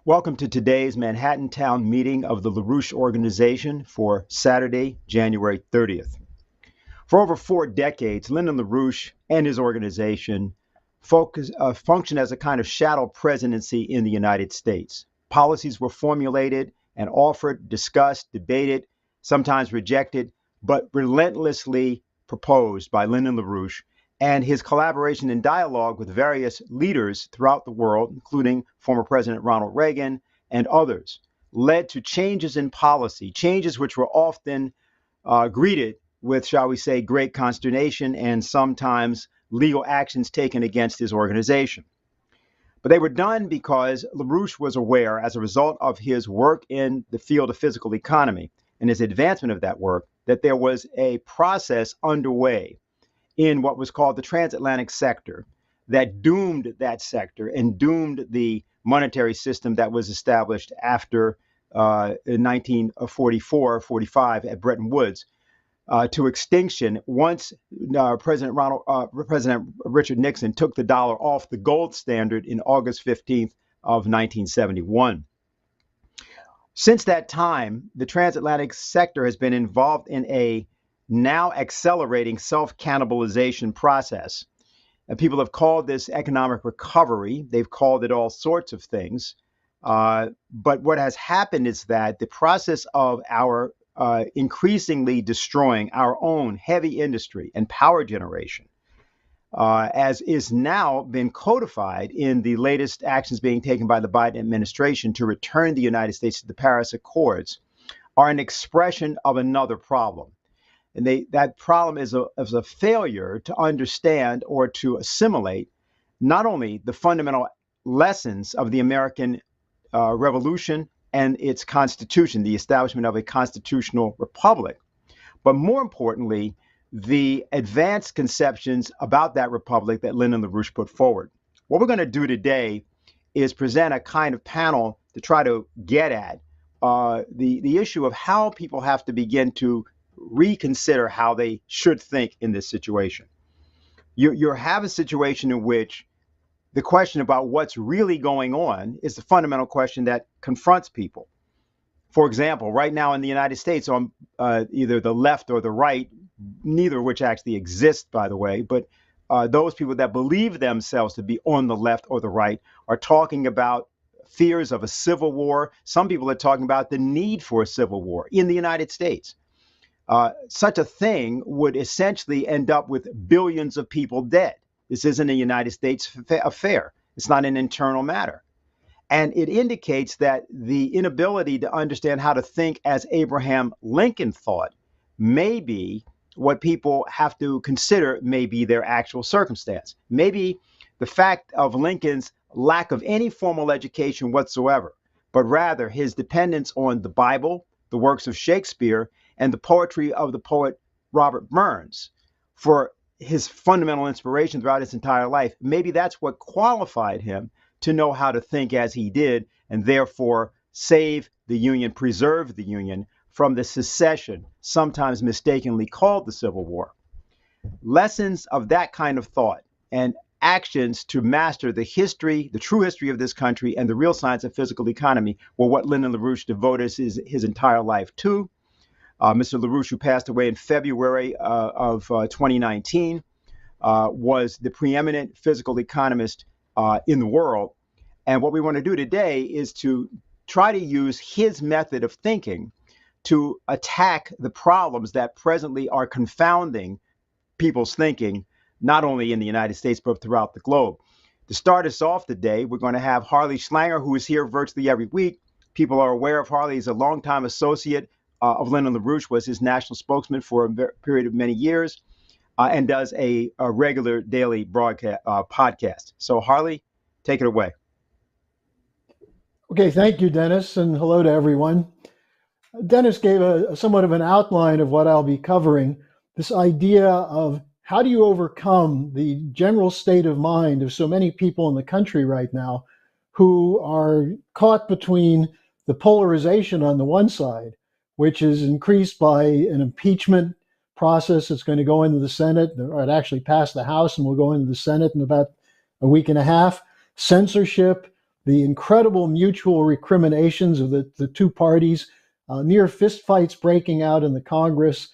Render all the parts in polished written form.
Welcome to today's Manhattan Town meeting of the LaRouche organization for Saturday, January 30th. For over 4 decades, Lyndon LaRouche and his organization functioned as a kind of shadow presidency in the United States. Policies were formulated and offered, discussed, debated, sometimes rejected, but relentlessly proposed by Lyndon LaRouche and his collaboration and dialogue with various leaders throughout the world, including former President Ronald Reagan and others, led to changes in policy, changes which were often greeted with, shall we say, great consternation and sometimes legal actions taken against his organization. But they were done because LaRouche was aware, as a result of his work in the field of physical economy and his advancement of that work, that there was a process underway in what was called the transatlantic sector that doomed that sector and doomed the monetary system that was established after in 1944-45 at Bretton Woods to extinction once President Richard Nixon took the dollar off the gold standard in August 15th of 1971. Since that time, the transatlantic sector has been involved in a now accelerating self-cannibalization process. And people have called this economic recovery. They've called it all sorts of things. But what has happened is that the process of our increasingly destroying our own heavy industry and power generation, as is now been codified in the latest actions being taken by the Biden administration to return the United States to the Paris Accords, are an expression of another problem. And that problem is a failure to understand or to assimilate not only the fundamental lessons of the American Revolution and its constitution, the establishment of a constitutional republic, but more importantly, the advanced conceptions about that republic that Lyndon LaRouche put forward. What we're going to do today is present a kind of panel to try to get at the issue of how people have to begin to reconsider how they should think in this situation. You have a situation in which the question about what's really going on is the fundamental question that confronts people. For example, right now in the United States, on either the left or the right, neither of which actually exists, by the way, but those people that believe themselves to be on the left or the right are talking about fears of a civil war. Some people are talking about the need for a civil war in the United States. Such a thing would essentially end up with billions of people dead. This isn't a United States affair. It's not an internal matter. And it indicates that the inability to understand how to think as Abraham Lincoln thought may be what people have to consider may be their actual circumstance. Maybe the fact of Lincoln's lack of any formal education whatsoever, but rather his dependence on the Bible, the works of Shakespeare, and the poetry of the poet Robert Burns for his fundamental inspiration throughout his entire life. Maybe that's what qualified him to know how to think as he did, and therefore save the Union, preserve the Union from the secession, sometimes mistakenly called the Civil War. Lessons of that kind of thought and actions to master the history, the true history of this country, and the real science of physical economy were what Lyndon LaRouche devoted his entire life to. Mr. LaRouche, who passed away in February of 2019, was the preeminent physical economist in the world. And what we want to do today is to try to use his method of thinking to attack the problems that presently are confounding people's thinking, not only in the United States, but throughout the globe. To start us off today, we're going to have Harley Schlanger, who is here virtually every week. People are aware of Harley. He's a longtime associate of Lyndon LaRouche, was his national spokesman for a period of many years, and does a regular daily broadcast podcast. So Harley, take it away. Okay, thank you, Dennis, and hello to everyone. Dennis gave a somewhat of an outline of what I'll be covering, this idea of how do you overcome the general state of mind of so many people in the country right now who are caught between the polarization on the one side, which is increased by an impeachment process that's going to go into the Senate, or it actually passed the House and will go into the Senate in about a week and a half, censorship, the incredible mutual recriminations of the two parties, near fistfights breaking out in the Congress,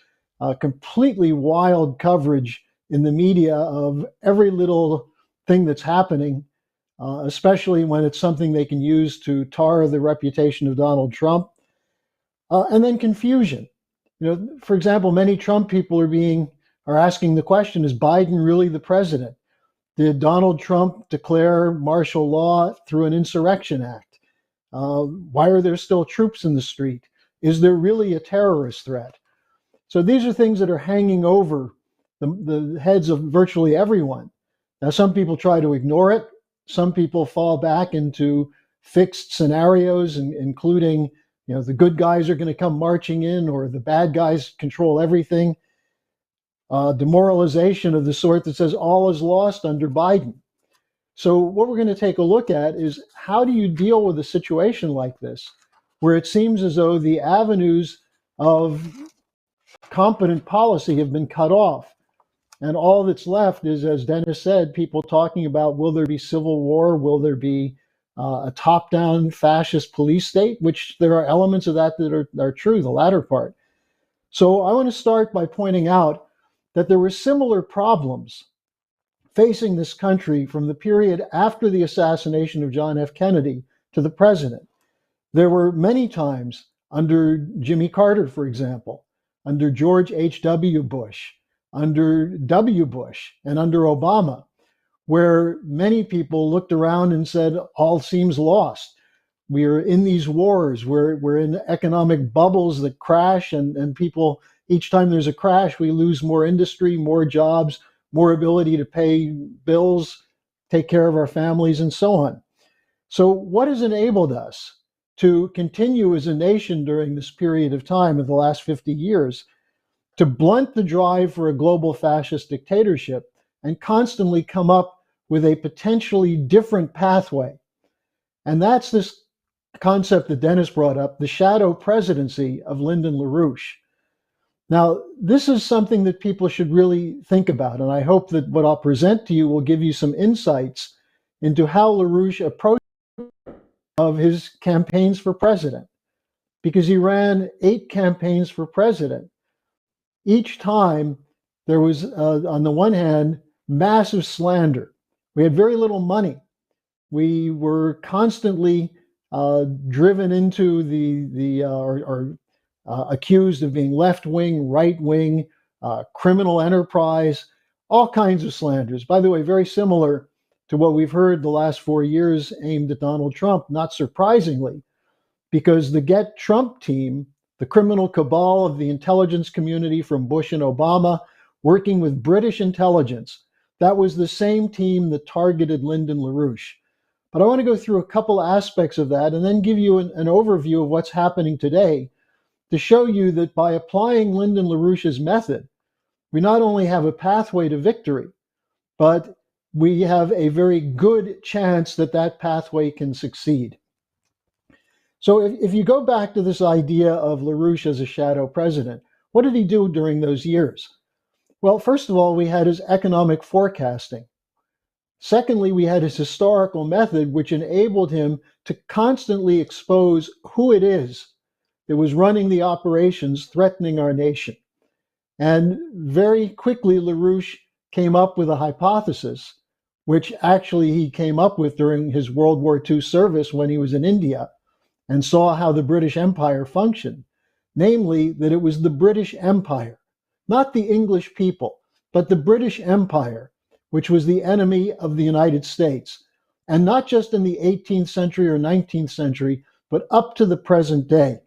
completely wild coverage in the media of every little thing that's happening, especially when it's something they can use to tar the reputation of Donald Trump. And then confusion. For example, many Trump people are asking the question, is Biden really the president? Did Donald Trump declare martial law through an insurrection act? Why are there still troops in the street? Is there really a terrorist threat? So these are things that are hanging over the heads of virtually everyone. Now, some people try to ignore it. Some people fall back into fixed scenarios, including, the good guys are going to come marching in, or the bad guys control everything. Demoralization of the sort that says all is lost under Biden. So what we're going to take a look at is, how do you deal with a situation like this, where it seems as though the avenues of competent policy have been cut off, and all that's left is, as Dennis said, people talking about, will there be civil war? Will there be a top-down fascist police state? Which there are elements of that are true, the latter part. So I want to start by pointing out that there were similar problems facing this country from the period after the assassination of John F. Kennedy to the present. There were many times under Jimmy Carter, for example, under George H.W. Bush, under W. Bush, and under Obama, where many people looked around and said, all seems lost. We are in these wars. We're in economic bubbles that crash, and people, each time there's a crash, we lose more industry, more jobs, more ability to pay bills, take care of our families, and so on. So what has enabled us to continue as a nation during this period of time of the last 50 years to blunt the drive for a global fascist dictatorship and constantly come up with a potentially different pathway? And that's this concept that Dennis brought up, the shadow presidency of Lyndon LaRouche. Now, this is something that people should really think about, and I hope that what I'll present to you will give you some insights into how LaRouche approached of his campaigns for president, because he ran 8 campaigns for president. Each time there was, on the one hand, massive slander. We had very little money. We were constantly driven into or accused of being left-wing, right-wing, criminal enterprise, all kinds of slanders. By the way, very similar to what we've heard the last 4 years aimed at Donald Trump, not surprisingly, because the Get Trump team, the criminal cabal of the intelligence community from Bush and Obama, working with British intelligence, that was the same team that targeted Lyndon LaRouche. But I want to go through a couple aspects of that and then give you an overview of what's happening today, to show you that by applying Lyndon LaRouche's method, we not only have a pathway to victory, but we have a very good chance that that pathway can succeed. So if you go back to this idea of LaRouche as a shadow president, what did he do during those years? Well, first of all, we had his economic forecasting. Secondly, we had his historical method, which enabled him to constantly expose who it is that was running the operations threatening our nation. And very quickly, LaRouche came up with a hypothesis, which actually he came up with during his World War II service when he was in India and saw how the British Empire functioned. Namely, that it was the British Empire, not the English people, but the British Empire, which was the enemy of the United States. And not just in the 18th century or 19th century, but up to the present day.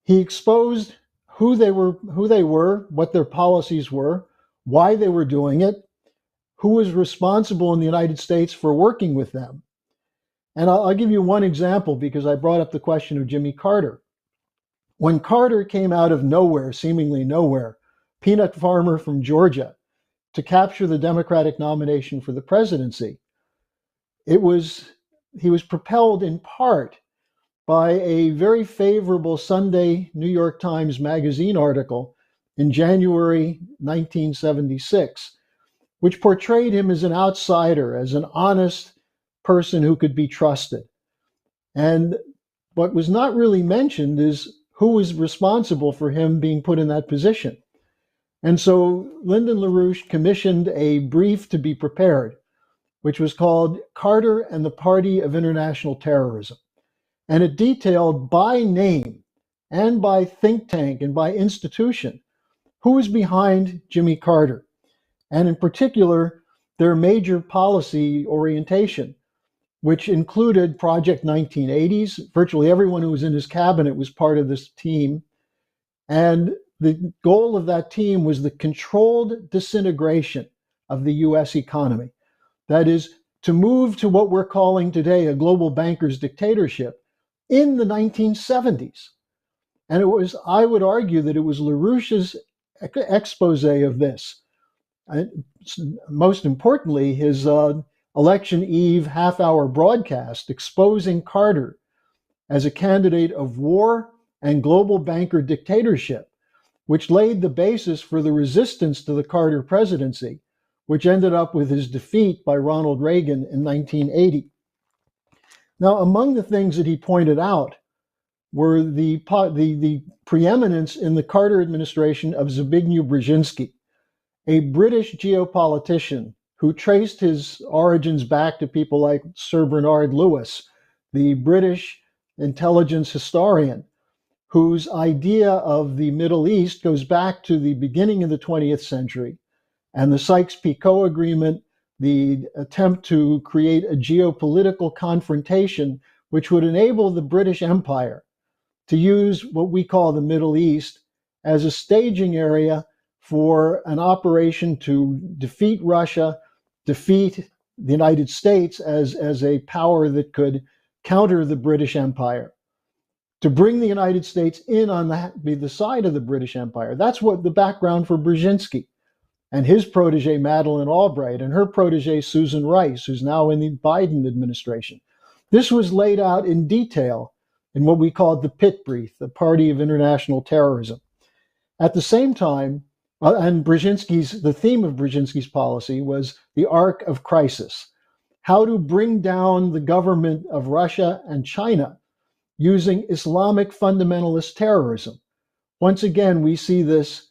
He exposed who they were, what their policies were, why they were doing it, who was responsible in the United States for working with them. And I'll give you one example, because I brought up the question of Jimmy Carter. When Carter came out of nowhere, seemingly nowhere, peanut farmer from Georgia, to capture the Democratic nomination for the presidency, he was propelled in part by a very favorable Sunday New York Times Magazine article in January 1976, which portrayed him as an outsider, as an honest person who could be trusted. And what was not really mentioned is who was responsible for him being put in that position. And so Lyndon LaRouche commissioned a brief to be prepared, which was called Carter and the Party of International Terrorism. And it detailed by name and by think tank and by institution who was behind Jimmy Carter, and in particular, their major policy orientation, which included Project 1980s. Virtually everyone who was in his cabinet was part of this team. And the goal of that team was the controlled disintegration of the US economy. That is, to move to what we're calling today a global banker's dictatorship in the 1970s. And it was, I would argue that it was LaRouche's expose of this. Most importantly, his election eve half-hour broadcast exposing Carter as a candidate of war and global banker dictatorship, which laid the basis for the resistance to the Carter presidency, which ended up with his defeat by Ronald Reagan in 1980. Now, among the things that he pointed out were the preeminence in the Carter administration of Zbigniew Brzezinski, a British geopolitician who traced his origins back to people like Sir Bernard Lewis, the British intelligence historian, whose idea of the Middle East goes back to the beginning of the 20th century, and the Sykes-Picot Agreement, the attempt to create a geopolitical confrontation which would enable the British Empire to use what we call the Middle East as a staging area for an operation to defeat Russia, defeat the United States as a power that could counter the British Empire, to bring the United States in on the side of the British Empire. That's what the background for Brzezinski and his protege, Madeleine Albright, and her protege, Susan Rice, who's now in the Biden administration. This was laid out in detail in what we called the Pitt Brief, the Party of International Terrorism. At the same time, and the theme of Brzezinski's policy was the arc of crisis, how to bring down the government of Russia and China using Islamic fundamentalist terrorism. Once again, we see this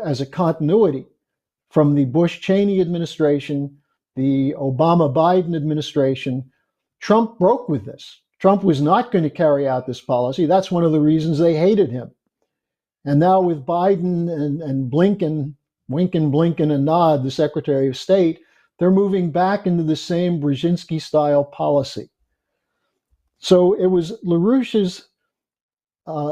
as a continuity from the Bush-Cheney administration, the Obama-Biden administration. Trump broke with this. Trump was not going to carry out this policy. That's one of the reasons they hated him. And now with Biden and Blinken, Blinken and nod, the Secretary of State, they're moving back into the same Brzezinski-style policy. So it was LaRouche's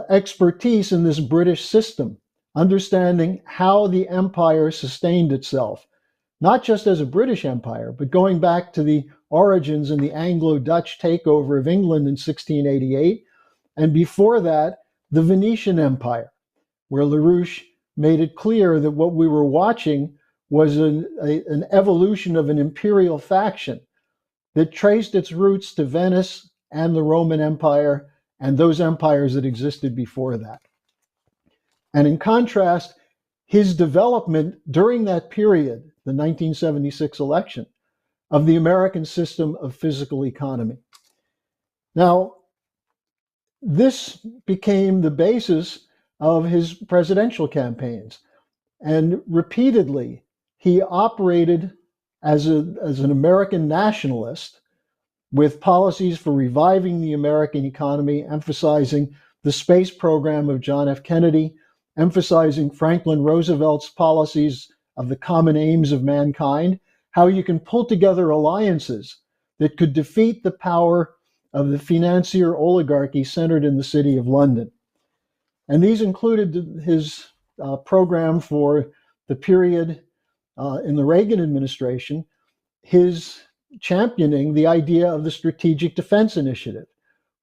expertise in this British system, understanding how the empire sustained itself, not just as a British empire, but going back to the origins in the Anglo-Dutch takeover of England in 1688, and before that, the Venetian Empire, where LaRouche made it clear that what we were watching was an evolution of an imperial faction that traced its roots to Venice and the Roman Empire and those empires that existed before that. And in contrast, his development during that period, the 1976 election, of the American system of physical economy. Now, this became the basis of his presidential campaigns. And repeatedly, he operated as an American nationalist with policies for reviving the American economy, emphasizing the space program of John F. Kennedy, emphasizing Franklin Roosevelt's policies of the common aims of mankind, how you can pull together alliances that could defeat the power of the financier oligarchy centered in the city of London. And these included his program for the period in the Reagan administration, his championing the idea of the Strategic Defense Initiative,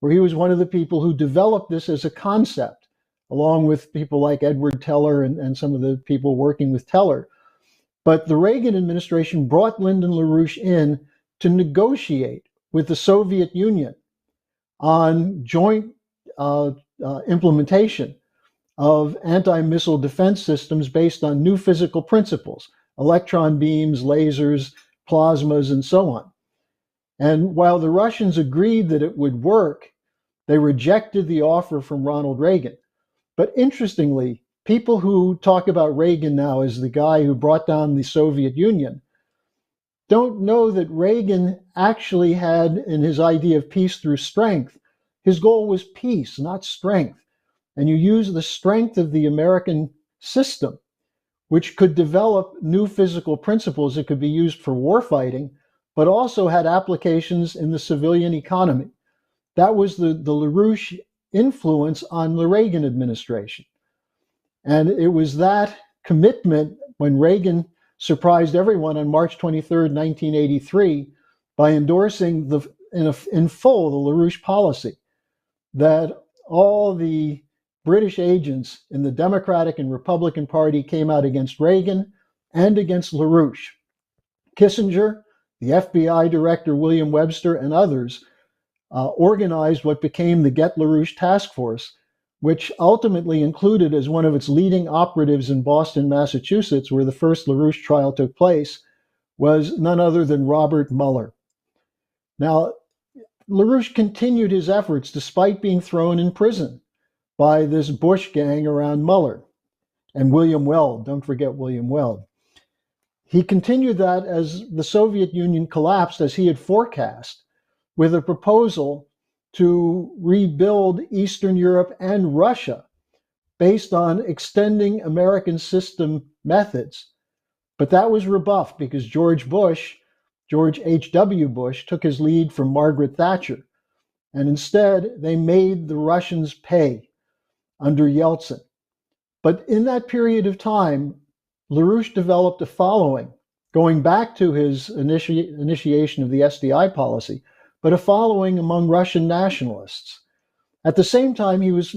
where he was one of the people who developed this as a concept, along with people like Edward Teller and some of the people working with Teller. But the Reagan administration brought Lyndon LaRouche in to negotiate with the Soviet Union on joint implementation of anti-missile defense systems based on new physical principles, electron beams, lasers, plasmas, and so on. And while the Russians agreed that it would work, they rejected the offer from Ronald Reagan. But interestingly, people who talk about Reagan now as the guy who brought down the Soviet Union don't know that Reagan actually had, in his idea of peace through strength, his goal was peace, not strength. And you use the strength of the American system, which could develop new physical principles that could be used for warfighting, but also had applications in the civilian economy. That was the LaRouche influence on the Reagan administration. And it was that commitment when Reagan surprised everyone on March 23rd, 1983, by endorsing in full the LaRouche policy, that all the British agents in the Democratic and Republican Party came out against Reagan and against LaRouche. Kissinger, the FBI director William Webster, and others organized what became the Get LaRouche Task Force, which ultimately included as one of its leading operatives in Boston, Massachusetts, where the first LaRouche trial took place, was none other than Robert Mueller. Now, LaRouche continued his efforts despite being thrown in prison by this Bush gang around Mueller and William Weld. Don't forget William Weld. He continued that as the Soviet Union collapsed, as he had forecast, with a proposal to rebuild Eastern Europe and Russia based on extending American system methods. But that was rebuffed because George H.W. Bush, took his lead from Margaret Thatcher. And instead, they made the Russians pay under Yeltsin. But in that period of time, LaRouche developed a following, going back to his initiation of the SDI policy, but a following among Russian nationalists. At the same time, he was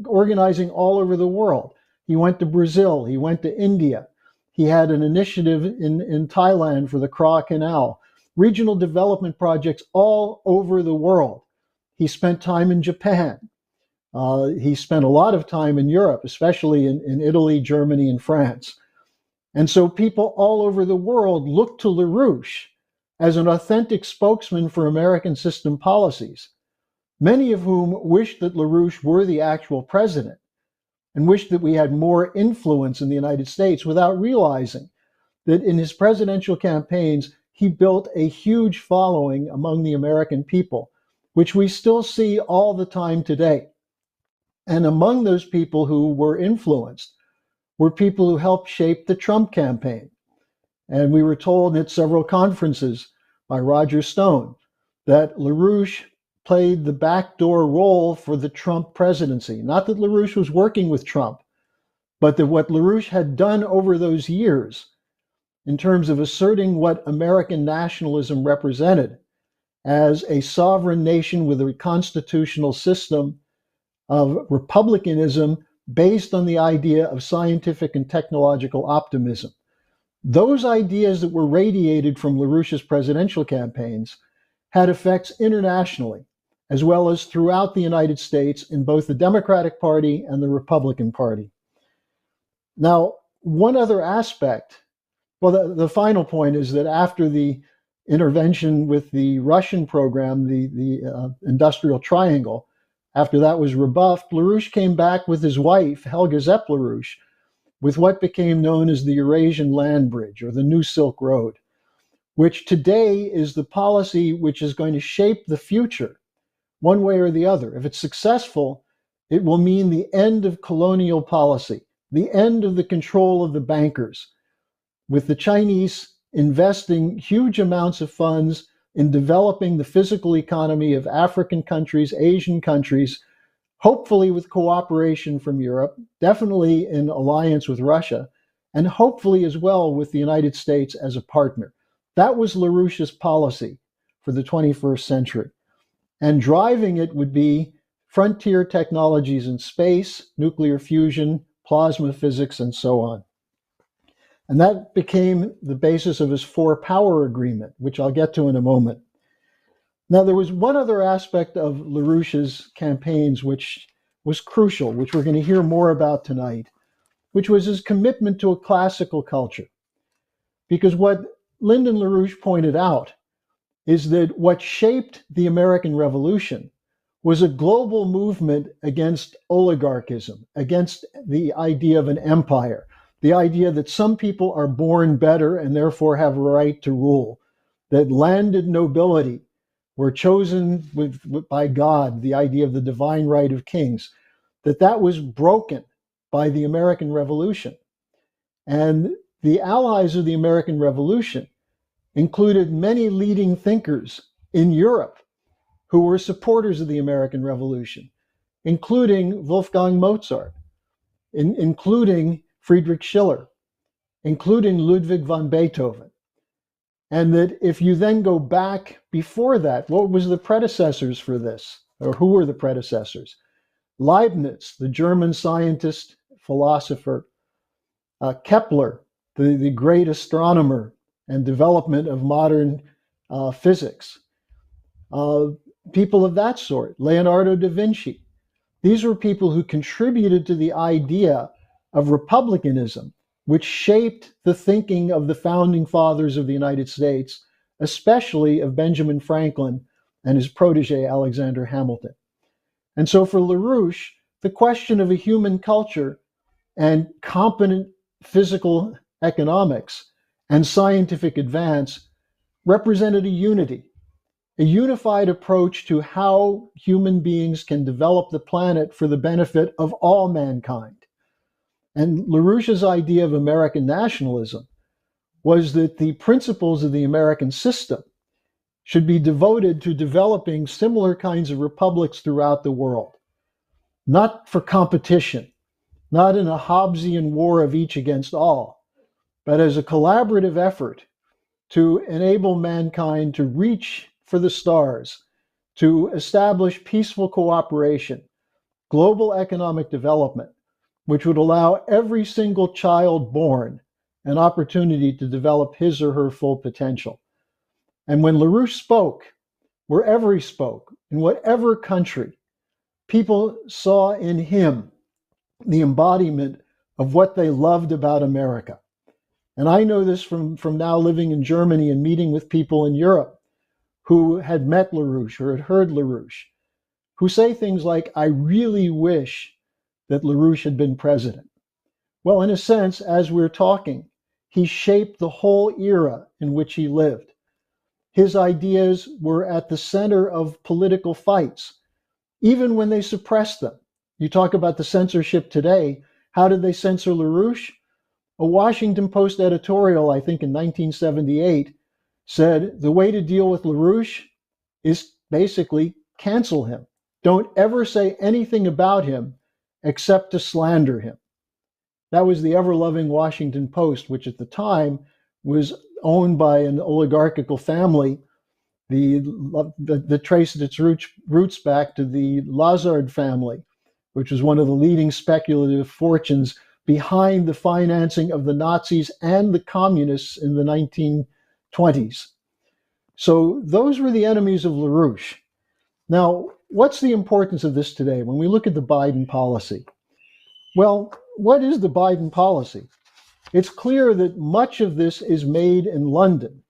organizing all over the world. He went to Brazil, he went to India. He had an initiative in Thailand for the Kra Canal, regional development projects all over the world. He spent time in Japan. He spent a lot of time in Europe, especially in Italy, Germany, and France. And so people all over the world looked to LaRouche as an authentic spokesman for American system policies, many of whom wished that LaRouche were the actual president and wished that we had more influence in the United States, without realizing that in his presidential campaigns, he built a huge following among the American people, which we still see all the time today. And among those people who were influenced were people who helped shape the Trump campaign. And we were told at several conferences by Roger Stone that LaRouche played the backdoor role for the Trump presidency. Not that LaRouche was working with Trump, but that what LaRouche had done over those years in terms of asserting what American nationalism represented as a sovereign nation with a constitutional system of republicanism based on the idea of scientific and technological optimism. Those ideas that were radiated from LaRouche's presidential campaigns had effects internationally, as well as throughout the United States in both the Democratic Party and the Republican Party. Now, one other aspect, well, the final point is that after the intervention with the Russian program, the Industrial Triangle, after that was rebuffed, LaRouche came back with his wife, Helga Zepp LaRouche, with what became known as the Eurasian Land Bridge, or the New Silk Road, which today is the policy which is going to shape the future, one way or the other. If it's successful, it will mean the end of colonial policy, the end of the control of the bankers, with the Chinese investing huge amounts of funds in developing the physical economy of African countries, Asian countries, hopefully with cooperation from Europe, definitely in alliance with Russia, and hopefully as well with the United States as a partner. That was LaRouche's policy for the 21st century. And driving it would be frontier technologies in space, nuclear fusion, plasma physics, and so on. And that became the basis of his four-power agreement, which I'll get to in a moment. Now, there was one other aspect of LaRouche's campaigns which was crucial, which we're going to hear more about tonight, which was his commitment to a classical culture. Because what Lyndon LaRouche pointed out is that what shaped the American Revolution was a global movement against oligarchism, against the idea of an empire, the idea that some people are born better and therefore have a right to rule, that landed nobility were chosen by God, the idea of the divine right of kings, that was broken by the American Revolution. And the allies of the American Revolution included many leading thinkers in Europe who were supporters of the American Revolution, including Wolfgang Mozart, including Friedrich Schiller, including Ludwig van Beethoven. And that if you then go back before that, what was the predecessors for this? Or who were the predecessors? Leibniz, the German scientist, philosopher, Kepler, the great astronomer and development of modern physics, people of that sort, Leonardo da Vinci. These were people who contributed to the idea of republicanism, which shaped the thinking of the founding fathers of the United States, especially of Benjamin Franklin and his protege, Alexander Hamilton. And so for LaRouche, the question of a human culture and competent physical economics and scientific advance represented a unified approach to how human beings can develop the planet for the benefit of all mankind. And LaRouche's idea of American nationalism was that the principles of the American system should be devoted to developing similar kinds of republics throughout the world, not for competition, not in a Hobbesian war of each against all, but as a collaborative effort to enable mankind to reach for the stars, to establish peaceful cooperation, global economic development, which would allow every single child born an opportunity to develop his or her full potential. And when LaRouche spoke, wherever he spoke, in whatever country, people saw in him the embodiment of what they loved about America. And I know this from now living in Germany and meeting with people in Europe who had met LaRouche or had heard LaRouche, who say things like, I really wish that LaRouche had been president. Well, in a sense, as we're talking, he shaped the whole era in which he lived. His ideas were at the center of political fights, even when they suppressed them. You talk about the censorship today. How did they censor LaRouche? A Washington Post editorial, I think in 1978, said the way to deal with LaRouche is basically cancel him. Don't ever say anything about him except to slander him. That was the ever-loving Washington Post, which at the time was owned by an oligarchical family that traced its roots back to the Lazard family, which was one of the leading speculative fortunes behind the financing of the Nazis and the communists in the 1920s. So those were the enemies of LaRouche. Now, what's the importance of this today when we look at the Biden policy? Well, what is the Biden policy? It's clear that much of this is made in London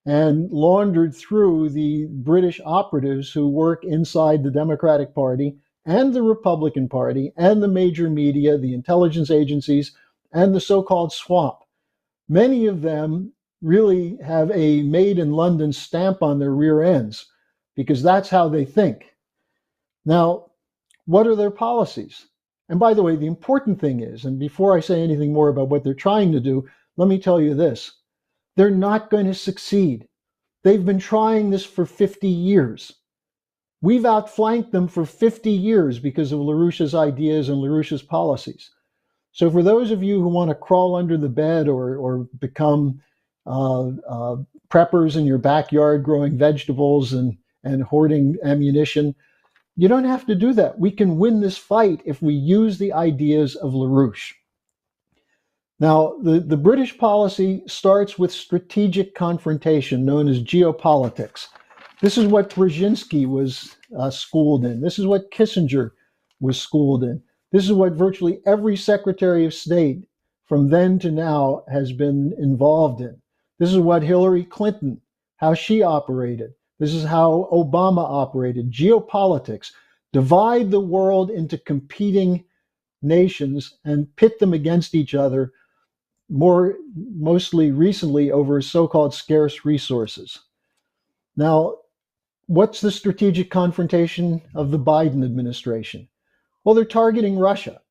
and laundered through the British operatives who work inside the Democratic Party and the Republican Party and the major media, the intelligence agencies, and the so-called swamp. Many of them really have a made in London stamp on their rear ends because that's how they think. Now, what are their policies? And by the way, the important thing is, and before I say anything more about what they're trying to do, let me tell you this. They're not going to succeed. They've been trying this for 50 years. We've outflanked them for 50 years because of LaRouche's ideas and LaRouche's policies. So for those of you who want to crawl under the bed or become preppers in your backyard growing vegetables and hoarding ammunition, you don't have to do that. We can win this fight if we use the ideas of LaRouche. Now, the British policy starts with strategic confrontation, known as geopolitics. This is what Brzezinski was schooled in. This is what Kissinger was schooled in. This is what virtually every Secretary of State from then to now has been involved in. This is what Hillary Clinton how she operated. This is how Obama operated. Geopolitics, divide the world into competing nations and pit them against each other, mostly recently over so-called scarce resources. Now, what's the strategic confrontation of the Biden administration? Well, they're targeting Russia.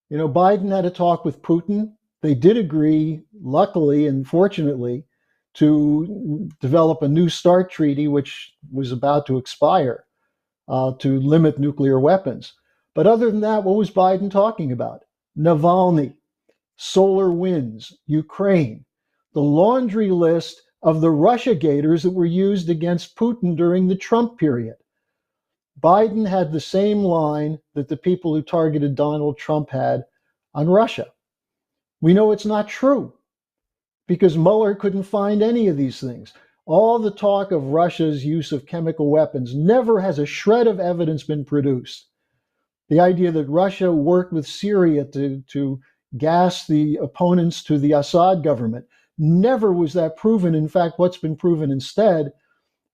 You know, Biden had a talk with Putin. They did agree, luckily and fortunately, to develop a New START treaty, which was about to expire, to limit nuclear weapons. But other than that, what was Biden talking about? Navalny, solar winds, Ukraine, the laundry list of the Russia-gators that were used against Putin during the Trump period. Biden had the same line that the people who targeted Donald Trump had on Russia. We know it's not true because Mueller couldn't find any of these things. All the talk of Russia's use of chemical weapons, never has a shred of evidence been produced. The idea that Russia worked with Syria to gas the opponents to the Assad government, never was that proven. In fact, what's been proven instead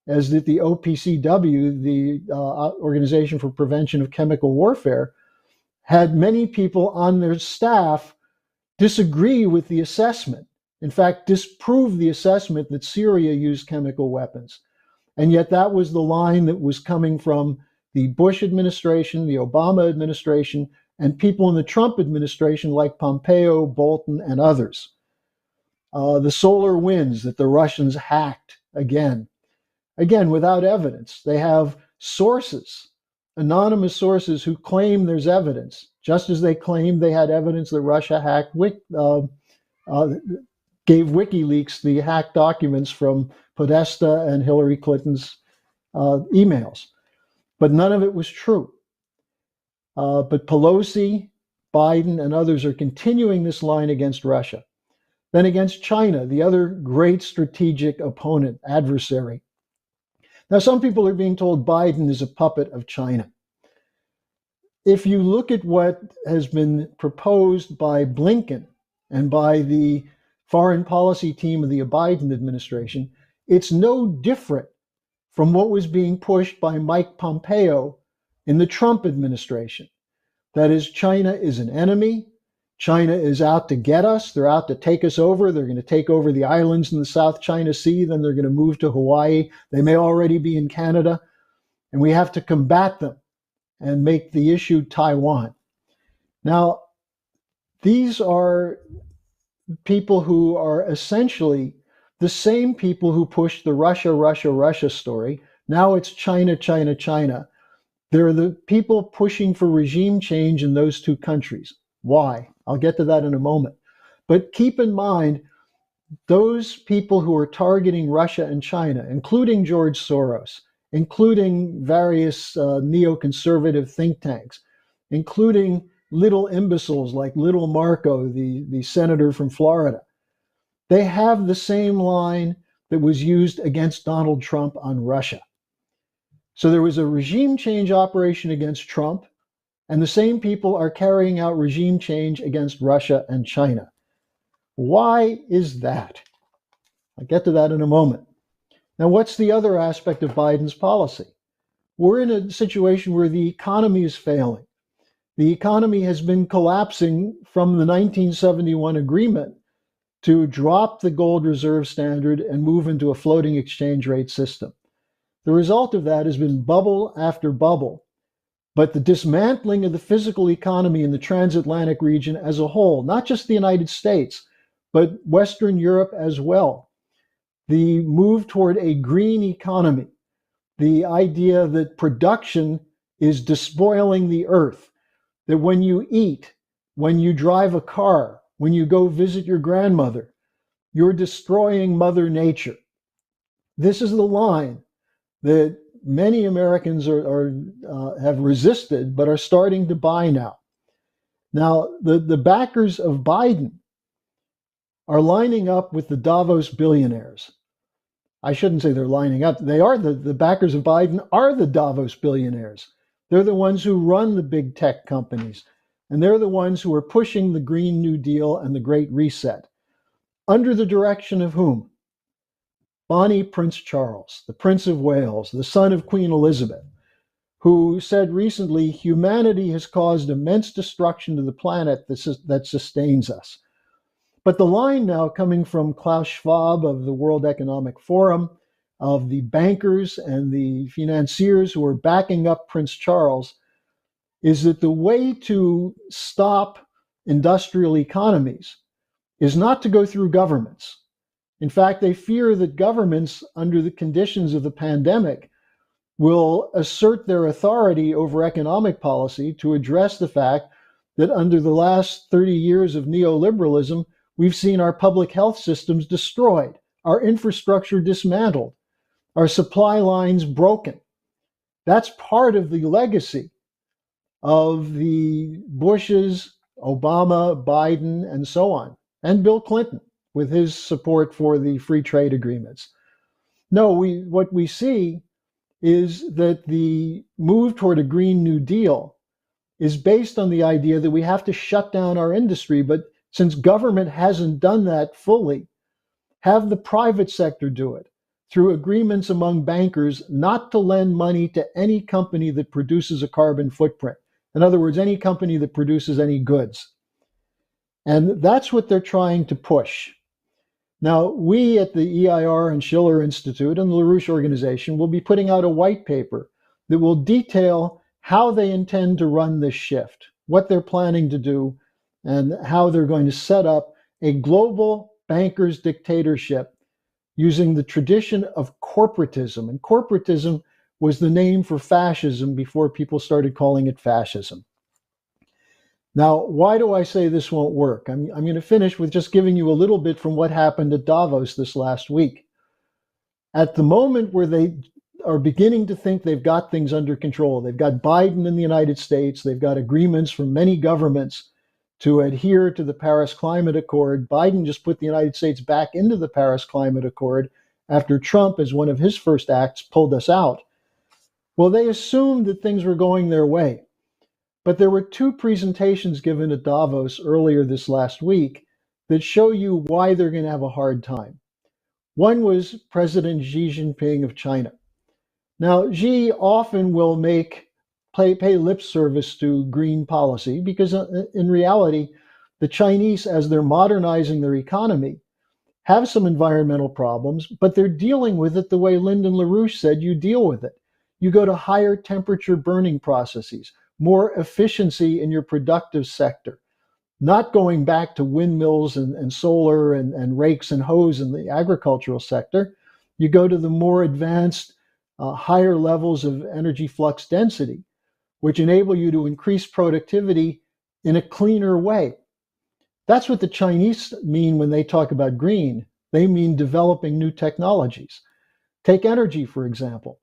is that the OPCW, the Organization for Prevention of Chemical Warfare, had many people on their staff disagree with the assessment. In fact, disprove the assessment that Syria used chemical weapons. And yet that was the line that was coming from the Bush administration, the Obama administration, and people in the Trump administration like Pompeo, Bolton, and others. The solar winds that the Russians hacked again without evidence. They have sources, anonymous sources who claim there's evidence, just as they claimed they had evidence that Russia hacked, gave WikiLeaks the hacked documents from Podesta and Hillary Clinton's emails. But none of it was true. But Pelosi, Biden, and others are continuing this line against Russia. Then against China, the other great strategic opponent, adversary. Now, some people are being told Biden is a puppet of China. If you look at what has been proposed by Blinken and by the foreign policy team of the Biden administration, it's no different from what was being pushed by Mike Pompeo in the Trump administration. That is, China is an enemy. China is out to get us. They're out to take us over. They're going to take over the islands in the South China Sea. Then they're going to move to Hawaii. They may already be in Canada. And we have to combat them and make the issue Taiwan. Now, these are people who are essentially the same people who pushed the Russia story. Now it's China, China, China. They're the people pushing for regime change in those two countries. Why? I'll get to that in a moment. But keep in mind, those people who are targeting Russia and China, including George Soros, including various neoconservative think tanks, including little imbeciles like Little Marco, the senator from Florida, they have the same line that was used against Donald Trump on Russia. So there was a regime change operation against Trump, and the same people are carrying out regime change against Russia and China. Why is that? I'll get to that in a moment. Now, what's the other aspect of Biden's policy? We're in a situation where the economy is failing. The economy has been collapsing from the 1971 agreement to drop the gold reserve standard and move into a floating exchange rate system. The result of that has been bubble after bubble. But the dismantling of the physical economy in the transatlantic region as a whole, not just the United States, but Western Europe as well. The move toward a green economy, the idea that production is despoiling the earth, that when you eat, when you drive a car, when you go visit your grandmother, you're destroying Mother Nature. This is the line that many Americans have resisted, but are starting to buy now. Now, the backers of Biden are lining up with the Davos billionaires. I shouldn't say they're lining up. They are the backers of Biden are the Davos billionaires. They're the ones who run the big tech companies, and they're the ones who are pushing the Green New Deal and the Great Reset. Under the direction of whom? Bonnie Prince Charles, the Prince of Wales, the son of Queen Elizabeth, who said recently, humanity has caused immense destruction to the planet that sustains us. But the line now coming from Klaus Schwab of the World Economic Forum, of the bankers and the financiers who are backing up Prince Charles, is that the way to stop industrial economies is not to go through governments. In fact, they fear that governments, under the conditions of the pandemic, will assert their authority over economic policy to address the fact that under the last 30 years of neoliberalism, we've seen our public health systems destroyed, our infrastructure dismantled, our supply lines broken. That's part of the legacy of the Bushes, Obama, Biden, and so on, and Bill Clinton with his support for the free trade agreements. No, what we see is that the move toward a Green New Deal is based on the idea that we have to shut down our industry, but since government hasn't done that fully, have the private sector do it through agreements among bankers not to lend money to any company that produces a carbon footprint. In other words, any company that produces any goods. And that's what they're trying to push. Now, we at the EIR and Schiller Institute and the LaRouche organization will be putting out a white paper that will detail how they intend to run this shift, what they're planning to do, and how they're going to set up a global bankers dictatorship using the tradition of corporatism. And corporatism was the name for fascism before people started calling it fascism. Now, why do I say this won't work? I'm going to finish with just giving you a little bit from what happened at Davos this last week. At the moment where they are beginning to think they've got things under control, they've got Biden in the United States, they've got agreements from many governments to adhere to the Paris Climate Accord. Biden just put the United States back into the Paris Climate Accord after Trump, as one of his first acts, pulled us out. Well, they assumed that things were going their way. But there were two presentations given at Davos earlier this last week that show you why they're going to have a hard time. One was President Xi Jinping of China. Now, Xi often will pay lip service to green policy because in reality, the Chinese, as they're modernizing their economy, have some environmental problems, but they're dealing with it the way Lyndon LaRouche said you deal with it. You go to higher temperature burning processes, more efficiency in your productive sector, not going back to windmills and solar and rakes and hoes in the agricultural sector. You go to the more advanced, higher levels of energy flux density, which enable you to increase productivity in a cleaner way. That's what the Chinese mean when they talk about green. They mean developing new technologies. Take energy, for example.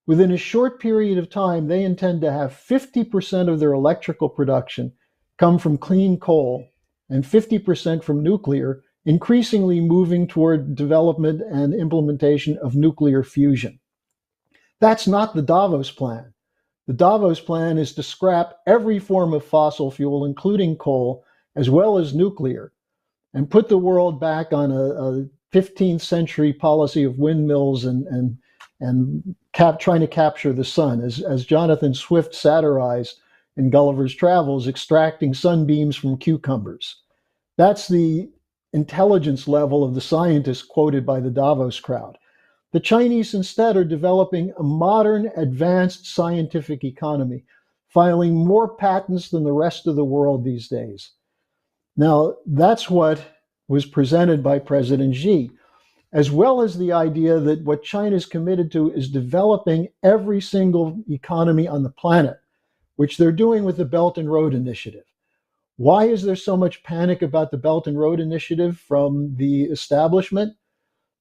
Within a short period of time, they intend to have 50% of their electrical production come from clean coal and 50% from nuclear, increasingly moving toward development and implementation of nuclear fusion. That's not the Davos plan. The Davos plan is to scrap every form of fossil fuel, including coal, as well as nuclear, and put the world back on a 15th century policy of windmills and trying to capture the sun, as Jonathan Swift satirized in Gulliver's Travels, extracting sunbeams from cucumbers. That's the intelligence level of the scientists quoted by the Davos crowd. The Chinese instead are developing a modern, advanced scientific economy, filing more patents than the rest of the world these days. Now, that's what was presented by President Xi, as well as the idea that what China is committed to is developing every single economy on the planet, which they're doing with the Belt and Road Initiative. Why is there so much panic about the Belt and Road Initiative from the establishment?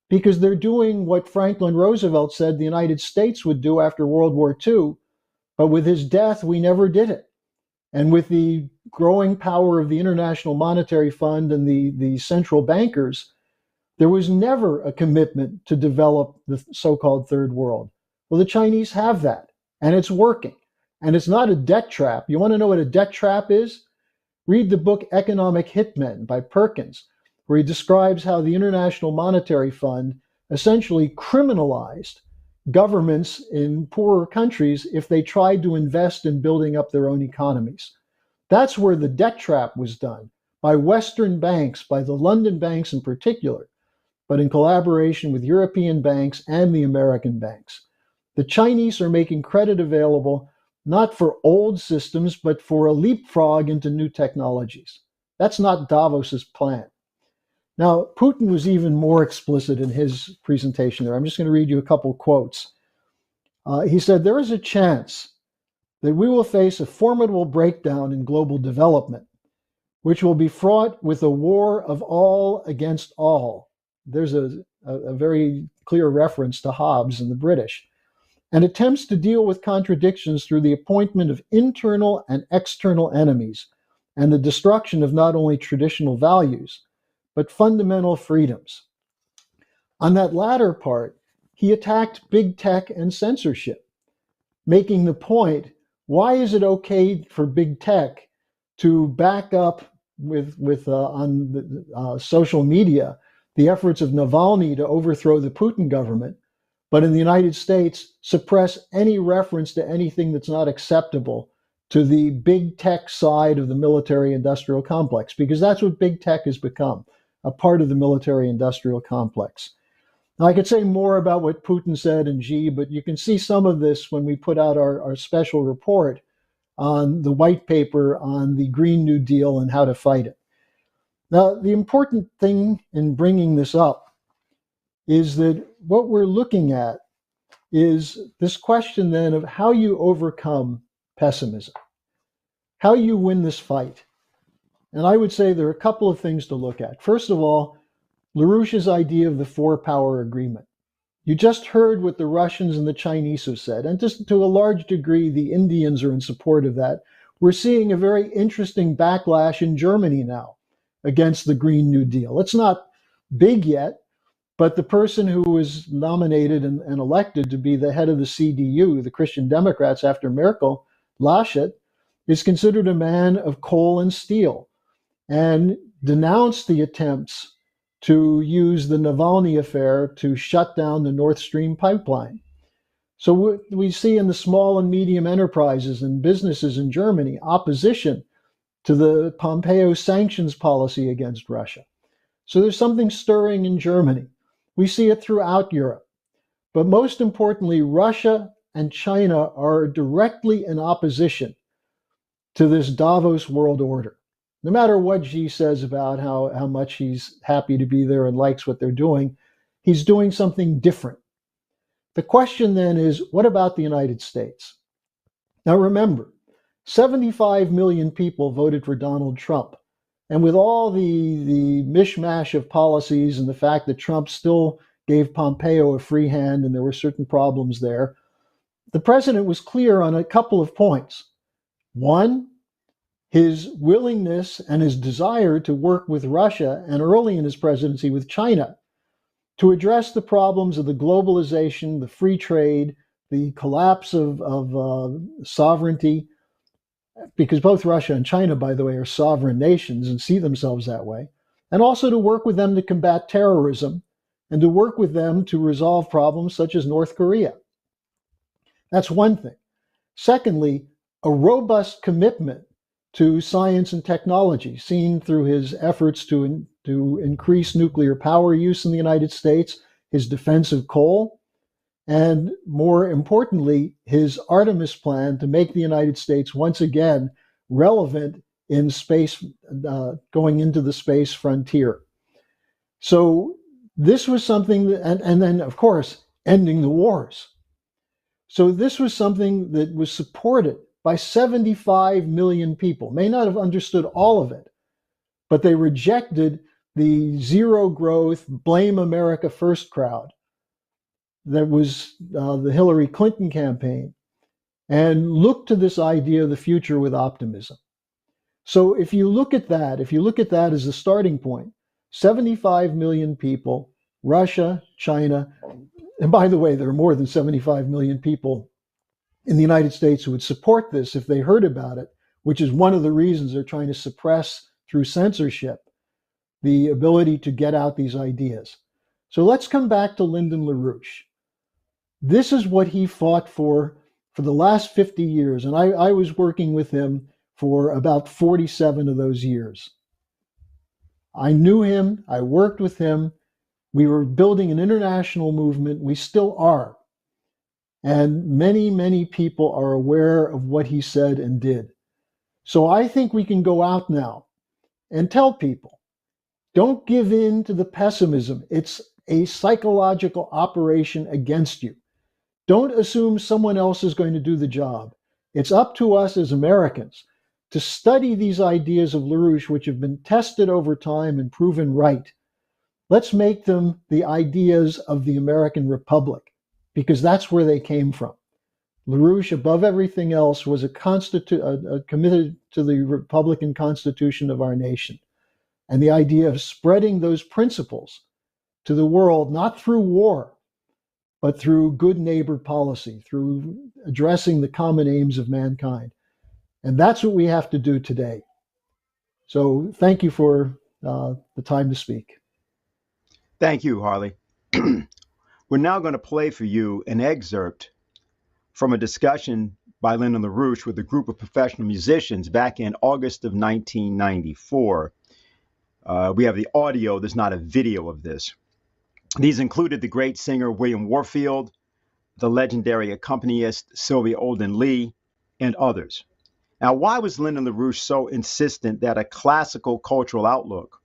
Because they're doing what Franklin Roosevelt said the United States would do after World War II, but with his death, we never did it. And with the growing power of the International Monetary Fund and the central bankers, there was never a commitment to develop the so-called third world. Well, the Chinese have that, and it's working. And it's not a debt trap. You want to know what a debt trap is? Read the book Economic Hitmen by Perkins, where he describes how the International Monetary Fund essentially criminalized governments in poorer countries if they tried to invest in building up their own economies. That's where the debt trap was done, by Western banks, by the London banks in particular, but in collaboration with European banks and the American banks. The Chinese are making credit available not for old systems, but for a leapfrog into new technologies. That's not Davos's plan. Now, Putin was even more explicit in his presentation there. I'm just going to read you a couple quotes. He said, "There is a chance that we will face a formidable breakdown in global development, which will be fraught with a war of all against all." There's a very clear reference to Hobbes and the British. "And attempts to deal with contradictions through the appointment of internal and external enemies and the destruction of not only traditional values, but fundamental freedoms." On that latter part, he attacked big tech and censorship, making the point, why is it okay for big tech to back up on social media the efforts of Navalny to overthrow the Putin government, but in the United States suppress any reference to anything that's not acceptable to the big tech side of the military-industrial complex, because that's what big tech has become, a part of the military-industrial complex. Now, I could say more about what Putin said and Xi, but you can see some of this when we put out our special report on the white paper on the Green New Deal and how to fight it. Now, the important thing in bringing this up is that what we're looking at is this question then of how you overcome pessimism, how you win this fight. And I would say there are a couple of things to look at. First of all, LaRouche's idea of the four-power agreement. You just heard what the Russians and the Chinese have said, and just to a large degree, the Indians are in support of that. We're seeing a very interesting backlash in Germany now against the Green New Deal. It's not big yet, but the person who was nominated and elected to be the head of the CDU, the Christian Democrats after Merkel, Laschet, is considered a man of coal and steel and denounced the attempts to use the Navalny affair to shut down the Nord Stream pipeline. So we see in the small and medium enterprises and businesses in Germany opposition to the Pompeo sanctions policy against Russia. So there's something stirring in Germany. We see it throughout Europe. But most importantly, Russia and China are directly in opposition to this Davos world order. No matter what Xi says about how much he's happy to be there and likes what they're doing, he's doing something different. The question then is, what about the United States? Now remember, 75 million people voted for Donald Trump. And with all the mishmash of policies and the fact that Trump still gave Pompeo a free hand and there were certain problems there, the president was clear on a couple of points. One, his willingness and his desire to work with Russia, and early in his presidency with China, to address the problems of the globalization, the free trade, the collapse of sovereignty, because both Russia and China, by the way, are sovereign nations and see themselves that way, and also to work with them to combat terrorism and to work with them to resolve problems such as North Korea. That's one thing. Secondly, a robust commitment to science and technology, seen through his efforts to increase nuclear power use in the United States, his defense of coal, and more importantly, his Artemis plan to make the United States once again relevant in space, going into the space frontier. So this was something that, and then, of course, ending the wars. So this was something that was supported by 75 million people. May not have understood all of it, but they rejected the zero growth, blame America first crowd that was the Hillary Clinton campaign, and looked to this idea of the future with optimism. So if you look at that as the starting point, 75 million people, Russia, China, and by the way, there are more than 75 million people in the United States who would support this if they heard about it, which is one of the reasons they're trying to suppress through censorship the ability to get out these ideas. So let's come back to Lyndon LaRouche. This is what he fought for the last 50 years. And I was working with him for about 47 of those years. I knew him, I worked with him. We were building an international movement. We still are. And many, many people are aware of what he said and did. So I think we can go out now and tell people, don't give in to the pessimism. It's a psychological operation against you. Don't assume someone else is going to do the job. It's up to us as Americans to study these ideas of LaRouche, which have been tested over time and proven right. Let's make them the ideas of the American Republic, because that's where they came from. LaRouche, above everything else, was committed to the Republican Constitution of our nation, and the idea of spreading those principles to the world, not through war, but through good neighbor policy, through addressing the common aims of mankind. And that's what we have to do today. So thank you for the time to speak. Thank you, Harley. We're now going to play for you an excerpt from a discussion by Lyndon LaRouche with a group of professional musicians back in August of 1994. We have the audio, there's not a video of this. These included the great singer William Warfield, the legendary accompanist Sylvia Olden Lee, and others. Now, why was Lyndon LaRouche so insistent that a classical cultural outlook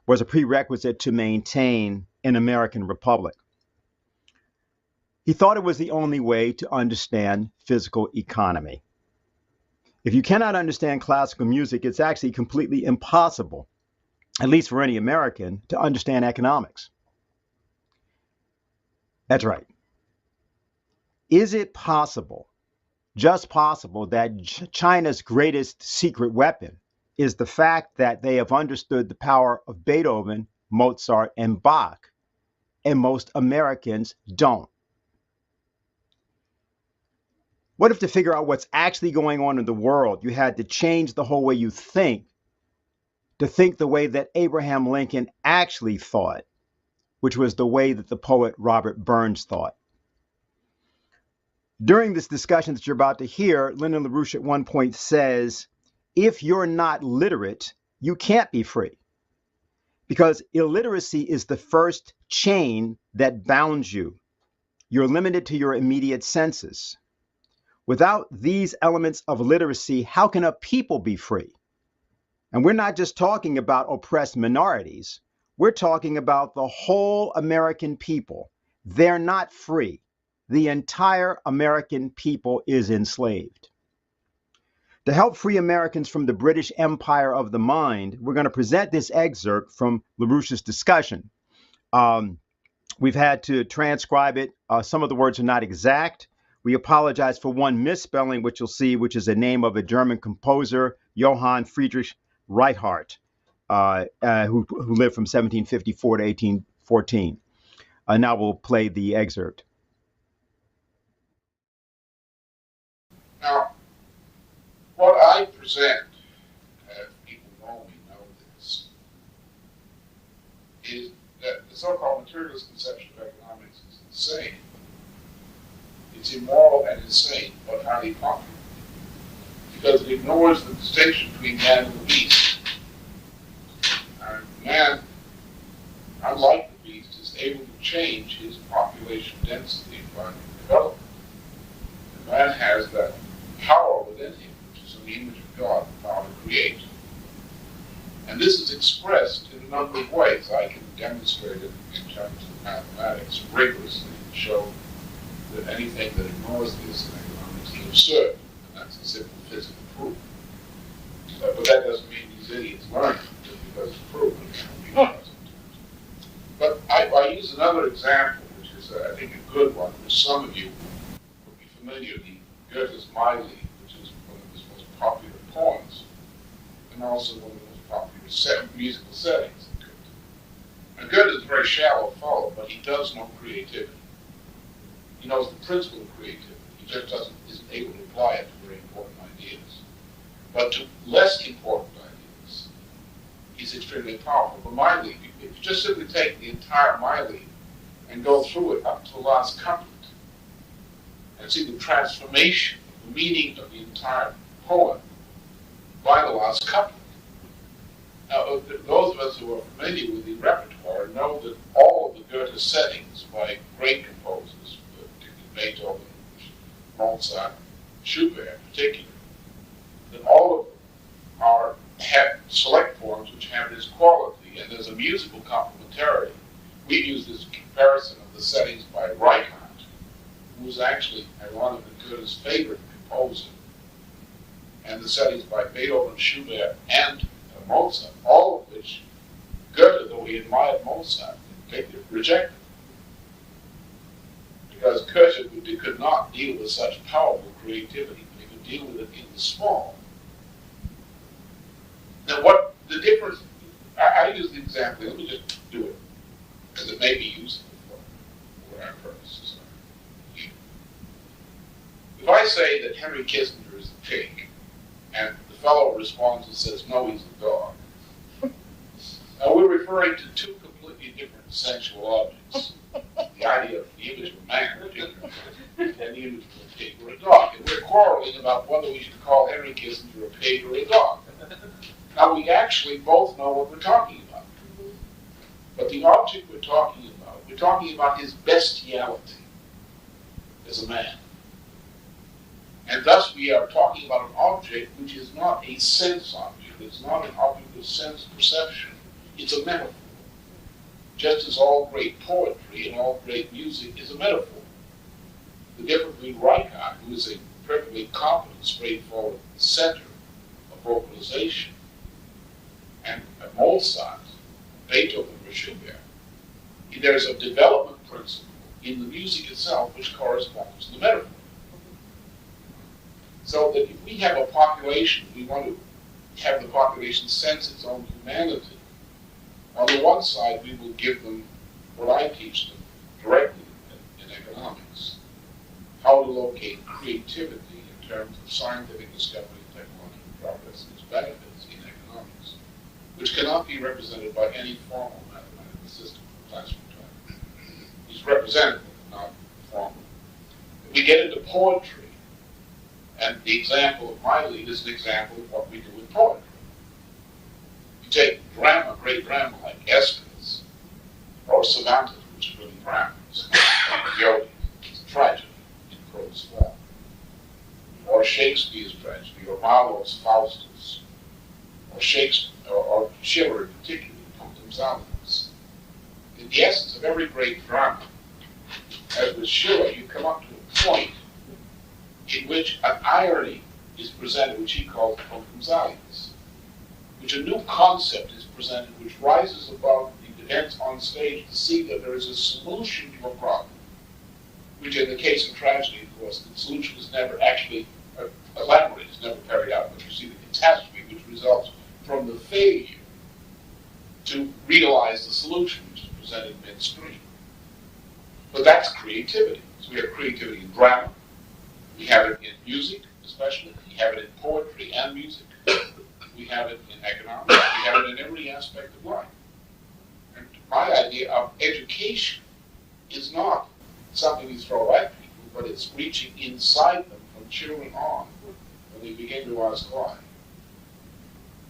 was a prerequisite to maintain an American republic? He thought it was the only way to understand physical economy. If you cannot understand classical music, it's actually completely impossible, at least for any American, to understand economics. That's right. Is it possible, just possible, that China's greatest secret weapon is the fact that they have understood the power of Beethoven, Mozart, and Bach, and most Americans don't? What if to figure out what's actually going on in the world, you had to change the whole way you think to think the way that Abraham Lincoln actually thought, which was the way that the poet Robert Burns thought? During this discussion that you're about to hear, Lyndon LaRouche at one point says, if you're not literate, you can't be free, because illiteracy is the first chain that bounds you. You're limited to your immediate senses. Without these elements of literacy, how can a people be free? And we're not just talking about oppressed minorities. We're talking about the whole American people. They're not free. The entire American people is enslaved. To help free Americans from the British Empire of the mind, we're going to present this excerpt from LaRouche's discussion. We've had to transcribe it. Some of the words are not exact. We apologize for one misspelling, which you'll see, which is the name of a German composer, Johann Friedrich Reichardt, who lived from 1754 to 1814. Now we'll play the excerpt. Now, what I present, if people know me, know this, is that the so-called materialist conception of economics is insane. It's immoral and insane, but highly popular, because it ignores the distinction between man and the beast. Man, unlike the beast, is able to change his population density by development. And man has that power within him, which is in the image of God, the power to create. And this is expressed in a number of ways. I can demonstrate it in terms of mathematics rigorously and show that anything that ignores this in economics is absurd. And that's a simple physical proof. But that doesn't mean these idiots learn just because it's proven. But I use another example, which is, I think, a good one, which some of you will be familiar, the Goethe's Maili, which is one of his most popular poems, and also one of the most popular musical settings in Goethe. And Goethe is a very shallow fellow, but he does know creativity. He knows the principle of creativity. He just isn't able to apply it to very important ideas. But to less important ideas, he's extremely powerful. But Maili, if you just simply take the entire Maili and go through it up to the last couplet and see the transformation, the meaning of the entire poem by the last couplet. Now, those of us who are familiar with the repertoire know that all of the Goethe settings by great composers, particularly Beethoven, Mozart, Schubert in particular, that all of them have select forms which have this quality, and there's a musical complementarity. We've used this comparison of the settings by Reichardt, who was actually one of Goethe's favorite composers, and the settings by Beethoven, Schubert, and Mozart, all of which Goethe, though he admired Mozart, rejected. Because Goethe could not deal with such powerful creativity, but he could deal with it in the small. Now, what the difference, I use the example, let me just do it, because it may be useful for our purposes. If I say that Henry Kissinger is a pig, and the fellow responds and says, no, he's a dog, now we're referring to two completely different essential objects. The idea of the image of a man, and the image of a pig or a dog. And we're quarreling about whether we should call Henry Kissinger a pig or a dog. Now, we actually both know what we're talking about. But the object we're talking about his bestiality as a man. And thus we are talking about an object which is not a sense object. It's not an object of sense perception. It's a metaphor. Just as all great poetry and all great music is a metaphor. The difference between Reichardt, who is a perfectly competent, straightforward center of vocalization, and Mozart, Beethoven, or Schubert, there's a development principle in the music itself which corresponds to the metaphor. So that if we have a population, we want to have the population sense its own humanity. On the one side, we will give them what I teach them directly in economics, how to locate creativity in terms of scientific discovery and technological progress and its benefits in economics, which cannot be represented by any formal mathematical system of classroom time. It's representative, not formal. We get into poetry, and the example of my lead is an example of what we do with poetry. You take drama, great drama like Aeschylus, or Cervantes, which is really drama, Gerry, it's tragedy in prose form, or Shakespeare's tragedy, or Marlowe's Faustus, or Shakespeare, or Schiller in particular, Punctum Salens. In the essence of every great drama, as with Schiller, you come up to a point in which an irony is presented, which he calls punctum saliens, which a new concept is presented which rises above the events on stage to see that there is a solution to a problem, which in the case of tragedy, of course, the solution is never actually elaborated, is never carried out, but you see the catastrophe which results from the failure to realize the solution which is presented midstream. But that's creativity. So we have creativity in drama, we have it in music, especially. We have it in poetry and music. We have it in economics. We have it in every aspect of life. And my idea of education is not something we throw at people, but it's reaching inside them from children on when they begin to ask why.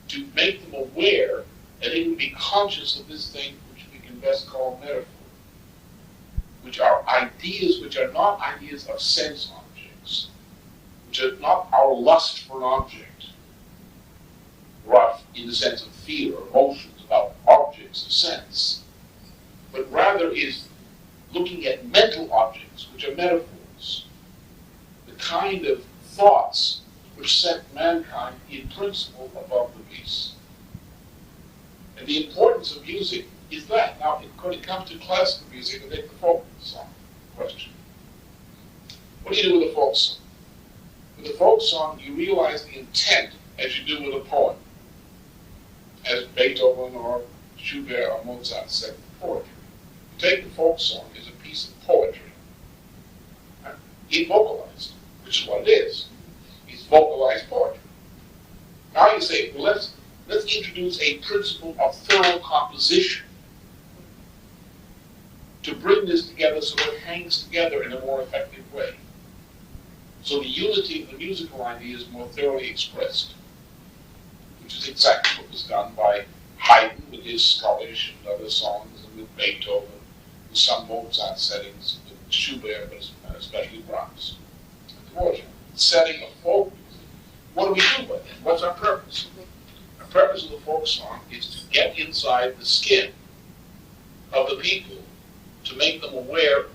To make them aware and even be conscious of this thing which we can best call metaphor, which are ideas which are not ideas of sense objects, which are not our lust for an object, rough in the sense of fear or emotions about objects of sense, but rather is looking at mental objects, which are metaphors, the kind of thoughts which set mankind in principle above the beasts. And the importance of music is that. Now, when it comes to classical music, I take the folk song question. What do you do with a folk song? With a folk song, you realize the intent as you do with a poem, as Beethoven or Schubert or Mozart said in poetry. You take the folk song as a piece of poetry, vocalized, which is what it is. It's vocalized poetry. Now you say, well, let's introduce a principle of thorough composition to to bring this together so it hangs together in a more effective way. So the unity of the musical idea is more thoroughly expressed, which is exactly what was done by Haight with his Scottish and other songs, and with Beethoven, with some Mozart settings, with Schubert, but especially Brahms. Setting of folk music. What do we do with it? What's our purpose? The purpose of the folk song is to get inside the skin of the people, to make them aware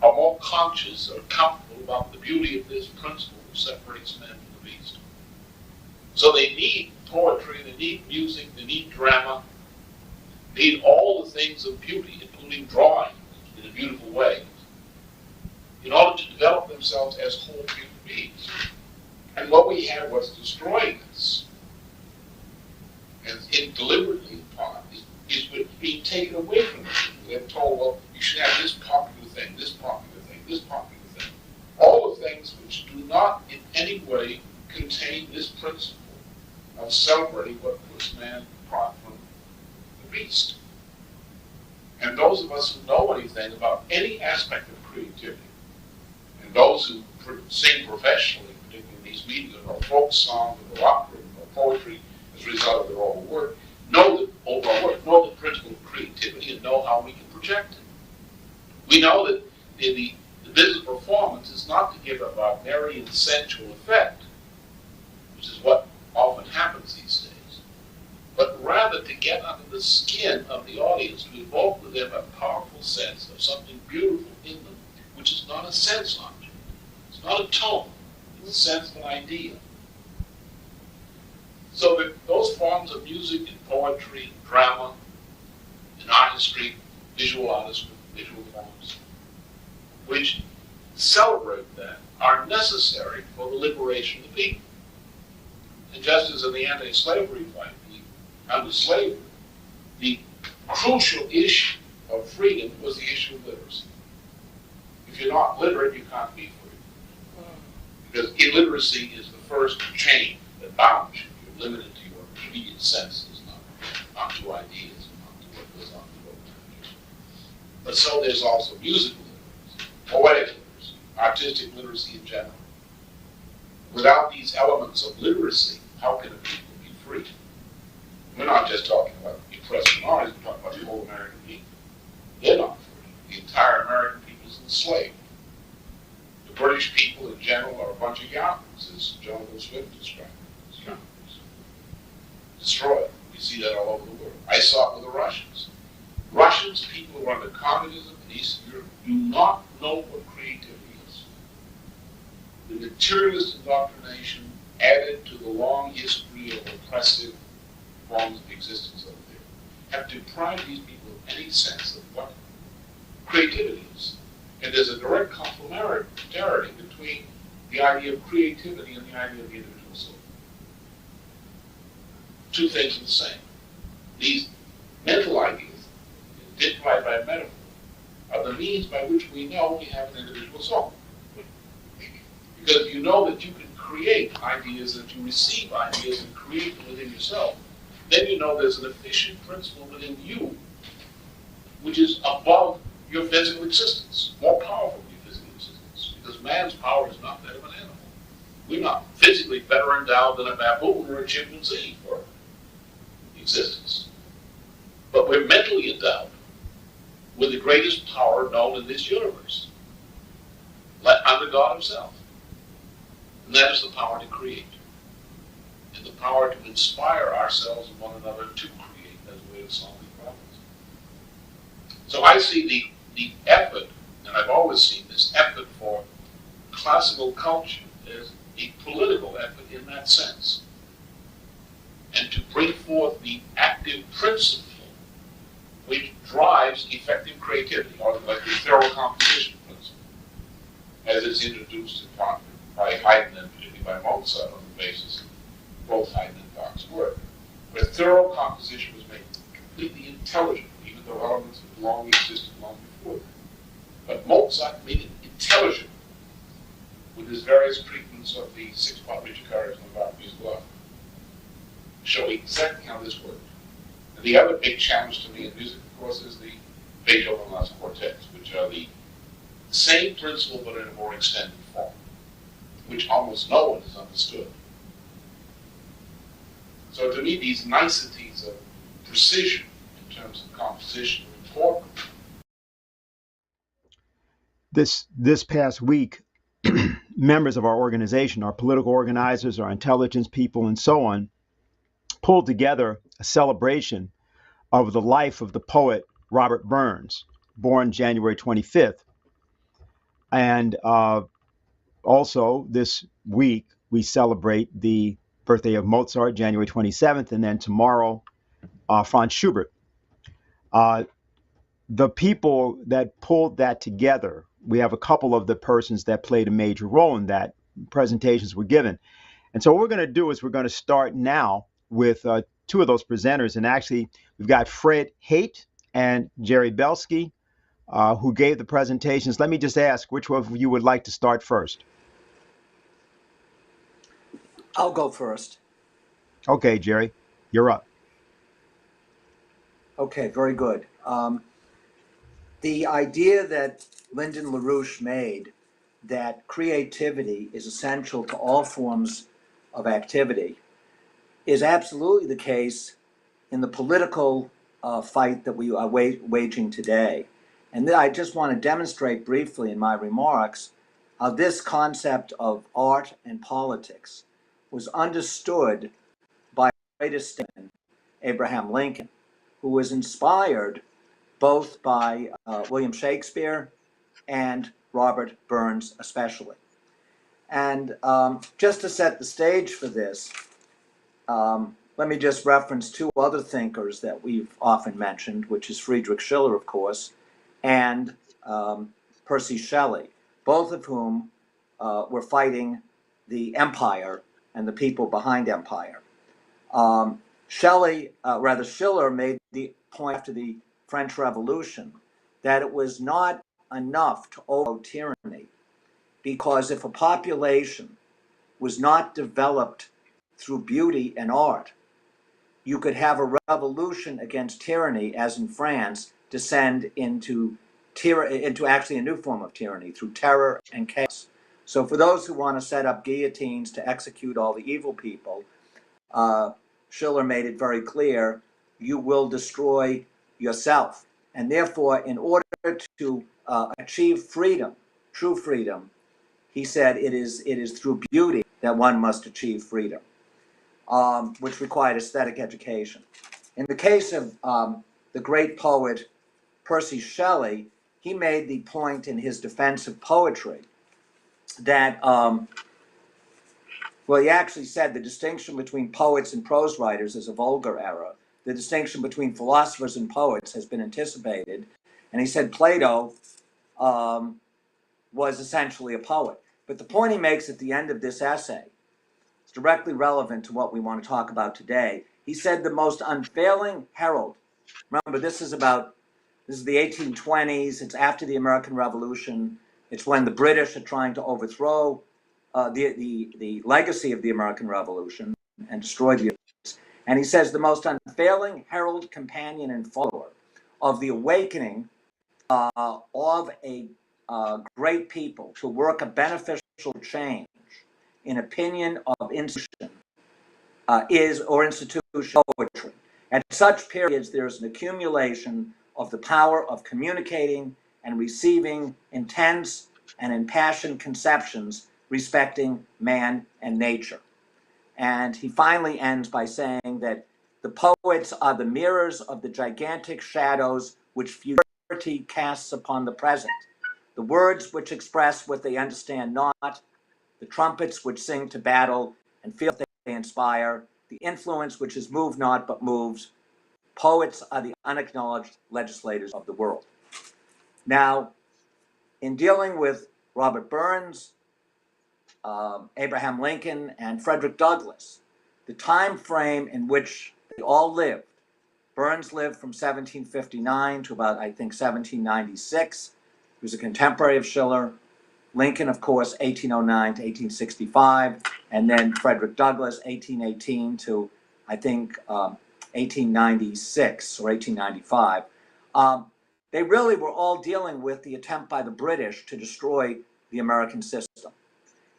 or more conscious or comfortable about the beauty of this principle which separates man from the beast. So they need poetry, they need music, they need drama, they need all the things of beauty, including drawing in a beautiful way, in order to develop themselves as whole human beings. And what we have was destroying this, and deliberately in part, is being taken away from them. They're told, well, you should have this popular thing, this popular thing, this popular thing. All the things which do not in any way contain this principle of celebrating what puts man apart from the beast. And those of us who know anything about any aspect of creativity, and those who sing professionally, particularly in these media, or folk song, or opera, or poetry, as a result of their own work, know the principle of creativity and know how we can project it. We know that the business performance is not to give a barbarian sensual effect, which is what often happens these days, but rather to get under the skin of the audience, to evoke with them a powerful sense of something beautiful in them, which is not a sense object. It's not a tone. It's a sense of an idea. So that those forms of music and poetry and drama and artistry, visual artistry, visual forms, which celebrate that, are necessary for the liberation of the people. And just as in the anti-slavery fight, under slavery, the crucial issue of freedom was the issue of literacy. If you're not literate, you can't be free. Because illiteracy is the first chain that bounds you. You're limited to your immediate senses, not to ideas, not to what goes on in the world. But so there's also musical literacy, poetic literacy, artistic literacy in general. Without these elements of literacy, how can a people be free? We're not just talking about oppressed minorities, we're talking about the whole American people. They're not free. The entire American people is enslaved. The British people in general are a bunch of yahoos, as Jonathan Swift described as yahoos. Destroyed. We see that all over the world. I saw it with the Russians. Russians, people who are under communism in Eastern Europe, do not know what creativity is. The materialist indoctrination added to the long history of oppressive forms of existence over there have deprived these people of any sense of what creativity is. And there's a direct complementarity between the idea of creativity and the idea of the individual soul. Two things are the same. These mental ideas, identified by metaphor, are the means by which we know we have an individual soul. Because you know that you can create ideas, that you receive ideas and create them within yourself, then you know there's an efficient principle within you which is above your physical existence, more powerful than your physical existence. Because man's power is not that of an animal. We're not physically better endowed than a baboon or a chimpanzee for existence. But we're mentally endowed with the greatest power known in this universe, under God himself. And that is the power to create. And the power to inspire ourselves and one another to create as a way of solving problems. So I see the effort, and I've always seen this effort for classical culture as a political effort in that sense. And to bring forth the active principle which drives effective creativity, or like the thorough composition principle, as it's introduced in part by Haight and particularly by Mozart on the basis of both Haidt and Bach's work, where thorough composition was made completely intelligible, even though elements had long existed long before that. But Mozart made it intelligible with his various treatments of the six-part Richicaras and Bach music law, show exactly how this worked. And the other big challenge to me in music, of course, is the Beethoven last quartets, which are the same principle but in a more extended form, which almost no one has understood. So to me, these niceties of precision in terms of composition are important. This past week, members of our organization, our political organizers, our intelligence people, and so on, pulled together a celebration of the life of the poet Robert Burns, born January 25th. And also this week, we celebrate the birthday of Mozart, January 27th, and then tomorrow, Franz Schubert. The people that pulled that together, we have a couple of the persons that played a major role in that. Presentations were given. And so what we're going to do is we're going to start now with two of those presenters. And actually, we've got Fred Haight and Gerry Belsky, who gave the presentations. Let me just ask, which of you would like to start first? I'll go first. Okay, Gerry, you're up. Okay, very good. The idea that Lyndon LaRouche made that creativity is essential to all forms of activity is absolutely the case in the political fight that we are waging today. And then I just want to demonstrate briefly in my remarks how this concept of art and politics was understood by the greatest statesman, Abraham Lincoln, who was inspired both by William Shakespeare and Robert Burns especially. And just to set the stage for this, let me just reference two other thinkers that we've often mentioned, which is Friedrich Schiller, of course, and Percy Shelley, both of whom were fighting the empire and the people behind empire. Schiller made the point after the French Revolution that it was not enough to overthrow tyranny, because if a population was not developed through beauty and art, you could have a revolution against tyranny, as in France, descend into actually a new form of tyranny through terror and chaos. So for those who want to set up guillotines to execute all the evil people, Schiller made it very clear, you will destroy yourself. And therefore, in order to achieve freedom, true freedom, he said it is through beauty that one must achieve freedom, which required aesthetic education. In the case of the great poet Percy Shelley, he made the point in his defense of poetry that, well, he actually said the distinction between poets and prose writers is a vulgar error. The distinction between philosophers and poets has been anticipated. And he said Plato was essentially a poet. But the point he makes at the end of this essay is directly relevant to what we want to talk about today. He said the most unfailing herald, remember this is the 1820s, it's after the American Revolution, it's when the British are trying to overthrow the legacy of the American Revolution and destroy the. And he says the most unfailing herald, companion, and follower of the awakening of a great people to work a beneficial change in opinion of institution institution poetry. At such periods, there is an accumulation of the power of communicating and receiving intense and impassioned conceptions respecting man and nature. And he finally ends by saying that the poets are the mirrors of the gigantic shadows which futurity casts upon the present, the words which express what they understand not, the trumpets which sing to battle and feel that they inspire, the influence which is moved not but moves. Poets are the unacknowledged legislators of the world. Now, in dealing with Robert Burns, Abraham Lincoln, and Frederick Douglass, the time frame in which they all lived, Burns lived from 1759 to about, I think, 1796. He was a contemporary of Schiller. Lincoln, of course, 1809 to 1865, and then Frederick Douglass, 1818 to, I think, 1896 or 1895. they really were all dealing with the attempt by the British to destroy the American system.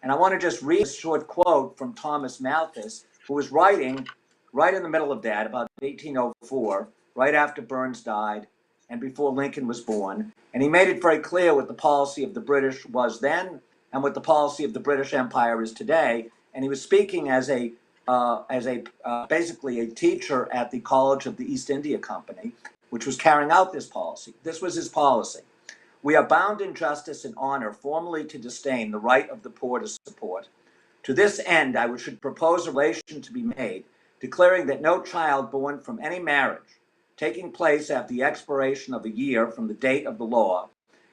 And I want to just read a short quote from Thomas Malthus, who was writing right in the middle of that, about 1804, right after Burns died and before Lincoln was born. And he made it very clear what the policy of the British was then and what the policy of the British Empire is today. And he was speaking as basically a teacher at the College of the East India Company, which was carrying out this policy. This was his policy. We are bound in justice and honor formally to disdain the right of the poor to support. To this end, I should propose a relation to be made, declaring that no child born from any marriage taking place after the expiration of a year from the date of the law,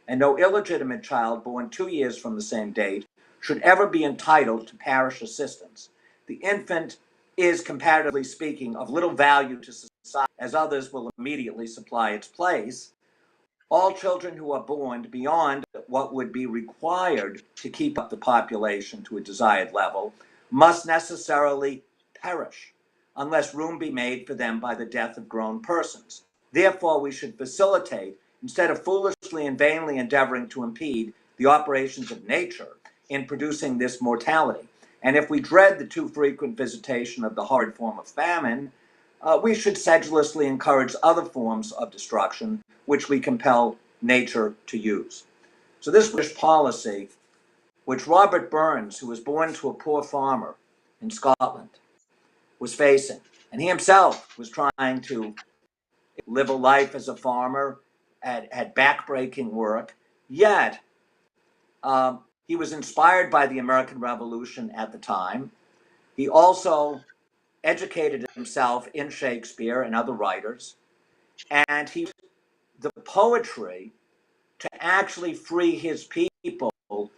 and no illegitimate child born 2 years from the same date, should ever be entitled to parish assistance. The infant is, comparatively speaking, of little value to society, as others will immediately supply its place. All children who are born beyond what would be required to keep up the population to a desired level must necessarily perish, unless room be made for them by the death of grown persons. Therefore, we should facilitate, instead of foolishly and vainly endeavoring to impede the operations of nature in producing this mortality. And if we dread the too frequent visitation of the horrid form of famine, we should sedulously encourage other forms of destruction which we compel nature to use. So this British policy, which Robert Burns, who was born to a poor farmer in Scotland, was facing, and he himself was trying to live a life as a farmer, had backbreaking work, yet he was inspired by the American Revolution at the time. He also educated himself in Shakespeare and other writers, and he used the poetry to actually free his people from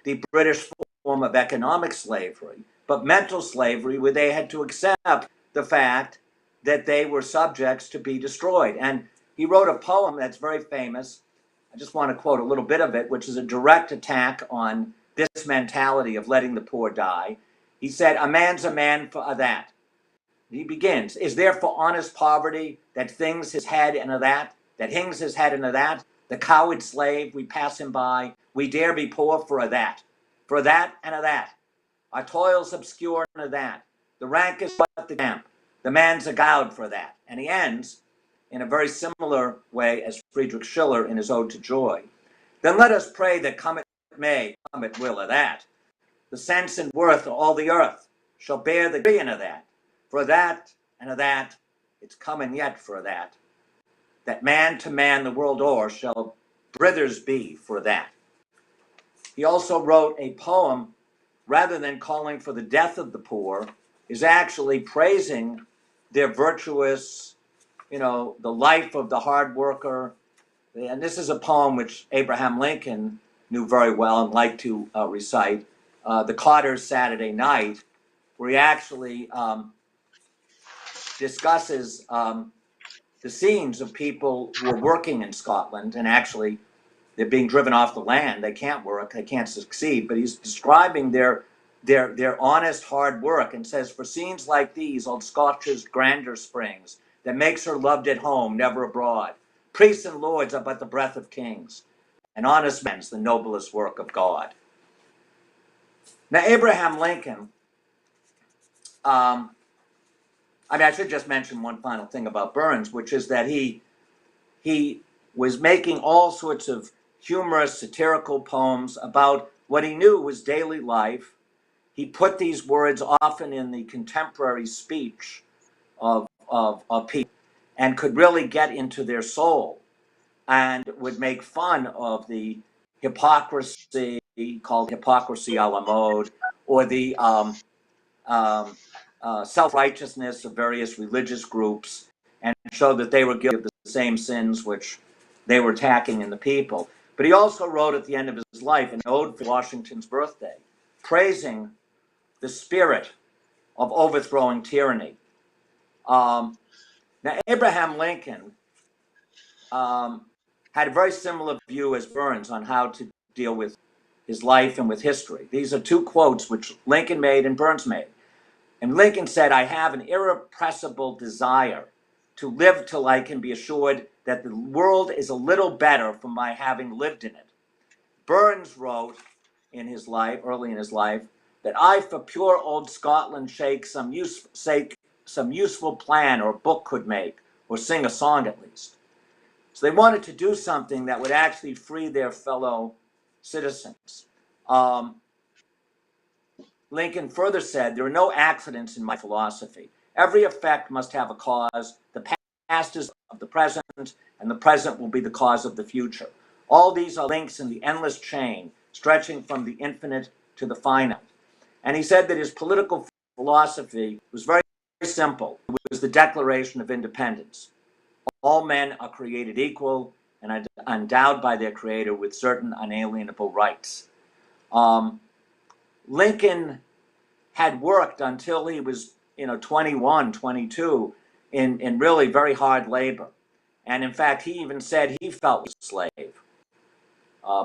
the British form of economic slavery, but mental slavery, where they had to accept the fact that they were subjects to be destroyed. And he wrote a poem that's very famous. I just want to quote a little bit of it, which is a direct attack on this mentality of letting the poor die. He said, "A man's a man for that." He begins, "Is there for honest poverty that things his head into that hangs his head into that? The coward slave, we pass him by, we dare be poor for a that and a that. Our toils obscure and a that. The rank is but the damp, the man's a gowd for that." And he ends in a very similar way as Friedrich Schiller in his Ode to Joy. "Then let us pray that come it may, come it will of that. The sense and worth of all the earth shall bear the green of that. For that and of that, it's coming yet for that. That man to man the world o'er shall brothers be for that." He also wrote a poem, rather than calling for the death of the poor, is actually praising their virtuous, the life of the hard worker. And this is a poem which Abraham Lincoln knew very well and liked to recite, The Cotter's Saturday Night, where he actually discusses the scenes of people who are working in Scotland, and actually they're being driven off the land. They can't work, they can't succeed, but he's describing their honest hard work, and says, "For scenes like these, old Scotch's grandeur springs, that makes her loved at home, never abroad. Priests and lords are but the breath of kings, and honest men's the noblest work of God." Now, Abraham Lincoln, I should just mention one final thing about Burns, which is that he was making all sorts of humorous, satirical poems about what he knew was daily life. He put these words often in the contemporary speech of people, and could really get into their soul, and would make fun of the hypocrisy, called hypocrisy a la mode, or the self-righteousness of various religious groups, and show that they were guilty of the same sins which they were attacking in the people. But he also wrote at the end of his life an ode for Washington's birthday, praising the spirit of overthrowing tyranny. Now, Abraham Lincoln had a very similar view as Burns on how to deal with his life and with history. These are two quotes which Lincoln made and Burns made. And Lincoln said, "I have an irrepressible desire to live till I can be assured that the world is a little better from my having lived in it. Burns wrote in his life, early in his life, that I for pure old Scotland shake some useful plan or book could make, or sing a song at least. So they wanted to do something that would actually free their fellow citizens. Lincoln further said, there are no accidents in my philosophy. Every effect must have a cause. The past is of the present, and the present will be the cause of the future. All these are links in the endless chain, stretching from the infinite to the finite. And he said that his political philosophy was very simple. It was the Declaration of Independence. All men are created equal and are endowed by their Creator with certain unalienable rights. Lincoln had worked until he was 21, 22 in really very hard labor. And in fact, he even said he felt a slave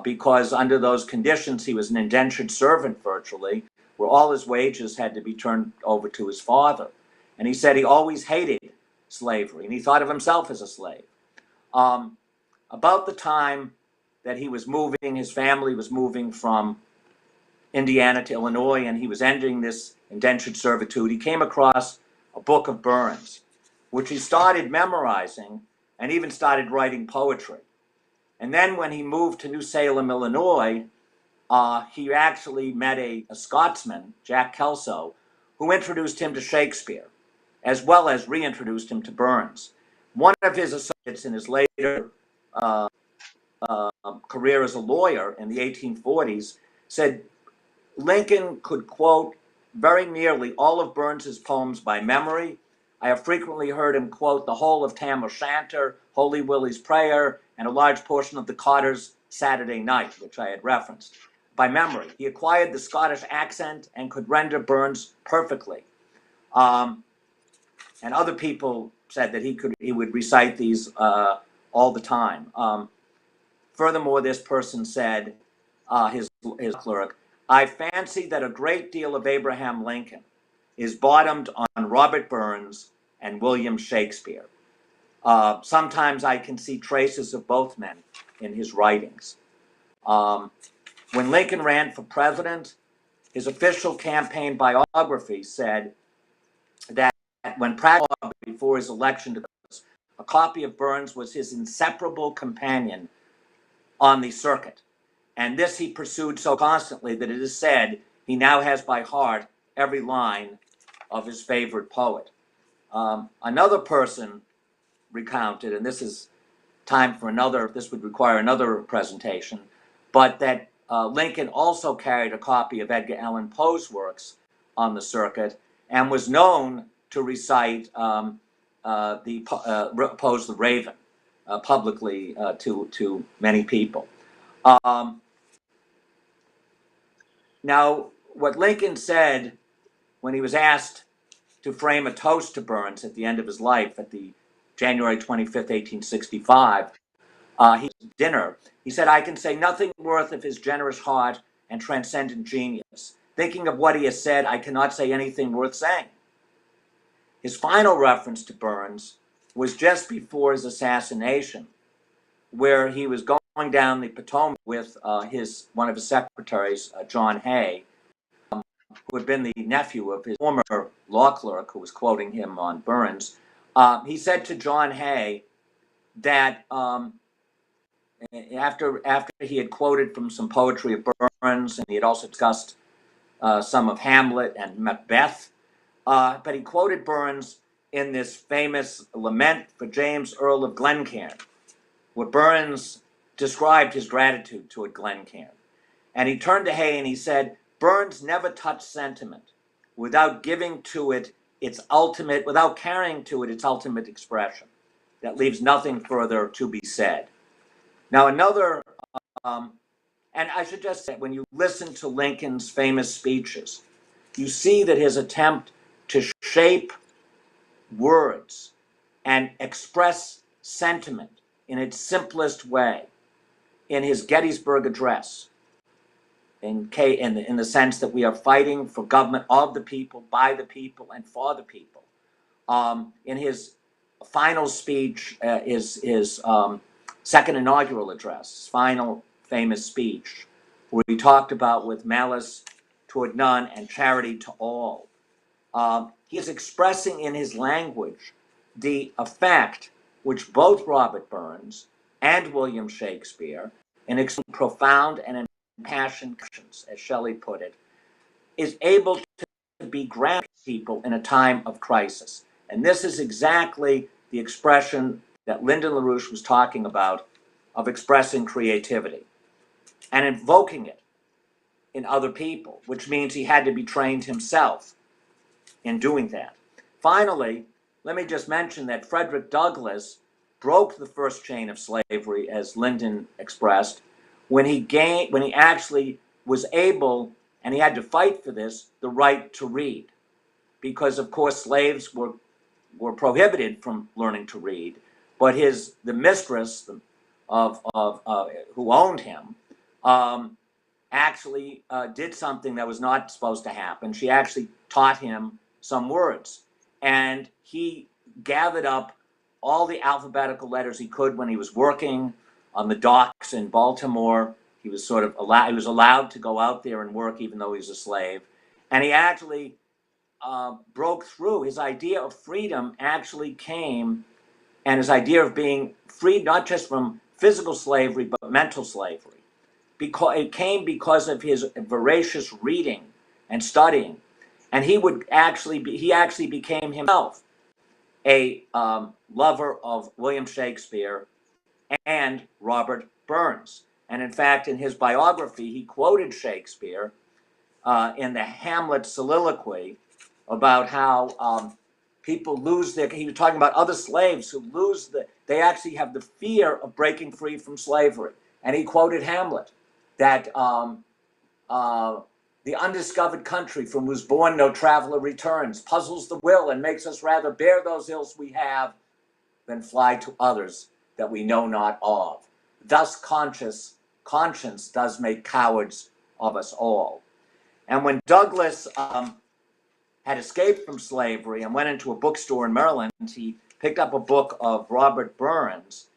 because under those conditions, he was an indentured servant virtually, where all his wages had to be turned over to his father. And he said he always hated slavery, and he thought of himself as a slave. About the time that he was moving, his family was moving from Indiana to Illinois, and he was ending this indentured servitude, he came across a book of Burns, which he started memorizing and even started writing poetry. And then when he moved to New Salem, Illinois, he actually met a Scotsman, Jack Kelso, who introduced him to Shakespeare, as well as reintroduced him to Burns. One of his associates in his later career as a lawyer in the 1840s said Lincoln could quote very nearly all of Burns's poems by memory. I have frequently heard him quote the whole of Tam O'Shanter, Holy Willie's Prayer, and a large portion of the Cotter's Saturday Night, which I had referenced, by memory. He acquired the Scottish accent and could render Burns perfectly. And other people said that he would recite these all the time. Furthermore, this person said, his clerk, I fancy that a great deal of Abraham Lincoln is bottomed on Robert Burns and William Shakespeare. Sometimes I can see traces of both men in his writings. When Lincoln ran for president, his official campaign biography said that when practiced before his election to a copy of Burns was his inseparable companion on the circuit. And this he pursued so constantly that it is said he now has by heart every line of his favorite poet. Another person recounted, and this is time for another, this would require another presentation, but that Lincoln also carried a copy of Edgar Allan Poe's works on the circuit and was known to recite Poe's The Raven publicly to many people. Now, what Lincoln said when he was asked to frame a toast to Burns at the end of his life at the January 25th, 1865, dinner, he said, I can say nothing worth of his generous heart and transcendent genius. Thinking of what he has said, I cannot say anything worth saying. His final reference to Burns was just before his assassination, where he was going down the Potomac with one of his secretaries, John Hay, who had been the nephew of his former law clerk who was quoting him on Burns. He said to John Hay that after he had quoted from some poetry of Burns, and he had also discussed some of Hamlet and Macbeth, but he quoted Burns in this famous lament for James, Earl of Glencairn, where Burns described his gratitude toward Glencairn. And he turned to Hay and he said, Burns never touched sentiment without giving to it without carrying to it its ultimate expression. That leaves nothing further to be said. Now another, and I should just say, when you listen to Lincoln's famous speeches, you see that his attempt to shape words and express sentiment in its simplest way in his Gettysburg Address, in the sense that we are fighting for government of the people, by the people, and for the people. In his final speech is his second inaugural address, his final famous speech, where he talked about with malice toward none and charity to all. He is expressing in his language the effect which both Robert Burns and William Shakespeare, in profound and impassioned, as Shelley put it, is able to be granted people in a time of crisis. And this is exactly the expression that Lyndon LaRouche was talking about, of expressing creativity and invoking it in other people, which means he had to be trained himself in doing that. Finally, let me just mention that Frederick Douglass broke the first chain of slavery, as Lyndon expressed, when he actually was able, and he had to fight for this, the right to read. Because, of course, slaves were prohibited from learning to read, but the mistress of who owned him actually did something that was not supposed to happen. She actually taught him some words, and he gathered up all the alphabetical letters he could when he was working on the docks in Baltimore. He was allowed to go out there and work even though he was a slave, and he actually broke through. His idea of freedom actually came, and his idea of being freed not just from physical slavery but mental slavery, because it came because of his voracious reading and studying. And he actually became himself a lover of William Shakespeare and Robert Burns. And in fact, in his biography, he quoted Shakespeare in the Hamlet soliloquy about how people he was talking about other slaves who they actually have the fear of breaking free from slavery. And he quoted Hamlet, that the undiscovered country from whose bourne no traveler returns puzzles the will and makes us rather bear those ills we have than fly to others that we know not of. Thus conscience does make cowards of us all. And when Douglass had escaped from slavery and went into a bookstore in Maryland, he picked up a book of Robert Burns,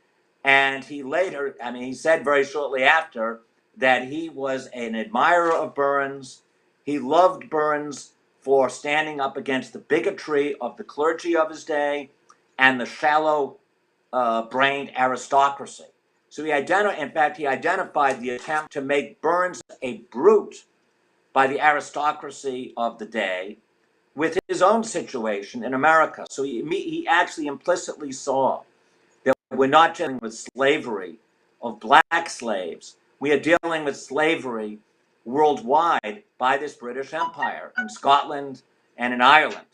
and he said very shortly after that he was an admirer of Burns. He loved Burns for standing up against the bigotry of the clergy of his day and the shallow-brained aristocracy. So he identified the attempt to make Burns a brute by the aristocracy of the day with his own situation in America. So he actually implicitly saw that we're not dealing with slavery of black slaves. We are dealing with slavery worldwide by this British Empire in Scotland and in Ireland.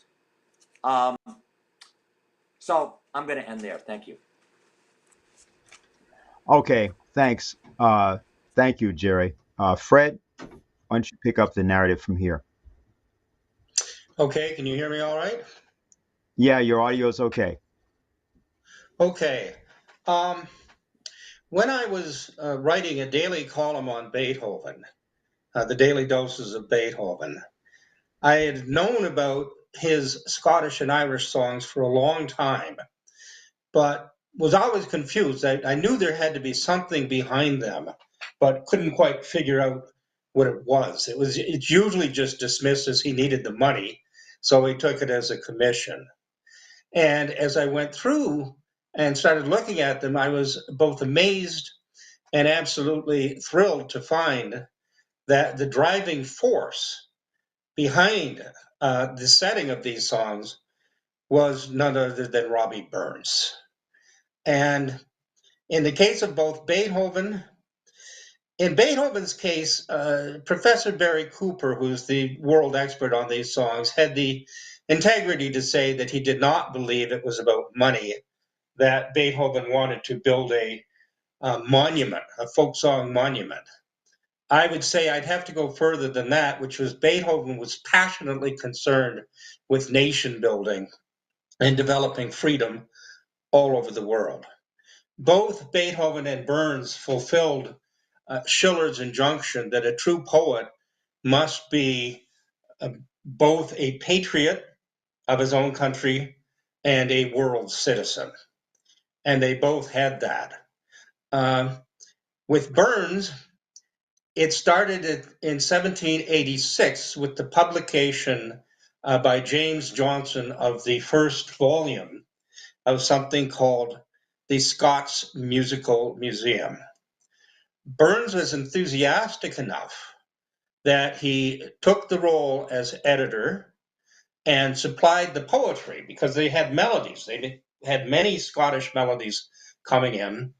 So I'm going to end there. Thank you. Okay, thanks. Thank you, Gerry. Fred, why don't you pick up the narrative from here? Okay, can you hear me all right? Yeah, your audio is okay. Okay. When I was writing a daily column on Beethoven, the Daily Doses of Beethoven, I had known about his Scottish and Irish songs for a long time, but was always confused. I knew there had to be something behind them, but couldn't quite figure out what it was. It's usually just dismissed as he needed the money, so he took it as a commission. And as I went through and started looking at them, I was both amazed and absolutely thrilled to find that the driving force behind the setting of these songs was none other than Robbie Burns. And in the case of both in Beethoven's case, Professor Barry Cooper, who's the world expert on these songs, had the integrity to say that he did not believe it was about money, that Beethoven wanted to build a monument, a folk song monument. I would say I'd have to go further than that, which was Beethoven was passionately concerned with nation building and developing freedom all over the world. Both Beethoven and Burns fulfilled Schiller's injunction that a true poet must be both a patriot of his own country and a world citizen. And they both had that. With Burns, it started in 1786 with the publication by James Johnson of the first volume of something called the Scots Musical Museum. Burns was enthusiastic enough that he took the role as editor and supplied the poetry because they had melodies. They had many Scottish melodies coming in.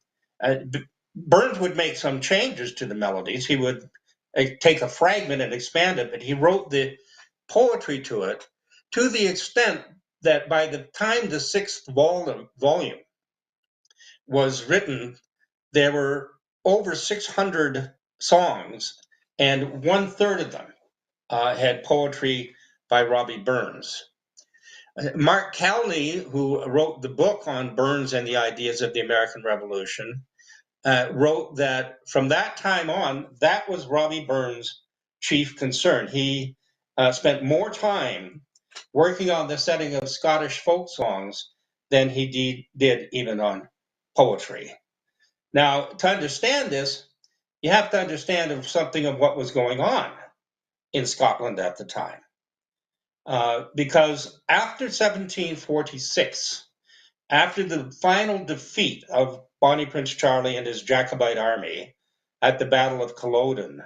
Burns would make some changes to the melodies. He would take a fragment and expand it, but he wrote the poetry to it to the extent that by the time the sixth volume was written, there were over 600 songs, and 1/3 of them had poetry by Robbie Burns. Mark Calney, who wrote the book on Burns and the ideas of the American Revolution, wrote that from that time on, that was Robbie Burns' chief concern. He spent more time working on the setting of Scottish folk songs than he did even on poetry. Now, to understand this, you have to understand something of what was going on in Scotland at the time. Because after 1746, after the final defeat of Bonnie Prince Charlie and his Jacobite army at the Battle of Culloden,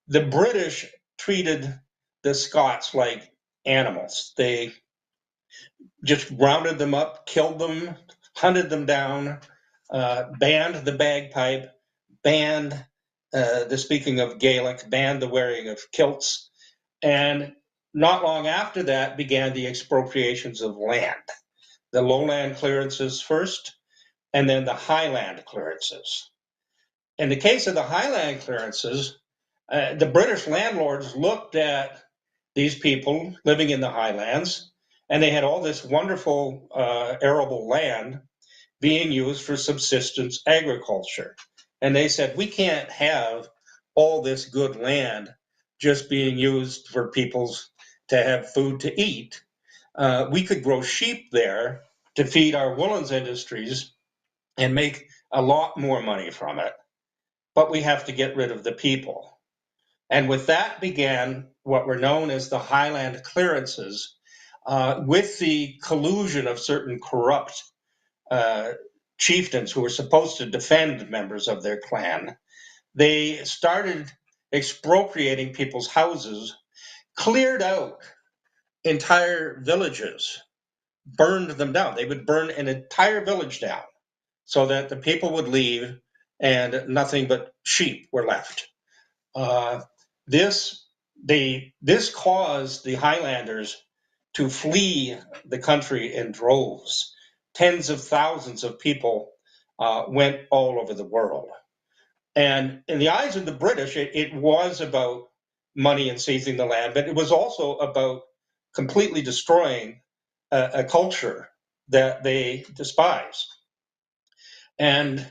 the British treated the Scots like animals. They just rounded them up, killed them, hunted them down, banned the bagpipe, banned the speaking of Gaelic, banned the wearing of kilts, and not long after that began the expropriations of land. The lowland clearances first, and then the highland clearances. In the case of the highland clearances, the British landlords looked at these people living in the highlands, and they had all this wonderful arable land being used for subsistence agriculture. And they said, we can't have all this good land just being used for people's to have food to eat. We could grow sheep there to feed our woolens industries and make a lot more money from it. But we have to get rid of the people. And with that began what were known as the Highland clearances, with the collusion of certain corrupt chieftains who were supposed to defend members of their clan. They started expropriating people's houses, cleared out entire villages, burned them down. They would burn an entire village down so that the people would leave and nothing but sheep were left. This caused the Highlanders to flee the country in droves. Tens of thousands of people went all over the world. And in the eyes of the British, it was about money and seizing the land, but it was also about completely destroying a culture that they despised. And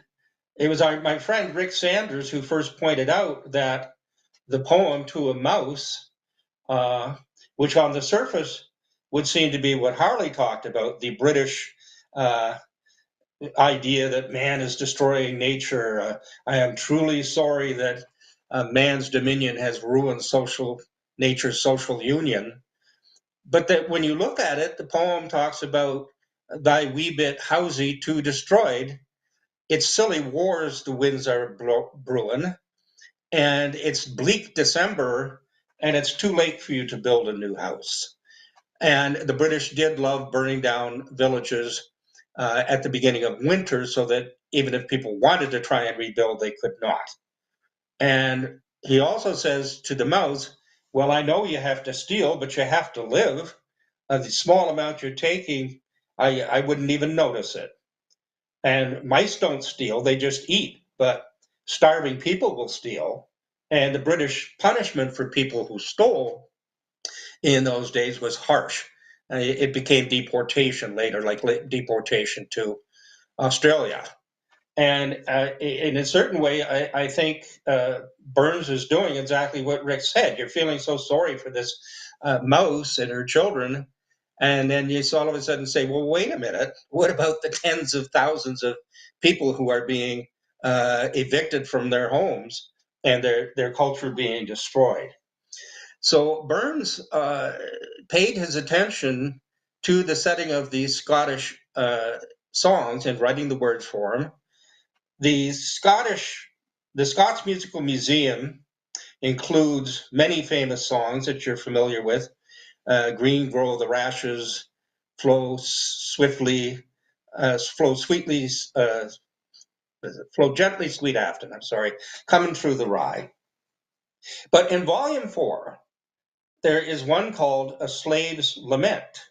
it was my friend Rick Sanders who first pointed out that the poem To a Mouse, which on the surface would seem to be what Harley talked about, the British idea that man is destroying nature. I am truly sorry that man's dominion has ruined nature's social union. But that when you look at it, the poem talks about thy wee bit housie too destroyed. It's silly wars the winds are brewing, and it's bleak December, and it's too late for you to build a new house. And the British did love burning down villages at the beginning of winter so that even if people wanted to try and rebuild, they could not. And he also says to the mouse, well, I know you have to steal, but you have to live. The small amount you're taking, I wouldn't even notice it. And mice don't steal, they just eat. But starving people will steal. And the British punishment for people who stole in those days was harsh. It became deportation later, like deportation to Australia. And in a certain way, I think Burns is doing exactly what Rick said. You're feeling so sorry for this mouse and her children. And then you all of a sudden say, well, wait a minute, what about the tens of thousands of people who are being evicted from their homes and their culture being destroyed? So Burns paid his attention to the setting of these Scottish songs and writing the words for them. The Scots Musical Museum includes many famous songs that you're familiar with. Green grow the rashes, flow swiftly, flow sweetly, flow gently, sweet Afton. I'm sorry, coming through the rye. But in Volume 4, there is one called A Slave's Lament,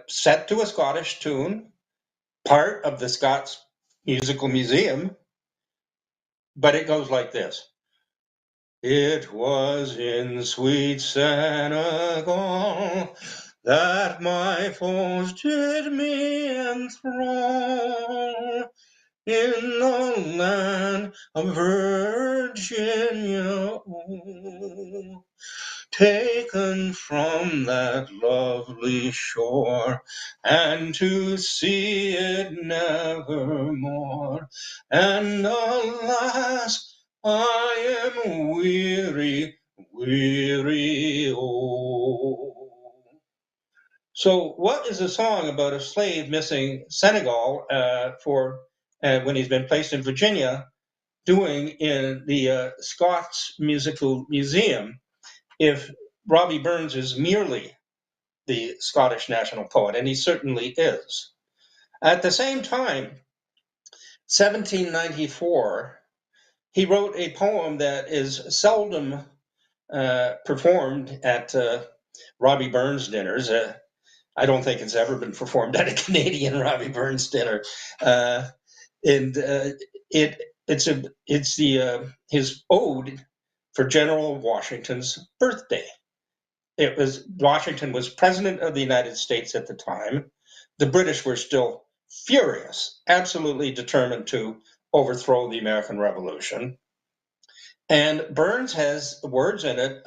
set to a Scottish tune, part of the Scots Musical Museum, but it goes like this. It was in sweet Senegal that my foes did me enthrall, in the land of Virginia, taken from that lovely shore, and to see it nevermore. And alas, I am weary, weary, oh. So what is a song about a slave missing Senegal when he's been placed in Virginia doing in the Scots Musical Museum if Robbie Burns is merely the Scottish national poet? And he certainly is. At the same time, 1794, he wrote a poem that is seldom performed at Robbie Burns dinners. I don't think it's ever been performed at a Canadian Robbie Burns dinner. It's his ode for General Washington's birthday. Washington was president of the United States at the time. The British were still furious, absolutely determined to overthrow the American Revolution. And Burns has words in it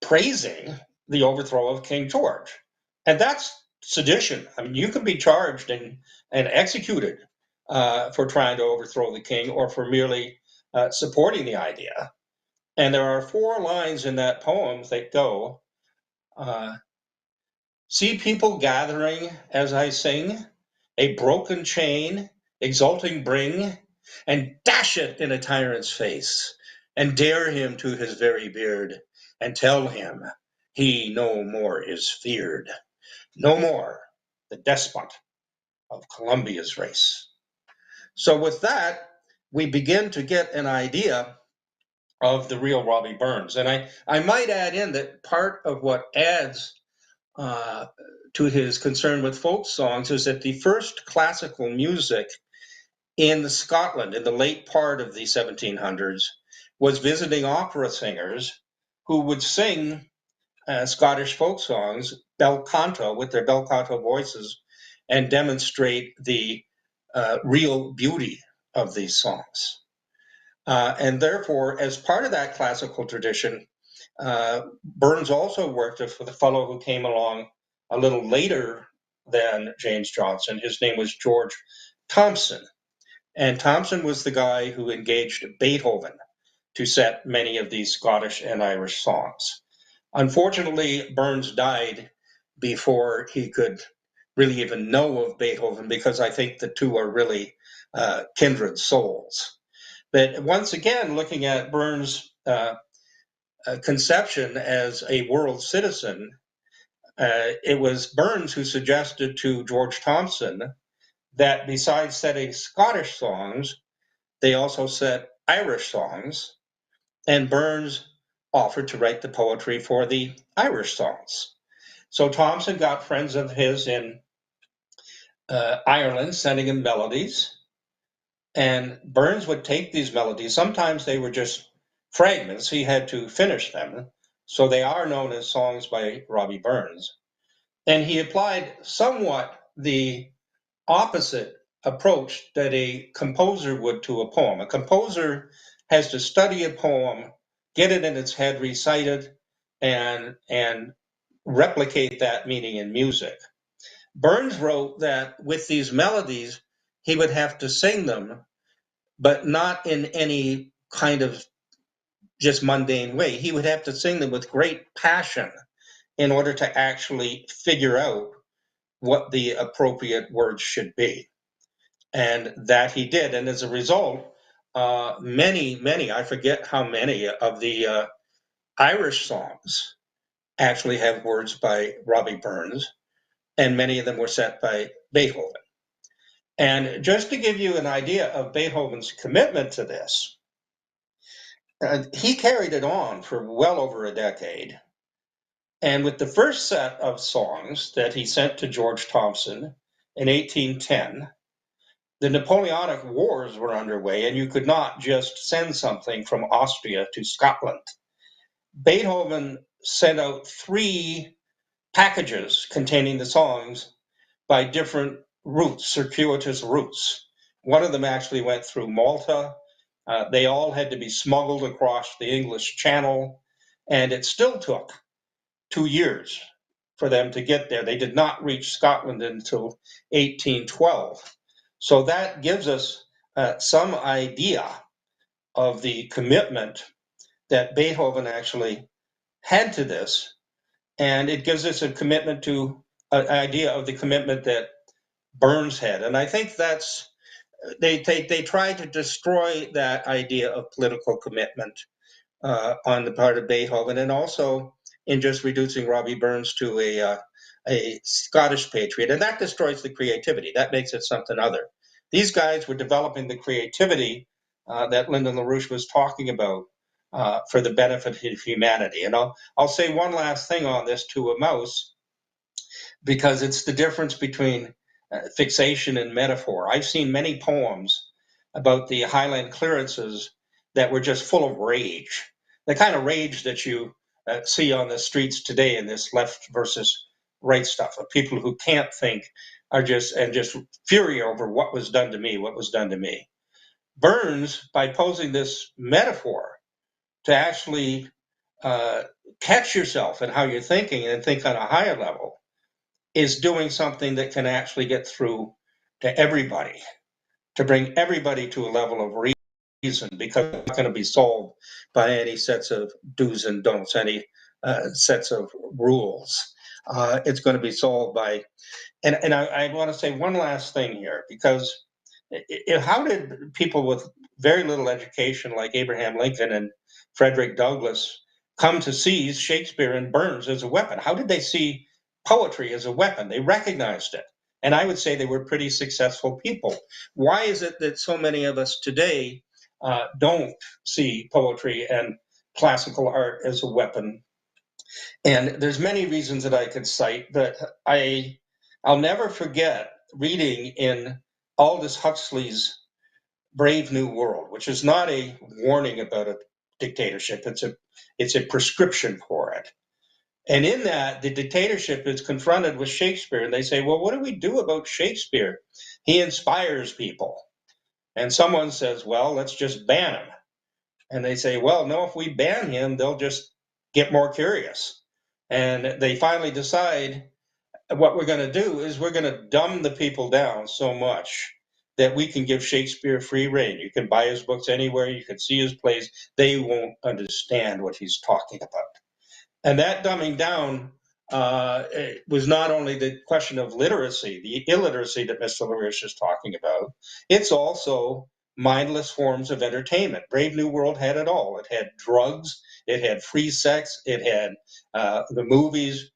praising the overthrow of King George. And that's sedition. I mean, you can be charged and executed for trying to overthrow the king or for merely supporting the idea. And there are 4 lines in that poem that go, see people gathering as I sing, a broken chain, exulting bring, and dash it in a tyrant's face, and dare him to his very beard, and tell him he no more is feared, no more the despot of Columbia's race. So with that, we begin to get an idea of the real Robbie Burns. And I might add in that part of what adds to his concern with folk songs is that the first classical music in Scotland in the late part of the 1700s was visiting opera singers who would sing Scottish folk songs, bel canto, with their bel canto voices, and demonstrate the real beauty of these songs. And therefore, as part of that classical tradition, Burns also worked with a fellow who came along a little later than James Johnson. His name was George Thomson. And Thomson was the guy who engaged Beethoven to set many of these Scottish and Irish songs. Unfortunately, Burns died before he could really even know of Beethoven, because I think the two are really kindred souls. But once again, looking at Burns' conception as a world citizen, it was Burns who suggested to George Thomson that besides setting Scottish songs, they also set Irish songs, and Burns offered to write the poetry for the Irish songs. So Thomson got friends of his in Ireland sending him melodies, and Burns would take these melodies. Sometimes they were just fragments. He had to finish them. So they are known as songs by Robbie Burns. And he applied somewhat the opposite approach that a composer would to a poem. A composer has to study a poem, get it in its head, recite it, and replicate that meaning in music. Burns wrote that with these melodies, he would have to sing them, but not in any kind of just mundane way. He would have to sing them with great passion in order to actually figure out what the appropriate words should be. And that he did. And as a result, many, I forget how many of the Irish songs actually have words by Robbie Burns, and many of them were set by Beethoven. And just to give you an idea of Beethoven's commitment to this, he carried it on for well over a decade. And with the first set of songs that he sent to George Thompson in 1810, the Napoleonic Wars were underway, and you could not just send something from Austria to Scotland. Beethoven sent out 3 packages containing the songs by different routes, circuitous routes. One of them actually went through Malta. They all had to be smuggled across the English Channel, and it still took 2 years for them to get there. They did not reach Scotland until 1812. So that gives us some idea of the commitment that Beethoven actually had to this, and it gives us a commitment to an idea of the commitment that Burns had. And I think that's they try to destroy that idea of political commitment on the part of Beethoven, and also in just reducing Robbie Burns to a Scottish patriot, and that destroys the creativity. That makes it something other. These guys were developing the creativity that Lyndon LaRouche was talking about for the benefit of humanity. And I'll say one last thing on this to a mouse, because it's the difference between fixation and metaphor. I've seen many poems about the Highland clearances that were just full of rage, the kind of rage that you see on the streets today in this left versus right stuff, of people who can't think are just fury over what was done to me, what was done to me. Burns, by posing this metaphor to actually catch yourself and how you're thinking and think on a higher level, is doing something that can actually get through to everybody, to bring everybody to a level of reason, because it's not going to be solved by any sets of do's and don'ts, any sets of rules. It's going to be solved by, and I want to say one last thing here, because how did people with very little education like Abraham Lincoln and Frederick Douglass come to see Shakespeare and Burns as a weapon? How did they see poetry as a weapon? They recognized it. And I would say they were pretty successful people. Why is it that so many of us today don't see poetry and classical art as a weapon? And there's many reasons that I could cite, but I'll never forget reading in Aldous Huxley's Brave New World, which is not a warning about a dictatorship. It's a prescription for it. And in that, the dictatorship is confronted with Shakespeare, and they say, well, what do we do about Shakespeare? He inspires people. And someone says, well, let's just ban him. And they say, well, no, if we ban him, they'll just get more curious. And they finally decide what we're going to do is we're going to dumb the people down so much that we can give Shakespeare free rein. You can buy his books anywhere, you can see his plays. They won't understand what he's talking about. And that dumbing down was not only the question of literacy, the illiteracy that Mr. LaRouche is talking about, it's also mindless forms of entertainment. Brave New World had it all. It had drugs, it had free sex, it had the movies,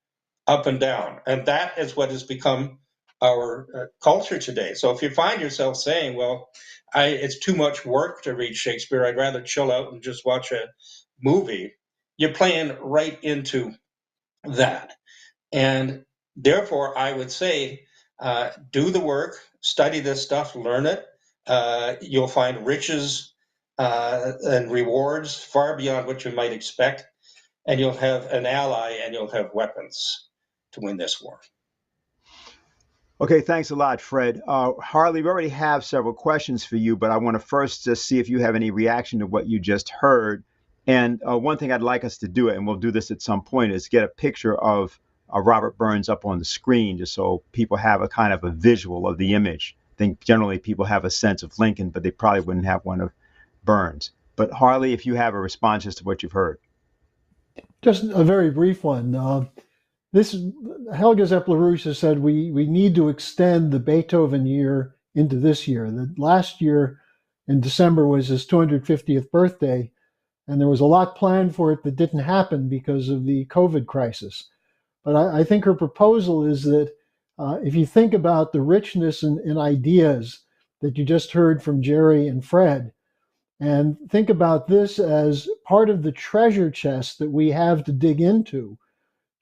up and down. And that is what has become our culture today. So if you find yourself saying, well, it's too much work to read Shakespeare, I'd rather chill out and just watch a movie, you're playing right into that. And therefore, I would say, do the work, study this stuff, learn it. You'll find riches and rewards far beyond what you might expect. And you'll have an ally and you'll have weapons to win this war. Okay, thanks a lot, Fred. Harley, we already have several questions for you, but I want to first just see if you have any reaction to what you just heard. And one thing I'd like us to do, and we'll do this at some point, is get a picture of Robert Burns up on the screen just so people have a kind of a visual of the image. I think generally people have a sense of Lincoln, but they probably wouldn't have one of Burns. But Harley, if you have a response as to what you've heard. Just a very brief one. This Helga Zepp-LaRouche has said we need to extend the Beethoven year into this year. The last year in December was his 250th birthday, and there was a lot planned for it that didn't happen because of the COVID crisis. But I think her proposal is that if you think about the richness in ideas that you just heard from Gerry and Fred, and think about this as part of the treasure chest that we have to dig into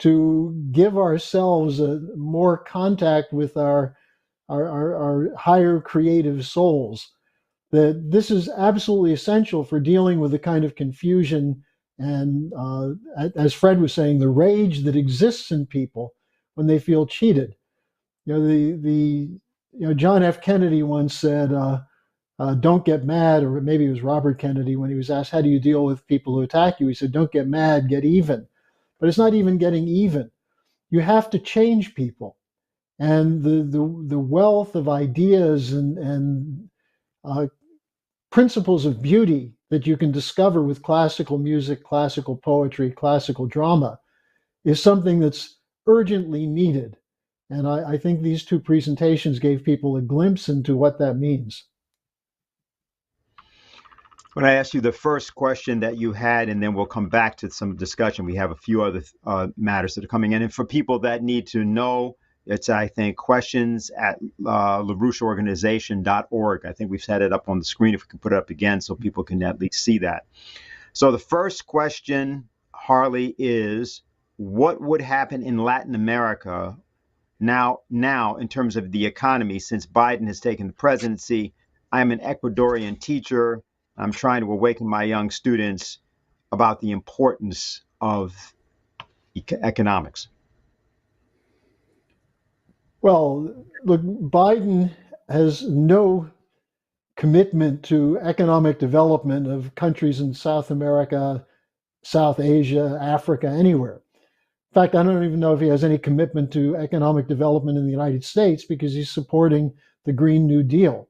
to give ourselves more contact with our higher creative souls, that this is absolutely essential for dealing with the kind of confusion and, as Fred was saying, the rage that exists in people when they feel cheated. John F. Kennedy once said, "Don't get mad," or maybe it was Robert Kennedy when he was asked, "How do you deal with people who attack you?" He said, "Don't get mad, get even." But it's not even getting even. You have to change people, and the wealth of ideas and principles of beauty that you can discover with classical music, classical poetry, classical drama is something that's urgently needed. And I think these two presentations gave people a glimpse into what that means. When I asked you the first question that you had, and then we'll come back to some discussion, we have a few other matters that are coming in. And for people that need to know, it's, I think, questions at LaRoucheOrganization.org. I think we've set it up on the screen if we can put it up again so people can at least see that. So the first question, Harley, is what would happen in Latin America now in terms of the economy since Biden has taken the presidency? I'm an Ecuadorian teacher. I'm trying to awaken my young students about the importance of economics. Well, look, Biden has no commitment to economic development of countries in South America, South Asia, Africa, anywhere. In fact, I don't even know if he has any commitment to economic development in the United States because he's supporting the Green New Deal.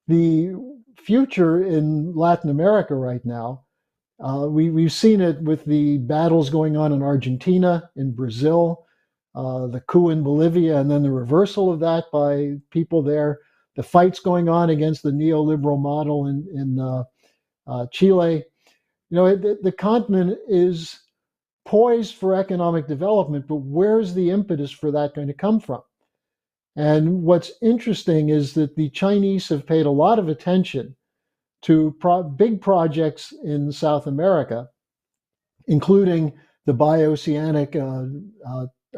The future in Latin America right now, we've seen it with the battles going on in Argentina, in Brazil, the coup in Bolivia, and then the reversal of that by people there, the fights going on against the neoliberal model in Chile. The continent is poised for economic development, but where's the impetus for that going to come from? And what's interesting is that the Chinese have paid a lot of attention to big projects in South America, including the bioceanic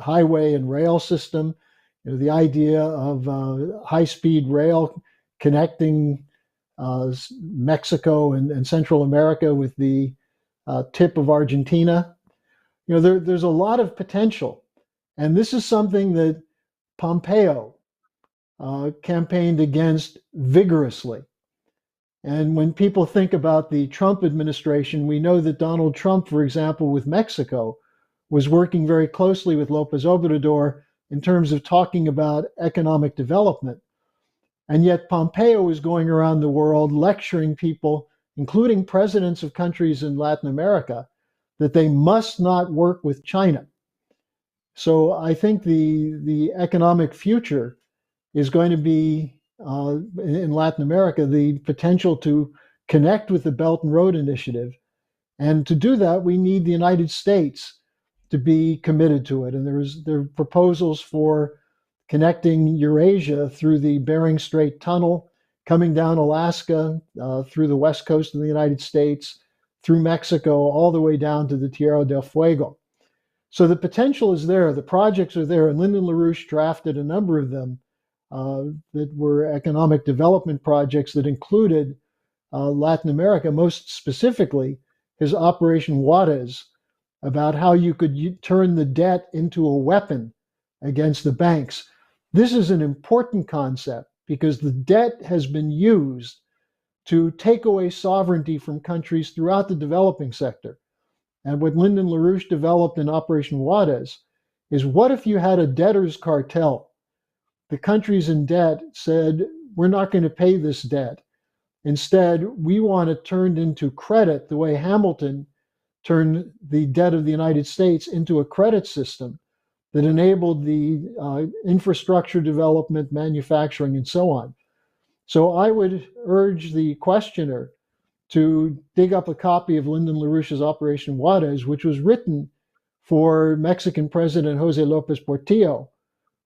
highway and rail system, the idea of high-speed rail connecting Mexico and Central America with the tip of Argentina. There's a lot of potential. And this is something that Pompeo campaigned against vigorously. And when people think about the Trump administration, we know that Donald Trump, for example, with Mexico, was working very closely with López Obrador in terms of talking about economic development. And yet Pompeo was going around the world lecturing people, including presidents of countries in Latin America, that they must not work with China. So I think the economic future is going to be, in Latin America, the potential to connect with the Belt and Road Initiative. And to do that, we need the United States to be committed to it. And there are proposals for connecting Eurasia through the Bering Strait Tunnel, coming down Alaska, through the west coast of the United States, through Mexico, all the way down to the Tierra del Fuego. So the potential is there, the projects are there, and Lyndon LaRouche drafted a number of them that were economic development projects that included Latin America, most specifically his Operation Juarez, about how you could turn the debt into a weapon against the banks. This is an important concept because the debt has been used to take away sovereignty from countries throughout the developing sector. And what Lyndon LaRouche developed in Operation Juarez is what if you had a debtors cartel? The countries in debt said, we're not going to pay this debt. Instead, we want it turned into credit the way Hamilton turned the debt of the United States into a credit system that enabled the infrastructure development, manufacturing, and so on. So I would urge the questioner to dig up a copy of Lyndon LaRouche's Operation Juarez, which was written for Mexican President Jose Lopez Portillo,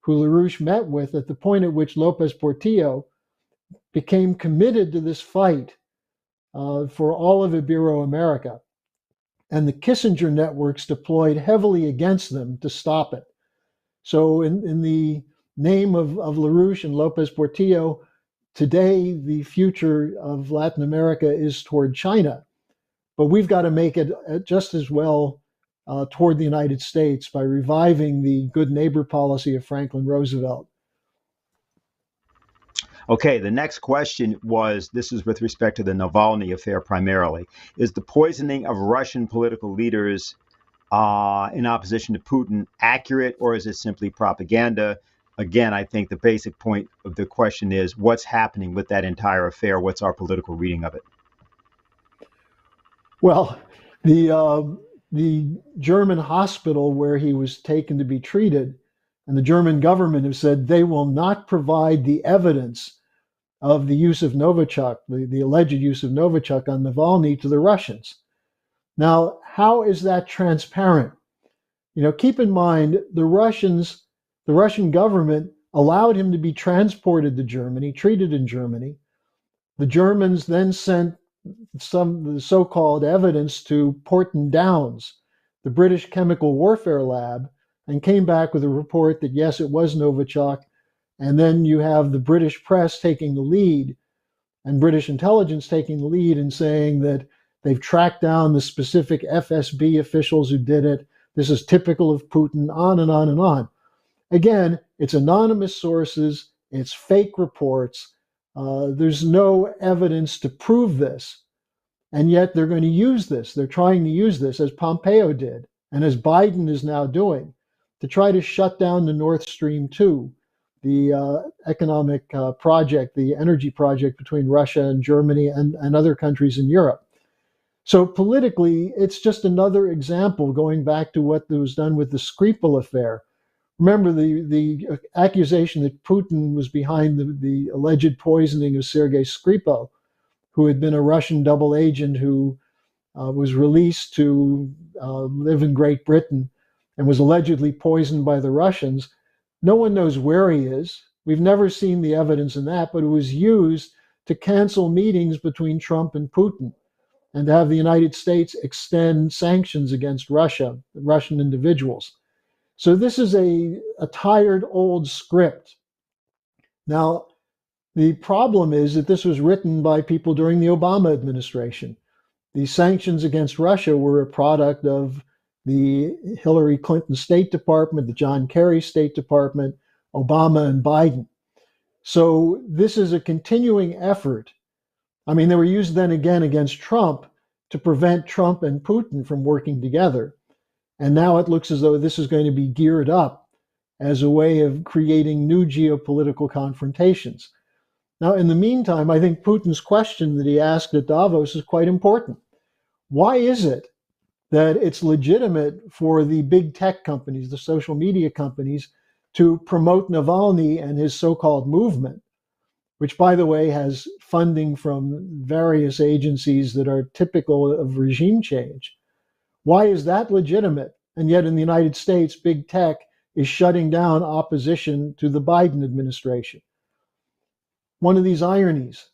who LaRouche met with at the point at which Lopez Portillo became committed to this fight for all of Ibero-America. And the Kissinger networks deployed heavily against them to stop it. So in the name of LaRouche and Lopez Portillo, today the future of Latin America is toward China. But we've got to make it just as well toward the United States by reviving the good neighbor policy of Franklin Roosevelt. Okay, the next question was, this is with respect to the Navalny affair primarily. Is the poisoning of Russian political leaders in opposition to Putin accurate, or is it simply propaganda? Again, I think the basic point of the question is, what's happening with that entire affair? What's our political reading of it? Well, the German hospital where he was taken to be treated, and the German government have said they will not provide the evidence of the use of Novichok, the alleged use of Novichok on Navalny to the Russians. Now, how is that transparent? Keep in mind, the Russian government allowed him to be transported to Germany, treated in Germany. The Germans then sent some so-called evidence to Porton Downs, the British chemical warfare lab, and came back with a report that yes, it was Novichok. And then you have the British press taking the lead and British intelligence taking the lead and saying that they've tracked down the specific FSB officials who did it. This is typical of Putin, on and on and on. Again, it's anonymous sources, it's fake reports. There's no evidence to prove this. And yet they're going to use this. They're trying to use this, as Pompeo did, and as Biden is now doing, to try to shut down the Nord Stream 2, the economic project, the energy project between Russia and Germany and other countries in Europe. So politically, it's just another example going back to what was done with the Skripal affair. Remember the accusation that Putin was behind the alleged poisoning of Sergei Skripal, who had been a Russian double agent who was released to live in Great Britain and was allegedly poisoned by the Russians. No one knows where he is. We've never seen the evidence in that, but it was used to cancel meetings between Trump and Putin and to have the United States extend sanctions against Russia, Russian individuals. So this is a tired old script. Now, the problem is that this was written by people during the Obama administration. The sanctions against Russia were a product of the Hillary Clinton State Department, the John Kerry State Department, Obama and Biden. So this is a continuing effort. I mean, they were used then again against Trump to prevent Trump and Putin from working together. And now it looks as though this is going to be geared up as a way of creating new geopolitical confrontations. Now, in the meantime, I think Putin's question that he asked at Davos is quite important. Why is it that it's legitimate for the big tech companies, the social media companies, to promote Navalny and his so-called movement, which, by the way, has funding from various agencies that are typical of regime change? Why is that legitimate? And yet in the United States, big tech is shutting down opposition to the Biden administration. One of these ironies,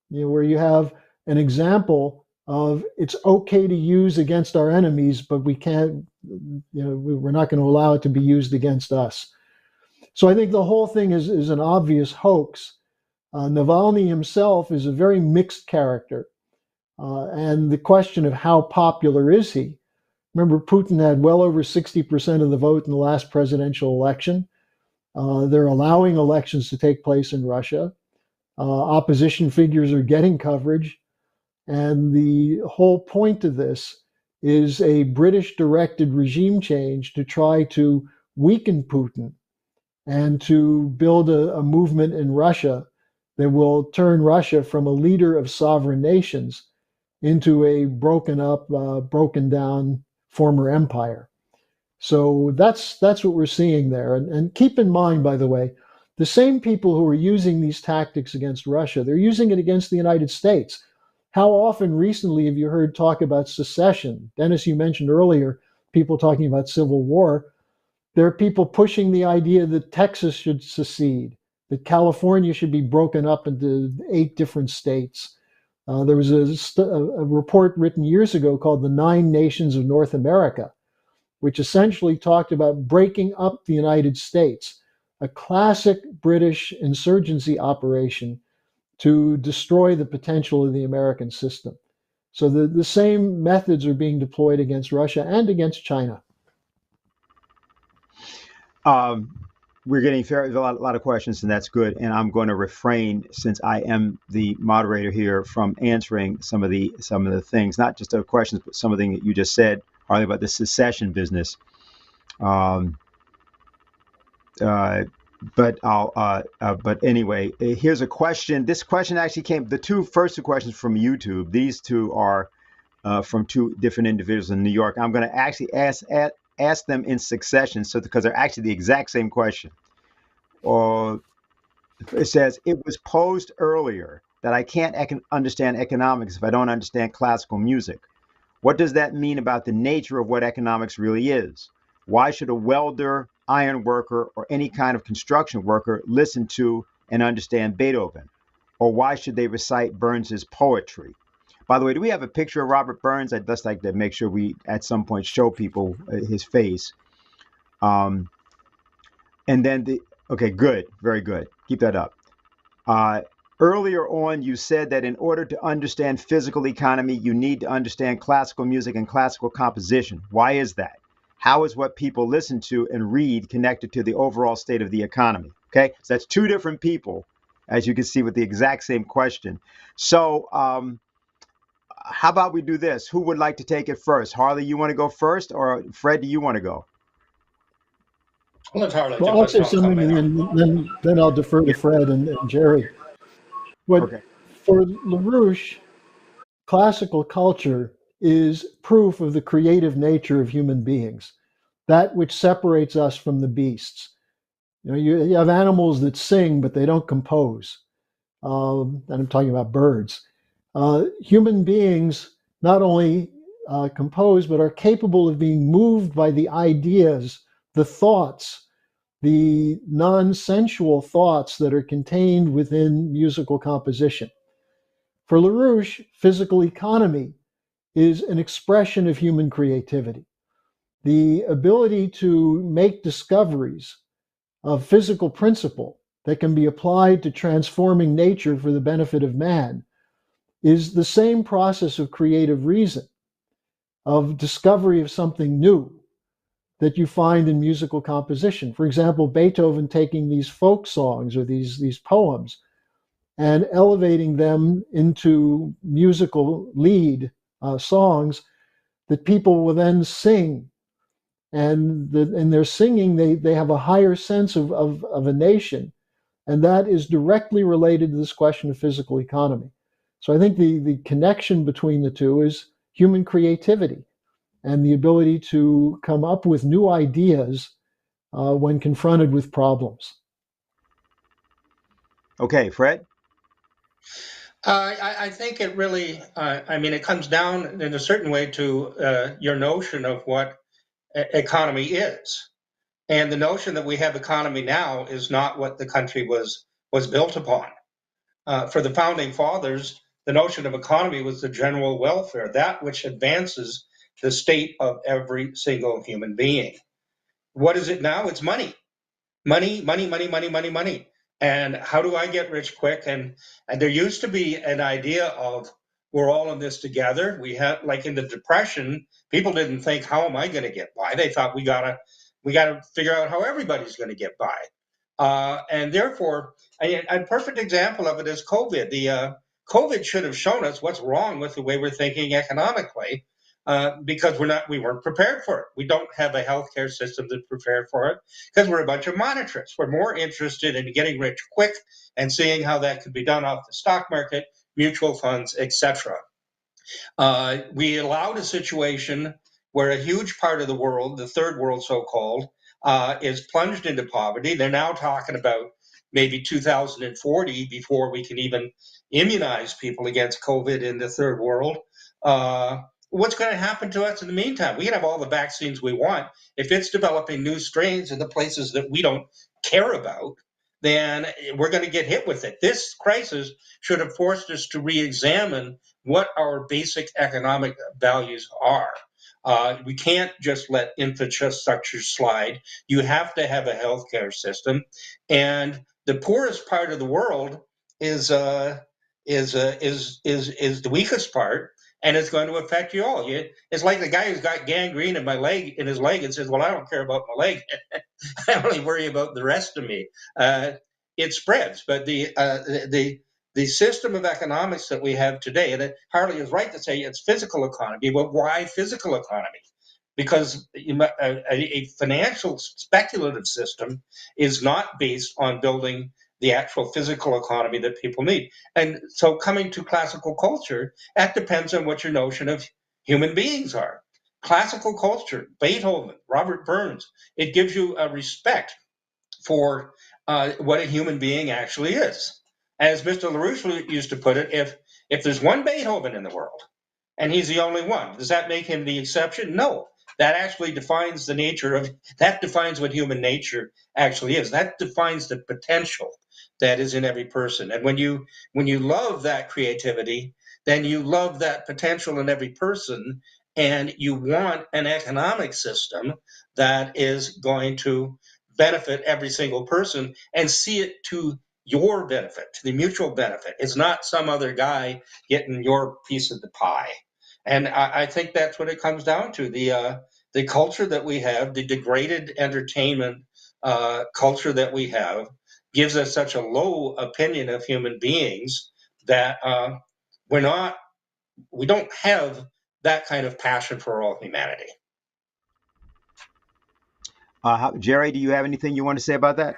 where you have an example of it's okay to use against our enemies, but we can't, we're not going to allow it to be used against us. So I think the whole thing is an obvious hoax. Navalny himself is a very mixed character. And the question of how popular is he? Remember, Putin had well over 60% of the vote in the last presidential election. They're allowing elections to take place in Russia. Opposition figures are getting coverage. And the whole point of this is a British-directed regime change to try to weaken Putin and to build a movement in Russia that will turn Russia from a leader of sovereign nations into a broken up, broken down former empire. So that's what we're seeing there. And keep in mind, by the way, the same people who are using these tactics against Russia, they're using it against the United States. How often recently have you heard talk about secession? Dennis, you mentioned earlier people talking about civil war. There are people pushing the idea that Texas should secede, that California should be broken up into 8 different states. There was a report written years ago called The 9 Nations of North America, which essentially talked about breaking up the United States, a classic British insurgency operation to destroy the potential of the American system. So the same methods are being deployed against Russia and against China. We're getting a lot of questions, and that's good. And I'm going to refrain, since I am the moderator here, from answering some of the things, not just the questions, but some of the things that you just said, Harley, about the secession business. But anyway, here's a question. This question actually came. The first two questions from YouTube. These two are from 2 different individuals in New York. I'm going to actually ask them in succession, because they're actually the exact same question. It says, it was posed earlier that I can't understand economics if I don't understand classical music. What does that mean about the nature of what economics really is? Why should a welder, iron worker, or any kind of construction worker listen to and understand Beethoven? Or why should they recite Burns's poetry? By the way, do we have a picture of Robert Burns? I'd just like to make sure we at some point show people his face. And then okay, good, very good. Keep that up. Earlier on, you said that in order to understand physical economy, you need to understand classical music and classical composition. Why is that? How is what people listen to and read connected to the overall state of the economy? Okay, so that's 2 different people, as you can see, with the exact same question. So how about we do this? Who would like to take it first? Harley, you want to go first, or Fred, do you want to go? Well, let Harley Well, do I'll it, say and I'll come something, and then I'll defer to Fred and Gerry. Okay. For LaRouche, classical culture is proof of the creative nature of human beings, that which separates us from the beasts. You have animals that sing, but they don't compose. And I'm talking about birds. Human beings not only compose, but are capable of being moved by the ideas, the thoughts, the non-sensual thoughts that are contained within musical composition. For LaRouche, physical economy is an expression of human creativity. The ability to make discoveries of physical principle that can be applied to transforming nature for the benefit of man is the same process of creative reason, of discovery of something new that you find in musical composition. For example, Beethoven taking these folk songs or these poems and elevating them into musical lead songs that people will then sing. And in their singing, they have a higher sense of a nation. And that is directly related to this question of physical economy. So I think the connection between the two is human creativity and the ability to come up with new ideas when confronted with problems. Okay, Fred? I think it really, it comes down in a certain way to your notion of what economy is. And the notion that we have economy now is not what the country was built upon. For the founding fathers, the notion of economy was the general welfare, that which advances the state of every single human being. What is it now? It's money. Money, money, money, money, money, money. And how do I get rich quick? And there used to be an idea of we're all in this together. We had, like in the Depression, people didn't think, how am I going to get by? They thought we gotta figure out how everybody's going to get by. And therefore, a perfect example of it is COVID. COVID should have shown us what's wrong with the way we're thinking economically. because we weren't prepared for it. We don't have a healthcare system that's prepared for it because we're a bunch of monetarists. We're more interested in getting rich quick and seeing how that could be done off the stock market, mutual funds, etc. We allowed a situation where a huge part of the world, the third world so-called, is plunged into poverty. They're now talking about maybe 2040 before we can even immunize people against COVID in the third world. What's going to happen to us in the meantime? We can have all the vaccines we want. If it's developing new strains in the places that we don't care about, then we're going to get hit with it. This crisis should have forced us to re-examine what our basic economic values are. We can't just let infrastructure slide. You have to have a healthcare system, and the poorest part of the world is the weakest part, and it's going to affect you all. It's like the guy who's got gangrene in his leg, and says, "Well, I don't care about my leg. I only worry about the rest of me." It spreads, but the system of economics that we have today, and Harley is right to say it's physical economy. But why physical economy? Because a financial speculative system is not based on building the actual physical economy that people need. And so coming to classical culture, that depends on what your notion of human beings are. Classical culture, Beethoven, Robert Burns, it gives you a respect for what a human being actually is. As Mr. LaRouche used to put it, if there's one Beethoven in the world, and he's the only one, does that make him the exception? No. That actually defines that defines what human nature actually is. That defines the potential that is in every person. And when you love that creativity, then you love that potential in every person, and you want an economic system that is going to benefit every single person and see it to your benefit, to the mutual benefit. It's not some other guy getting your piece of the pie. And I think that's what it comes down to. The culture that we have, the degraded entertainment culture that we have, gives us such a low opinion of human beings that we don't have that kind of passion for all humanity. Gerry, do you have anything you want to say about that?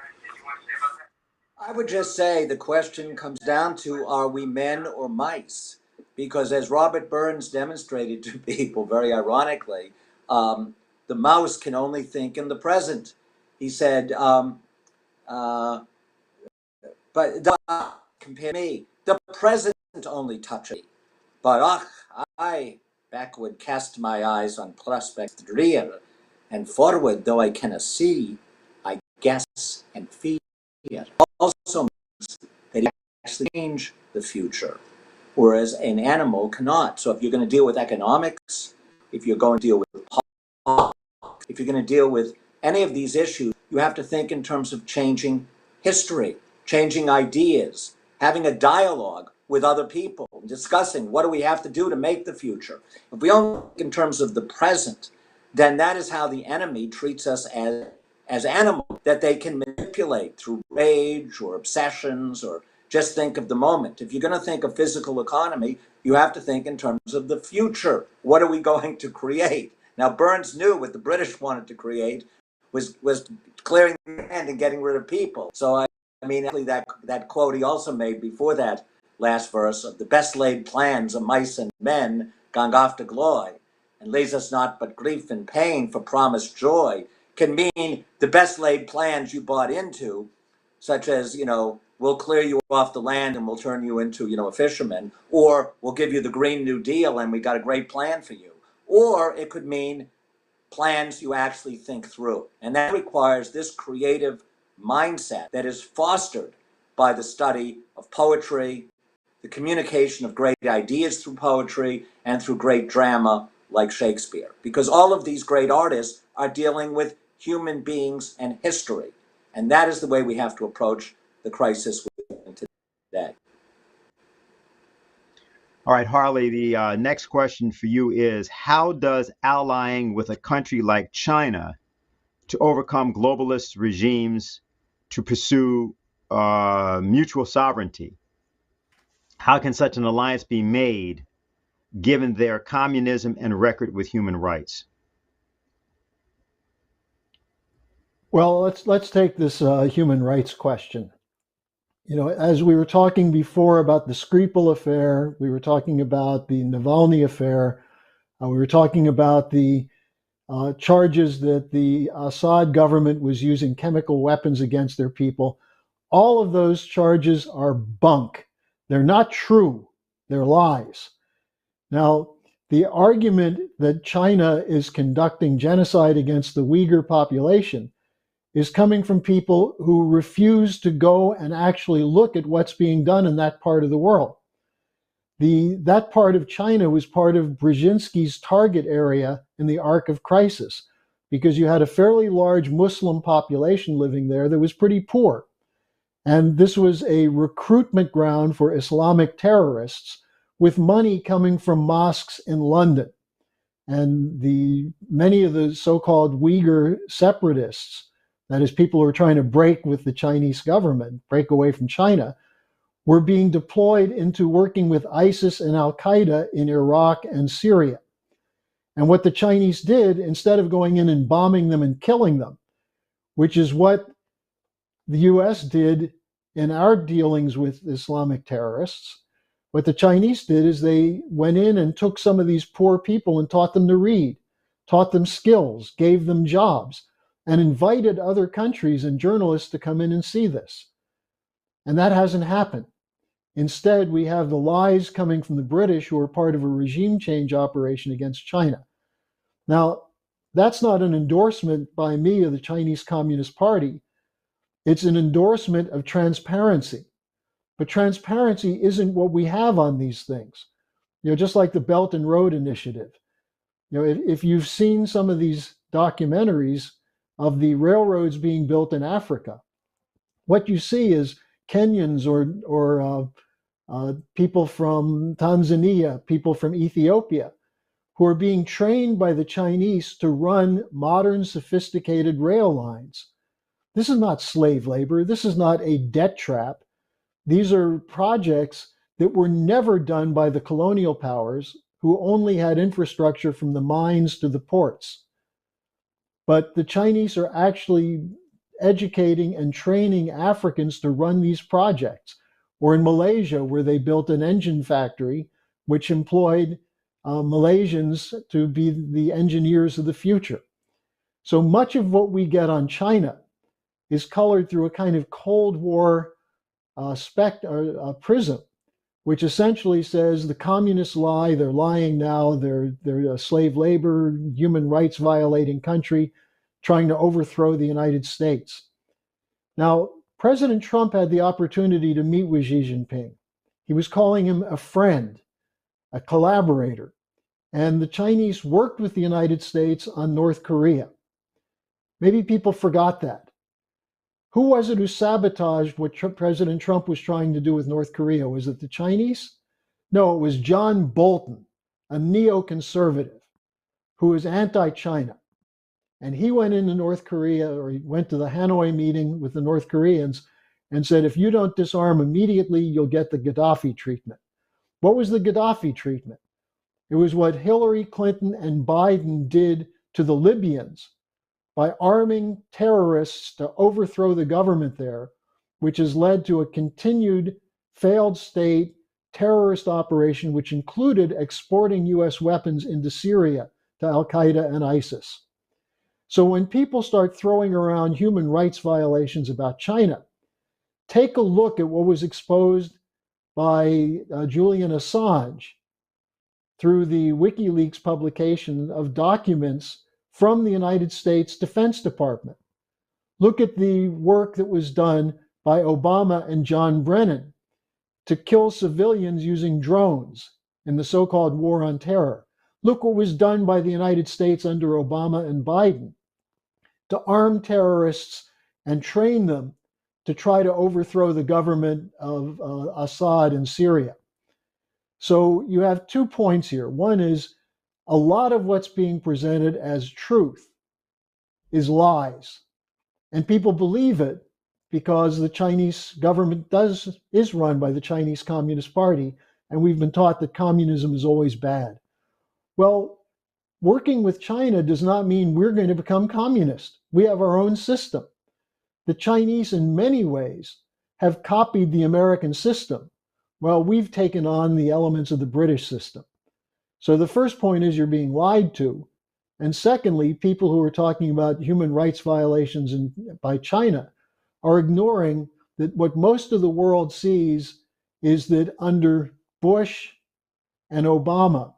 I would just say the question comes down to, are we men or mice? Because as Robert Burns demonstrated to people very ironically, the mouse can only think in the present. He said, but compare me, the present only touches me. But I backward cast my eyes on prospect rear, and forward though I cannot see, I guess and fear. Also means that you actually change the future, whereas an animal cannot. So if you're going to deal with economics, if you're going to deal with politics, if you're going to deal with any of these issues, you have to think in terms of changing history, changing ideas, having a dialogue with other people, discussing what do we have to do to make the future. If we only think in terms of the present, then that is how the enemy treats us as animals that they can manipulate through rage or obsessions, or just think of the moment. If you're going to think of physical economy, you have to think in terms of the future. What are we going to create? Now, Burns knew what the British wanted to create was clearing the land and getting rid of people. So, I mean, actually that quote he also made before that last verse of the best laid plans of mice and men gang after glory, and lays us not but grief and pain for promised joy, can mean the best laid plans you bought into, such as, we'll clear you off the land and we'll turn you into, a fisherman, or we'll give you the Green New Deal and we got a great plan for you. Or it could mean plans you actually think through. And that requires this creative mindset that is fostered by the study of poetry, the communication of great ideas through poetry, and through great drama like Shakespeare. Because all of these great artists are dealing with human beings and history. And that is the way we have to approach the crisis we're in today. All right, Harley, the next question for you is, how does allying with a country like China to overcome globalist regimes to pursue mutual sovereignty, how can such an alliance be made given their communism and record with human rights? Well, let's take this human rights question. You know, as we were talking before about the Skripal affair, we were talking about the Navalny affair, we were talking about the charges that the Assad government was using chemical weapons against their people. All of those charges are bunk. They're not true. They're lies. Now, the argument that China is conducting genocide against the Uyghur population is coming from people who refuse to go and actually look at what's being done in that part of the world. That part of China was part of Brzezinski's target area in the Arc of Crisis, because you had a fairly large Muslim population living there that was pretty poor. And this was a recruitment ground for Islamic terrorists with money coming from mosques in London. And many of the so-called Uyghur separatists, that is, people who are trying to break with the Chinese government, break away from China, were being deployed into working with ISIS and Al-Qaeda in Iraq and Syria. And what the Chinese did, instead of going in and bombing them and killing them, which is what the US did in our dealings with Islamic terrorists, what the Chinese did is they went in and took some of these poor people and taught them to read, taught them skills, gave them jobs, and invited other countries and journalists to come in and see this. And that hasn't happened. Instead, we have the lies coming from the British, who are part of a regime change operation against China. Now, that's not an endorsement by me of the Chinese Communist Party. It's an endorsement of transparency. But transparency isn't what we have on these things. You know, just like the Belt and Road Initiative. You know, if you've seen some of these documentaries of the railroads being built in Africa, what you see is Kenyans or people from Tanzania, people from Ethiopia, who are being trained by the Chinese to run modern, sophisticated rail lines. This is not slave labor. This is not a debt trap. These are projects that were never done by the colonial powers, who only had infrastructure from the mines to the ports. But the Chinese are actually educating and training Africans to run these projects. Or in Malaysia, where they built an engine factory, which employed Malaysians to be the engineers of the future. So much of what we get on China is colored through a kind of Cold War prism, which essentially says the communists lie, they're lying now, they're a slave labor, human rights violating country, trying to overthrow the United States. Now, President Trump had the opportunity to meet with Xi Jinping. He was calling him a friend, a collaborator, and the Chinese worked with the United States on North Korea. Maybe people forgot that. Who was it who sabotaged what President Trump was trying to do with North Korea? Was it the Chinese? No, it was John Bolton, a neoconservative who was anti-China. And he went into North Korea, or he went to the Hanoi meeting with the North Koreans and said, if you don't disarm immediately, you'll get the Gaddafi treatment. What was the Gaddafi treatment? It was what Hillary Clinton and Biden did to the Libyans by arming terrorists to overthrow the government there, which has led to a continued failed state terrorist operation, which included exporting US weapons into Syria to Al-Qaeda and ISIS. So when people start throwing around human rights violations about China, take a look at what was exposed by Julian Assange through the WikiLeaks publication of documents from the United States Defense Department. Look at the work that was done by Obama and John Brennan to kill civilians using drones in the so-called war on terror. Look what was done by the United States under Obama and Biden to arm terrorists and train them to try to overthrow the government of Assad in Syria. So you have 2 points here. One is a lot of what's being presented as truth is lies. And people believe it because the Chinese government is run by the Chinese Communist Party, and we've been taught that communism is always bad. Well, working with China does not mean we're going to become communist. We have our own system. The Chinese, in many ways, have copied the American system, while we've taken on the elements of the British system. So the first point is you're being lied to. And secondly, people who are talking about human rights violations by China are ignoring that what most of the world sees is that under Bush and Obama,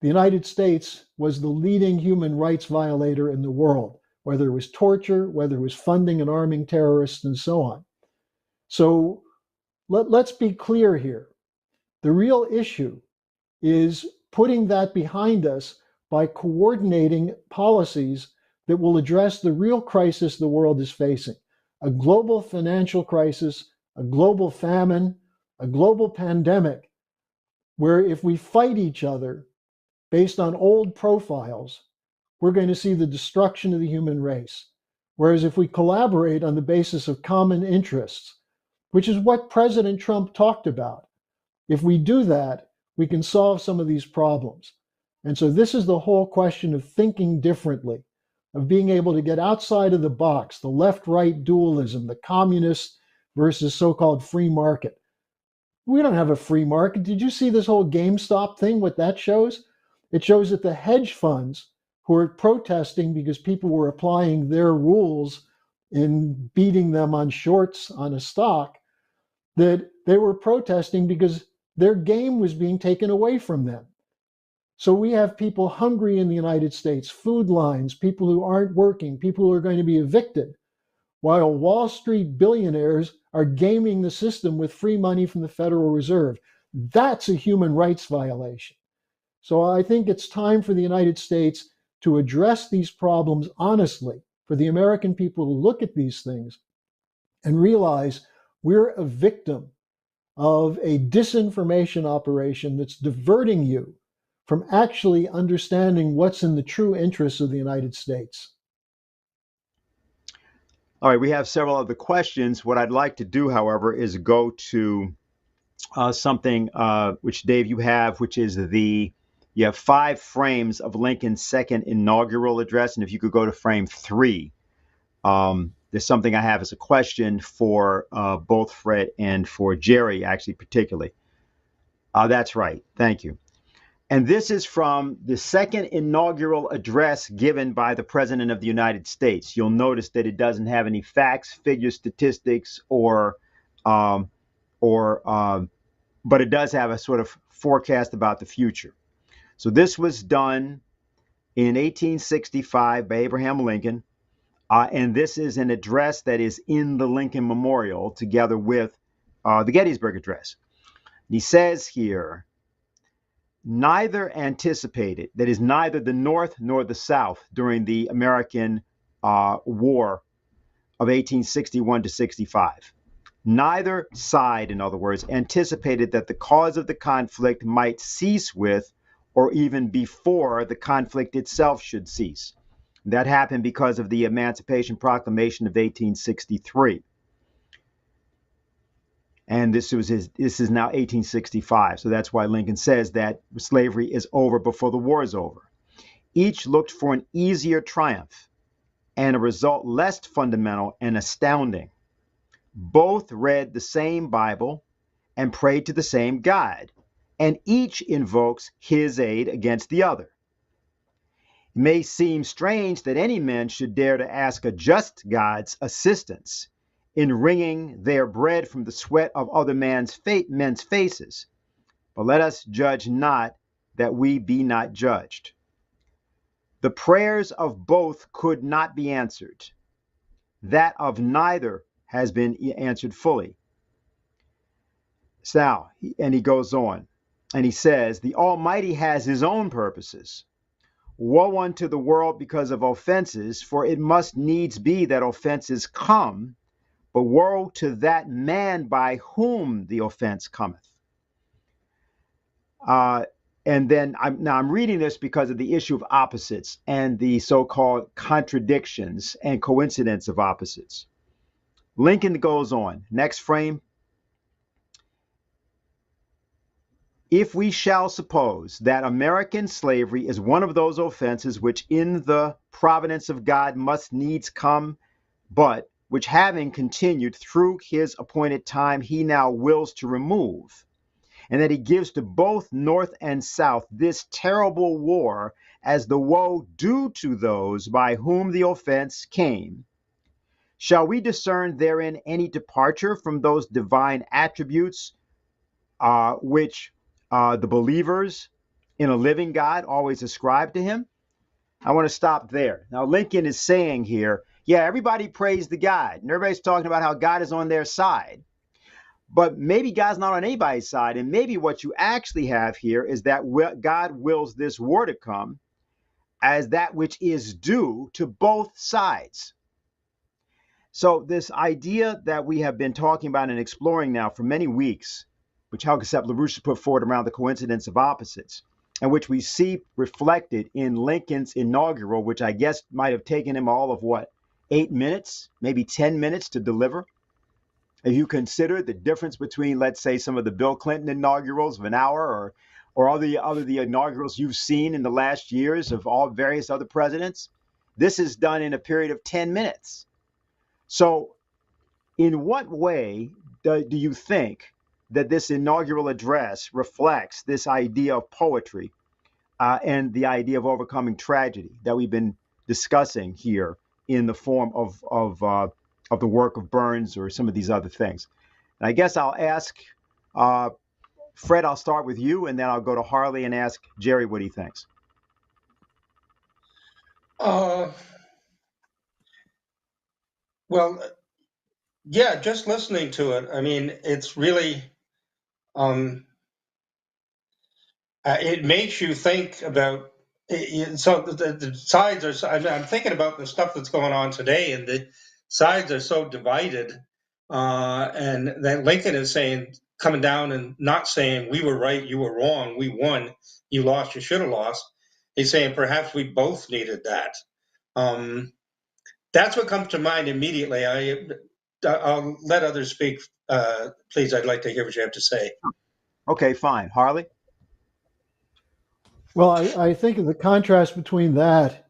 the United States was the leading human rights violator in the world, whether it was torture, whether it was funding and arming terrorists, and so on. So let's be clear here. The real issue is putting that behind us by coordinating policies that will address the real crisis the world is facing: a global financial crisis, a global famine, a global pandemic, where if we fight each other based on old profiles, we're going to see the destruction of the human race. Whereas if we collaborate on the basis of common interests, which is what President Trump talked about, if we do that, we can solve some of these problems. And so this is the whole question of thinking differently, of being able to get outside of the box, the left-right dualism, the communist versus so-called free market. We don't have a free market. Did you see this whole GameStop thing, what that shows? It shows that the hedge funds who are protesting because people were applying their rules in beating them on shorts on a stock, that they were protesting because their game was being taken away from them. So we have people hungry in the United States, food lines, people who aren't working, people who are going to be evicted, while Wall Street billionaires are gaming the system with free money from the Federal Reserve. That's a human rights violation. So I think it's time for the United States to address these problems honestly, for the American people to look at these things and realize we're a victim of a disinformation operation that's diverting you from actually understanding what's in the true interests of the United States. All right, we have several other questions. What I'd like to do, however, is go to something which, Dave, you have, which is you have 5 frames of Lincoln's second inaugural address. And if you could go to frame 3, there's something I have as a question for both Fred and for Gerry, actually, particularly. That's right. Thank you. And this is from the second inaugural address given by the President of the United States. You'll notice that it doesn't have any facts, figures, statistics, but it does have a sort of forecast about the future. So this was done in 1865 by Abraham Lincoln. And this is an address that is in the Lincoln Memorial together with the Gettysburg Address. And he says here, neither anticipated, that is neither the North nor the South during the American War of 1861 to 65. Neither side, in other words, anticipated that the cause of the conflict might cease with or even before the conflict itself should cease. That happened because of the Emancipation Proclamation of 1863. And this is now 1865. So that's why Lincoln says that slavery is over before the war is over. Each looked for an easier triumph and a result less fundamental and astounding. Both read the same Bible and prayed to the same God, and each invokes his aid against the other. It may seem strange that any man should dare to ask a just God's assistance in wringing their bread from the sweat of other men's faces. But let us judge not that we be not judged. The prayers of both could not be answered. That of neither has been answered fully. Now, and he goes on, and he says, the Almighty has his own purposes. Woe unto the world because of offenses, for it must needs be that offenses come, but woe to that man by whom the offense cometh. And then I'm reading this because of the issue of opposites and the so-called contradictions and coincidence of opposites. Lincoln goes on. Next frame. if we shall suppose that American slavery is one of those offenses which in the providence of God must needs come, but which having continued through his appointed time, he now wills to remove, and that he gives to both North and South this terrible war as the woe due to those by whom the offense came, shall we discern therein any departure from those divine attributes which the believers in a living God always ascribe to him? I want to stop there. Now, Lincoln is saying here, yeah, everybody prays to God, and everybody's talking about how God is on their side. But maybe God's not on anybody's side, and maybe what you actually have here is that God wills this war to come as that which is due to both sides. So this idea that we have been talking about and exploring now for many weeks, which Helga LaRouche put forward around the coincidence of opposites, and which we see reflected in Lincoln's inaugural, which I guess might have taken him all of 8 minutes, maybe 10 minutes to deliver. If you consider the difference between, let's say, some of the Bill Clinton inaugurals of an hour or all the inaugurals you've seen in the last years of all various other presidents, this is done in a period of 10 minutes. So in what way do you think that this inaugural address reflects this idea of poetry and the idea of overcoming tragedy that we've been discussing here in the form of the work of Burns or some of these other things? And I guess I'll ask Fred, I'll start with you, and then I'll go to Harley and ask Gerry what he thinks. Well, yeah, just listening to it, I mean, it's really, it makes you think about, so the sides are, I'm thinking about the stuff that's going on today, and the sides are so divided, and that Lincoln is saying, coming down and not saying, we were right, you were wrong, we won, you lost, you should have lost. He's saying, perhaps we both needed that. That's what comes to mind immediately. I'll let others speak. Please, I'd like to hear what you have to say. Okay, fine. Harley? Well, I think of the contrast between that,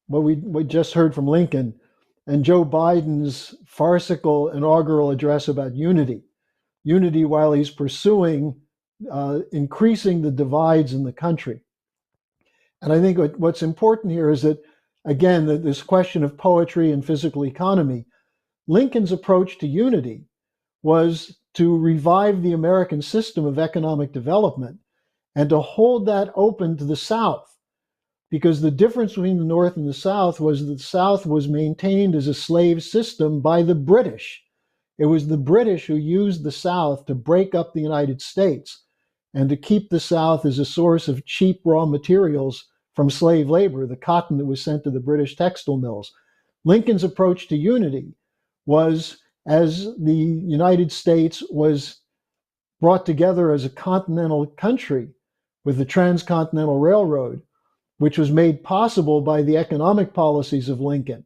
what we just heard from Lincoln, and Joe Biden's farcical inaugural address about unity. Unity while he's pursuing increasing the divides in the country. And I think what's important here is that, again, this question of poetry and physical economy, Lincoln's approach to unity was to revive the American system of economic development and to hold that open to the South. Because the difference between the North and the South was that the South was maintained as a slave system by the British. It was the British who used the South to break up the United States and to keep the South as a source of cheap raw materials from slave labor, the cotton that was sent to the British textile mills. Lincoln's approach to unity was, as the United States was brought together as a continental country with the Transcontinental Railroad, which was made possible by the economic policies of Lincoln,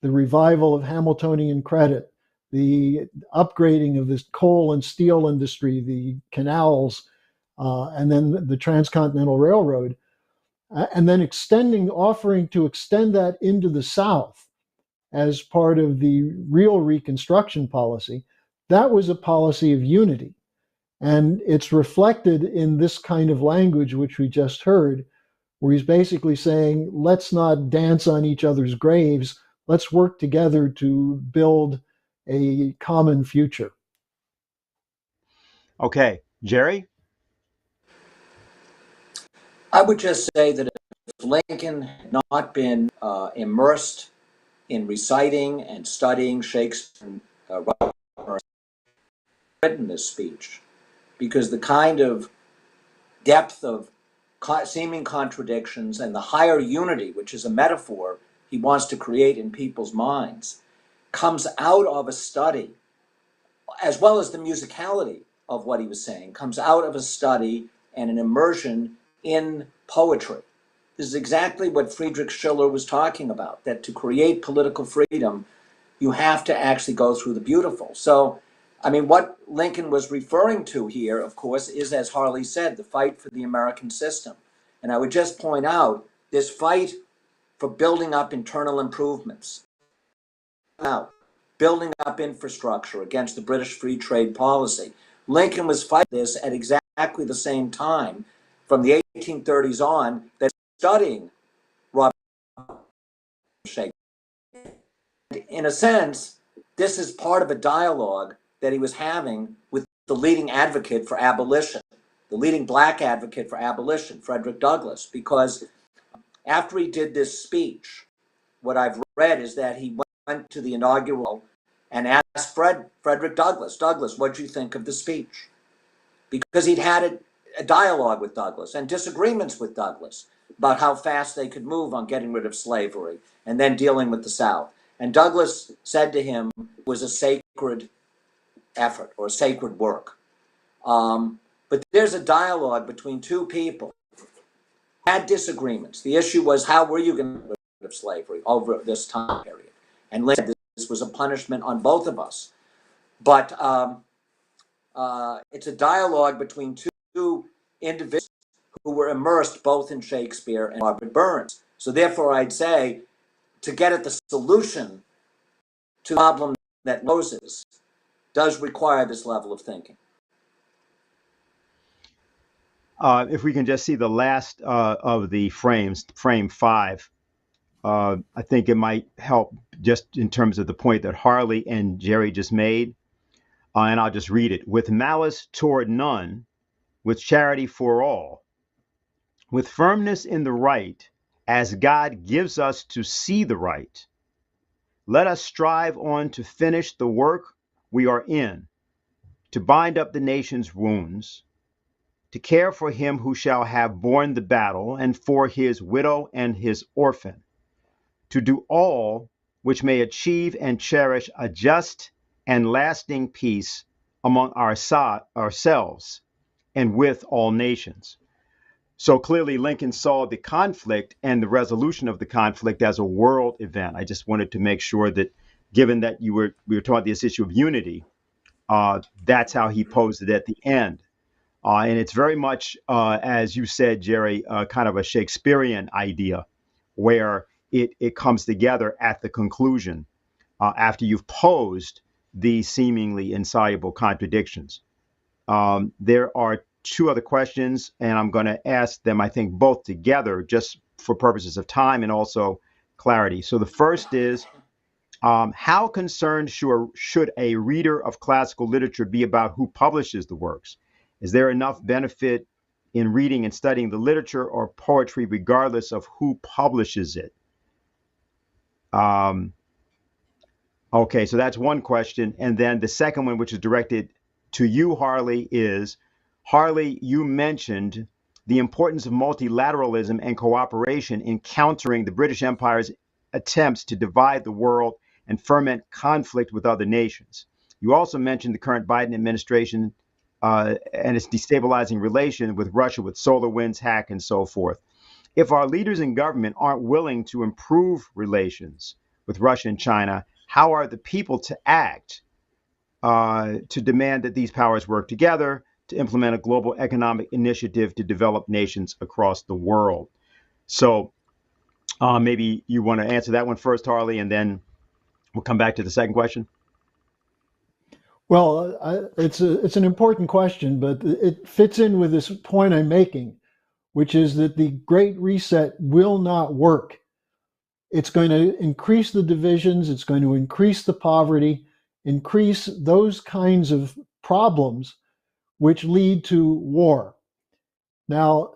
the revival of Hamiltonian credit, the upgrading of this coal and steel industry, the canals, and then the Transcontinental Railroad, and then offering to extend that into the South as part of the real Reconstruction policy. That was a policy of unity. And it's reflected in this kind of language, which we just heard, where he's basically saying, let's not dance on each other's graves. Let's work together to build a common future. Okay, Gerry? I would just say that if Lincoln had not been immersed in reciting and studying Shakespeare, written this speech, because the kind of depth of seeming contradictions and the higher unity, which is a metaphor he wants to create in people's minds, comes out of a study, as well as the musicality of what he was saying, comes out of a study and an immersion in poetry. This is exactly what Friedrich Schiller was talking about, that to create political freedom, you have to actually go through the beautiful. So I mean, what Lincoln was referring to here, of course, is, as Harley said, the fight for the American system. And I would just point out this fight for building up internal improvements, now building up infrastructure against the British free trade policy. Lincoln was fighting this at exactly the same time from the 1830s on that studying Robert Shakespeare. In a sense, this is part of a dialogue that he was having with the leading advocate for abolition, the leading black advocate for abolition, Frederick Douglass, because after he did this speech, what I've read is that he went to the inaugural and asked Frederick Douglass, what do you think of the speech? Because he'd had a dialogue with Douglass and disagreements with Douglass about how fast they could move on getting rid of slavery and then dealing with the South. And Douglass said to him it was a sacred effort or sacred work. But there's a dialogue between two people who had disagreements. The issue was, how were you going to get rid of slavery over this time period? And Lincoln said this was a punishment on both of us. But it's a dialogue between two individuals who were immersed both in Shakespeare and Robert Burns. So therefore, I'd say, to get at the solution to the problem that poses does require this level of thinking. If we can just see the last of the frames, frame 5, I think it might help just in terms of the point that Harley and Gerry just made. And I'll just read it. With malice toward none, with charity for all, with firmness in the right, as God gives us to see the right, let us strive on to finish the work we are in, to bind up the nation's wounds, to care for him who shall have borne the battle, and for his widow and his orphan, to do all which may achieve and cherish a just and lasting peace among ourselves and with all nations. So clearly Lincoln saw the conflict and the resolution of the conflict as a world event. I just wanted to make sure that, given that we were talking about this issue of unity, that's how he posed it at the end. And it's very much, as you said, Gerry, kind of a Shakespearean idea where it comes together at the conclusion after you've posed these seemingly insoluble contradictions. There are two other questions, and I'm going to ask them, I think, both together just for purposes of time and also clarity. So the first is, how concerned should a reader of classical literature be about who publishes the works? Is there enough benefit in reading and studying the literature or poetry regardless of who publishes it? Okay, so that's one question. And then the second one, which is directed to you, Harley, is, Harley, you mentioned the importance of multilateralism and cooperation in countering the British Empire's attempts to divide the world and ferment conflict with other nations. You also mentioned the current Biden administration and its destabilizing relation with Russia, with SolarWinds hack and so forth. If our leaders in government aren't willing to improve relations with Russia and China, how are the people to act to demand that these powers work together to implement a global economic initiative to develop nations across the world? So maybe you want to answer that one first, Harley, and then we'll come back to the second question. Well, it's an important question, but it fits in with this point I'm making, which is that the Great Reset will not work. It's going to increase the divisions, it's going to increase the poverty, increase those kinds of problems which lead to war. Now,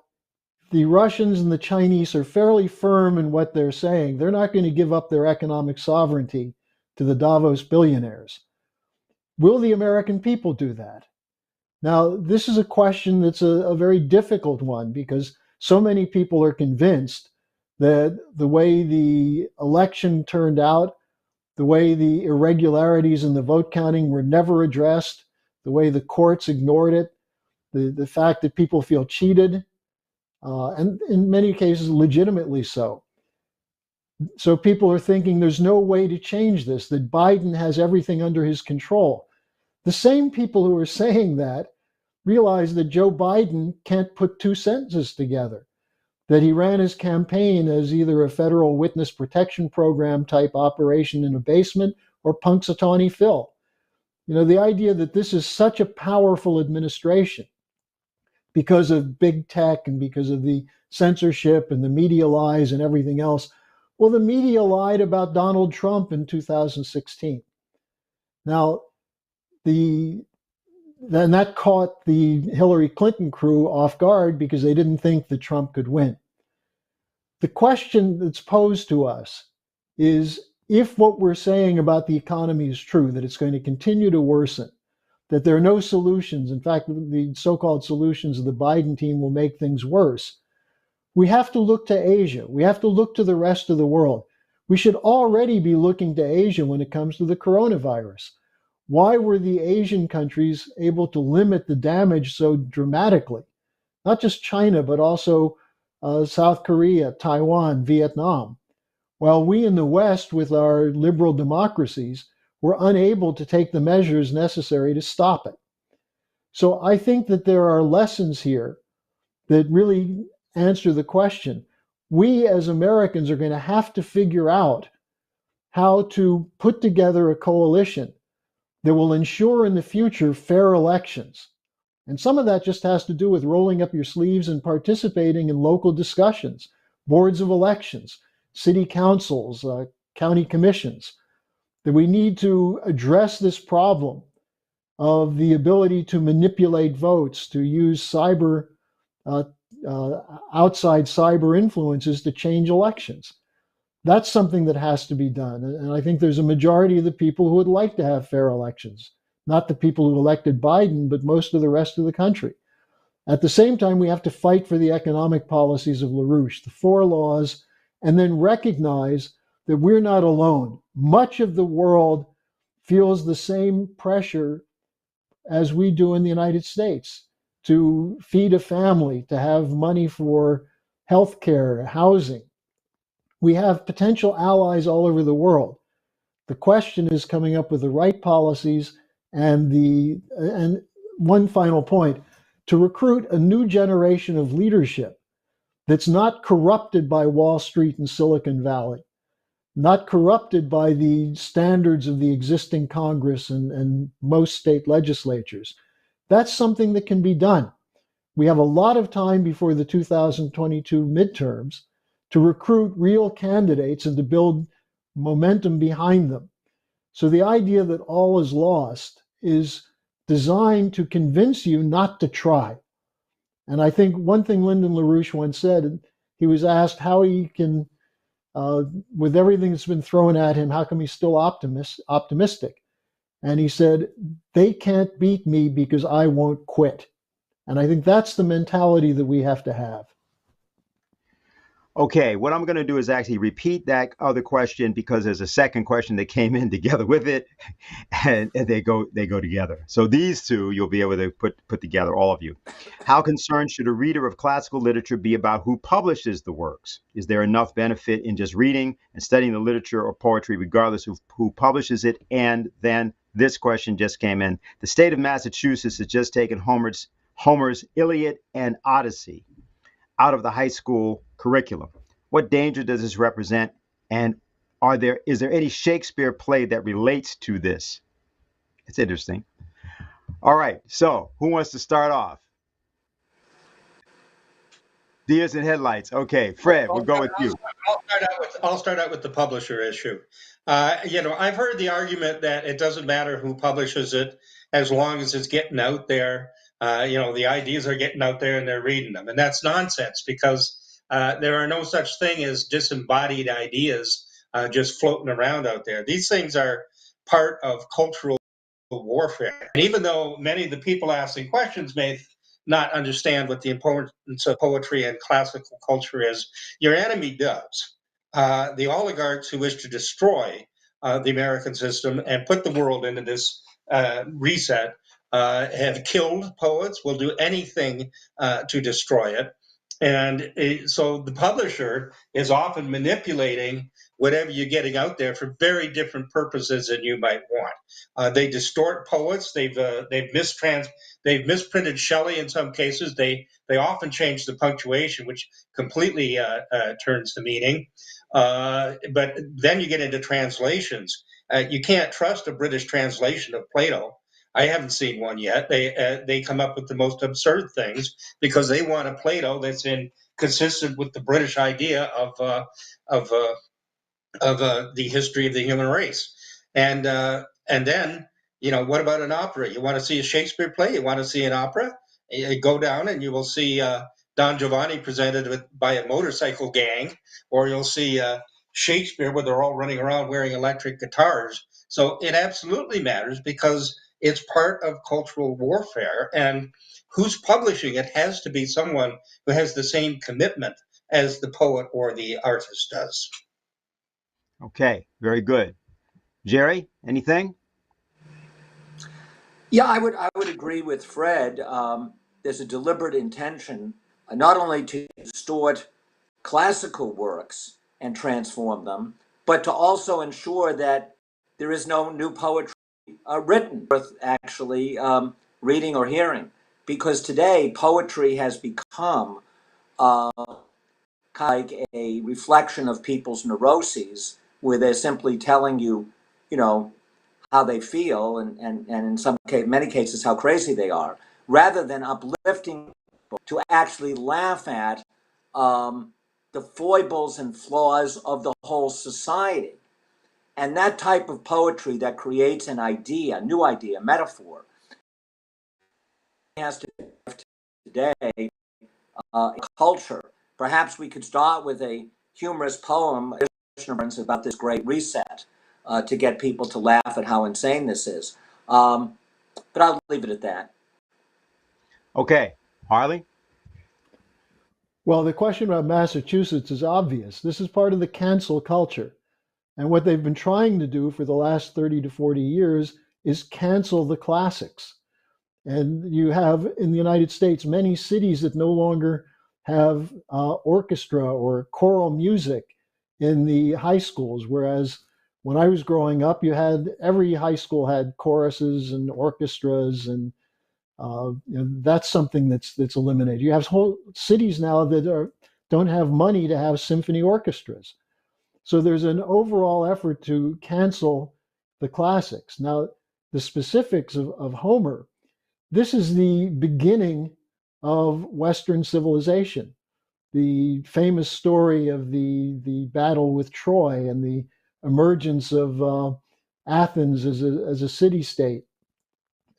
the Russians and the Chinese are fairly firm in what they're saying. They're not going to give up their economic sovereignty to the Davos billionaires. Will the American people do that? Now, this is a question that's a very difficult one because so many people are convinced that the way the election turned out, the way the irregularities in the vote counting were never addressed, the way the courts ignored it, the fact that people feel cheated, and in many cases legitimately so. So people are thinking there's no way to change this, that Biden has everything under his control. The same people who are saying that realize that Joe Biden can't put two sentences together, that he ran his campaign as either a federal witness protection program type operation in a basement or Punxsutawney Phil. You know, the idea that this is such a powerful administration because of big tech and because of the censorship and the media lies and everything else. Well, the media lied about Donald Trump in 2016. Now, then that caught the Hillary Clinton crew off guard because they didn't think that Trump could win. The question that's posed to us is, if what we're saying about the economy is true, that it's going to continue to worsen, that there are no solutions, in fact, the so-called solutions of the Biden team will make things worse, we have to look to Asia. We have to look to the rest of the world. We should already be looking to Asia when it comes to the coronavirus. Why were the Asian countries able to limit the damage so dramatically? Not just China, but also South Korea, Taiwan, Vietnam. While we in the West, with our liberal democracies, were unable to take the measures necessary to stop it. So I think that there are lessons here that really answer the question. We as Americans are going to have to figure out how to put together a coalition that will ensure in the future fair elections. And some of that just has to do with rolling up your sleeves and participating in local discussions, boards of elections, city councils, county commissions, that we need to address this problem of the ability to manipulate votes, to use outside cyber influences to change elections. That's something that has to be done. And I think there's a majority of the people who would like to have fair elections, not the people who elected Biden, but most of the rest of the country. At the same time, we have to fight for the economic policies of LaRouche, the four laws, and then recognize that we're not alone. Much of the world feels the same pressure as we do in the United States to feed a family, to have money for health care, housing. We have potential allies all over the world. The question is coming up with the right policies and one final point, to recruit a new generation of leadership that's not corrupted by Wall Street and Silicon Valley, not corrupted by the standards of the existing Congress and most state legislatures. That's something that can be done. We have a lot of time before the 2022 midterms to recruit real candidates and to build momentum behind them. So the idea that all is lost is designed to convince you not to try. And I think one thing Lyndon LaRouche once said, he was asked how he can, with everything that's been thrown at him, how come he's still optimistic? And he said, they can't beat me because I won't quit. And I think that's the mentality that we have to have. Okay, what I'm going to do is actually repeat that other question because there's a second question that came in together with it, and they go together. So these two you'll be able to put together, all of you. How concerned should a reader of classical literature be about who publishes the works? Is there enough benefit in just reading and studying the literature or poetry, regardless of who publishes it? And then this question just came in. The state of Massachusetts has just taken Homer's Iliad and Odyssey out of the high school curriculum. What danger does this represent? And is there any Shakespeare play that relates to this? It's interesting. All right, so who wants to start off? Deers and headlights. Okay, Fred, we'll go with you. I'll start out with the publisher issue. I've heard the argument that it doesn't matter who publishes it as long as it's getting out there. The ideas are getting out there and they're reading them. And that's nonsense because there are no such thing as disembodied ideas just floating around out there. These things are part of cultural warfare. And even though many of the people asking questions may not understand what the importance of poetry and classical culture is, your enemy does. The oligarchs who wish to destroy the American system and put the world into this reset have killed poets, will do anything to destroy it. And so the publisher is often manipulating whatever you're getting out there for very different purposes than you might want. They distort poets. They've misprinted Shelley in some cases. They often change the punctuation, which completely turns the meaning. But then you get into translations. You can't trust a British translation of Plato. I haven't seen one yet. They come up with the most absurd things because they want a Plato that's consistent with the British idea of the history of the human race. And then, what about an opera? You want to see a Shakespeare play? You want to see an opera? You go down and you will see Don Giovanni presented by a motorcycle gang, or you'll see Shakespeare where they're all running around wearing electric guitars. So it absolutely matters because it's part of cultural warfare. And who's publishing it has to be someone who has the same commitment as the poet or the artist does. Okay, very good. Gerry, anything? Yeah, I would agree with Fred. There's a deliberate intention not only to distort classical works and transform them, but to also ensure that there is no new poetry written worth actually reading or hearing. Because today poetry has become kind of like a reflection of people's neuroses, where they're simply telling you, how they feel, and in many cases, how crazy they are, rather than uplifting people to actually laugh at the foibles and flaws of the whole society. And that type of poetry that creates an idea, new idea, metaphor, has to be today culture. Perhaps we could start with a humorous poem about this great reset to get people to laugh at how insane this is. But I'll leave it at that. Okay, Harley? Well, the question about Massachusetts is obvious. This is part of the cancel culture. And what they've been trying to do for the last 30 to 40 years is cancel the classics. And you have in the United States many cities that no longer have orchestra or choral music in the high schools, whereas when I was growing up, every high school had choruses and orchestras, and that's something that's eliminated. You have whole cities now that don't have money to have symphony orchestras. So there's an overall effort to cancel the classics. Now, the specifics of Homer. This is the beginning of Western civilization. The famous story of the battle with Troy and the emergence of Athens as a city state.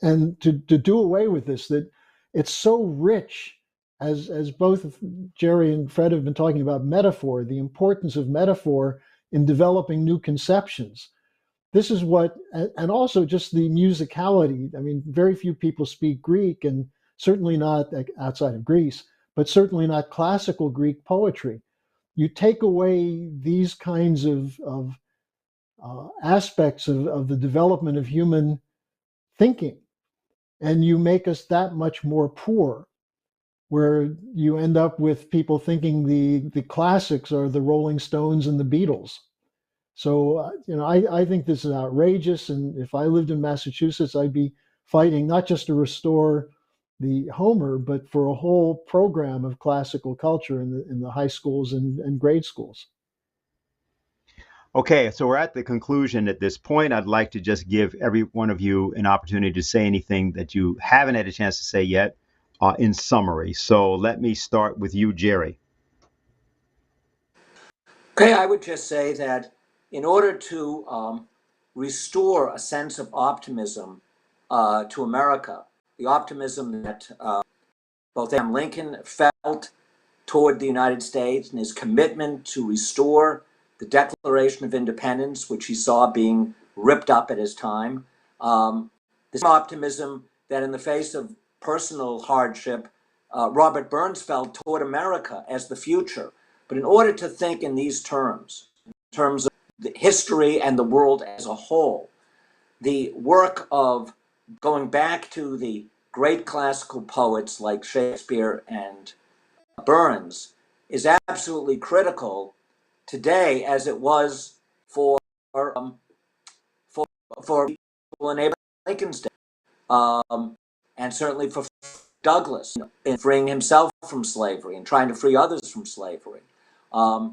And to do away with this, that it's so rich, as both Gerry and Fred have been talking about metaphor, the importance of metaphor in developing new conceptions. This is and also just the musicality. I mean, very few people speak Greek, and certainly not outside of Greece, but certainly not classical Greek poetry. You take away these kinds of aspects of the development of human thinking, and you make us that much more poor, where you end up with people thinking the classics are the Rolling Stones and the Beatles. So, I think this is outrageous. And if I lived in Massachusetts, I'd be fighting not just to restore the Homer, but for a whole program of classical culture in the high schools and grade schools. Okay, so we're at the conclusion at this point. I'd like to just give every one of you an opportunity to say anything that you haven't had a chance to say yet in summary. So let me start with you, Gerry. Okay, I would just say that in order to restore a sense of optimism to America, the optimism that both Abraham Lincoln felt toward the United States and his commitment to restore the Declaration of Independence, which he saw being ripped up at his time, this optimism that in the face of personal hardship, Robert Burns felt toward America as the future. But in order to think in these terms, in terms of the history and the world as a whole, the work of going back to the great classical poets like Shakespeare and Burns is absolutely critical today as it was for for people in Abraham Lincoln's day, and certainly for Douglas in freeing himself from slavery and trying to free others from slavery. I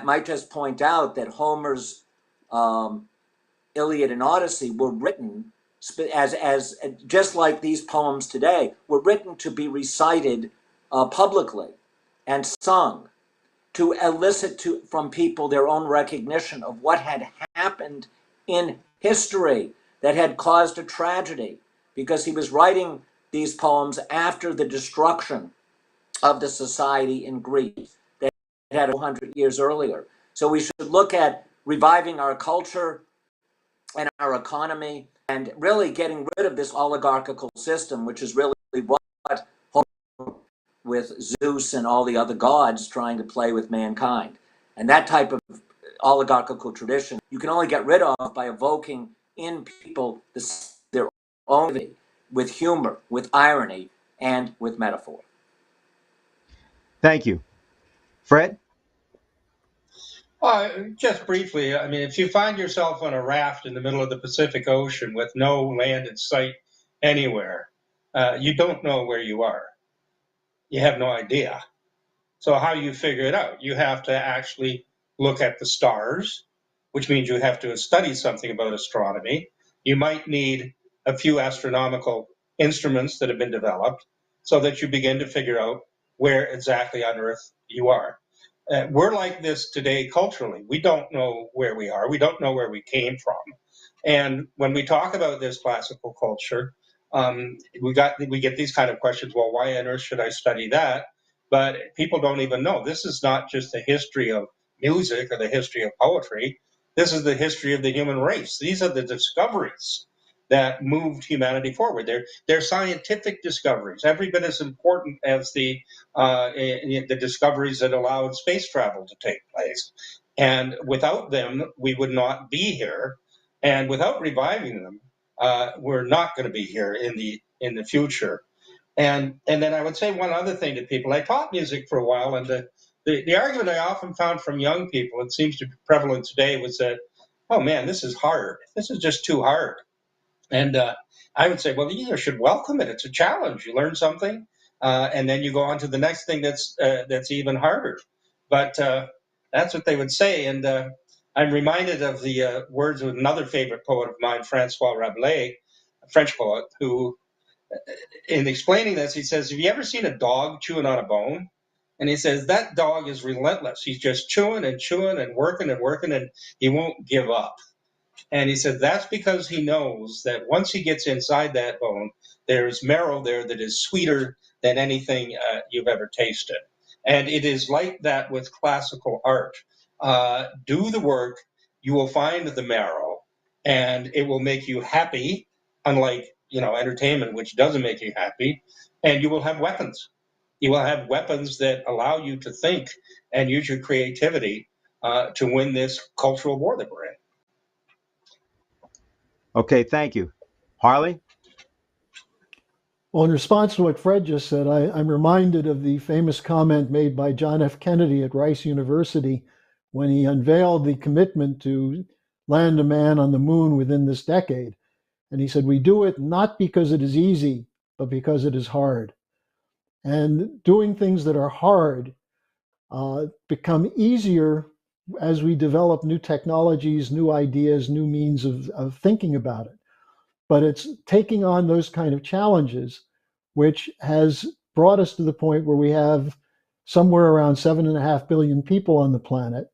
might just point out that Homer's Iliad and Odyssey were written as just like these poems today, were written to be recited publicly and sung to elicit from people their own recognition of what had happened in history that had caused a tragedy, because he was writing these poems after the destruction of the society in Greece that had 100 years earlier. So we should look at reviving our culture and our economy and really getting rid of this oligarchical system, which is really what with Zeus and all the other gods trying to play with mankind. And that type of oligarchical tradition you can only get rid of by evoking in people their own with humor, with irony, and with metaphor. Thank you. Fred? Just briefly, I mean, if you find yourself on a raft in the middle of the Pacific Ocean with no land in sight anywhere, you don't know where you are. You have no idea. So how do you figure it out? You have to actually look at the stars, which means you have to study something about astronomy. You might need a few astronomical instruments that have been developed so that you begin to figure out where exactly on Earth you are. We're like this today culturally. We don't know where we are. We don't know where we came from. And when we talk about this classical culture, we get these kind of questions. Well, why on earth should I study that? But people don't even know. This is not just the history of music or the history of poetry. This is the history of the human race. These are the discoveries that moved humanity forward. They're scientific discoveries, every bit as important as the discoveries that allowed space travel to take place. And without them, we would not be here. And without reviving them, we're not going to be here in the future. And then I would say one other thing to people. I taught music for a while, and the argument I often found from young people, it seems to be prevalent today, was that, oh man, this is hard. This is just too hard. And I would say, well, you should welcome it. It's a challenge. You learn something, and then you go on to the next thing that's even harder. But that's what they would say. And I'm reminded of the words of another favorite poet of mine, Francois Rabelais, a French poet, who, in explaining this, he says, have you ever seen a dog chewing on a bone? And he says, that dog is relentless. He's just chewing and chewing and working, and he won't give up. And he said that's because he knows that once he gets inside that bone, there's marrow there that is sweeter than anything you've ever tasted. And it is like that with classical art. Do the work, you will find the marrow, and it will make you happy, unlike entertainment, which doesn't make you happy. And you will have weapons. You will have weapons that allow you to think and use your creativity to win this cultural war that we're in. Okay, thank you. Harley? Well, in response to what Fred just said, I'm reminded of the famous comment made by John F. Kennedy at Rice University when he unveiled the commitment to land a man on the moon within this decade. And he said, we do it not because it is easy, but because it is hard. And doing things that are hard become easier as we develop new technologies, new ideas, new means of thinking about it. But it's taking on those kind of challenges, which has brought us to the point where we have somewhere around 7.5 billion people on the planet.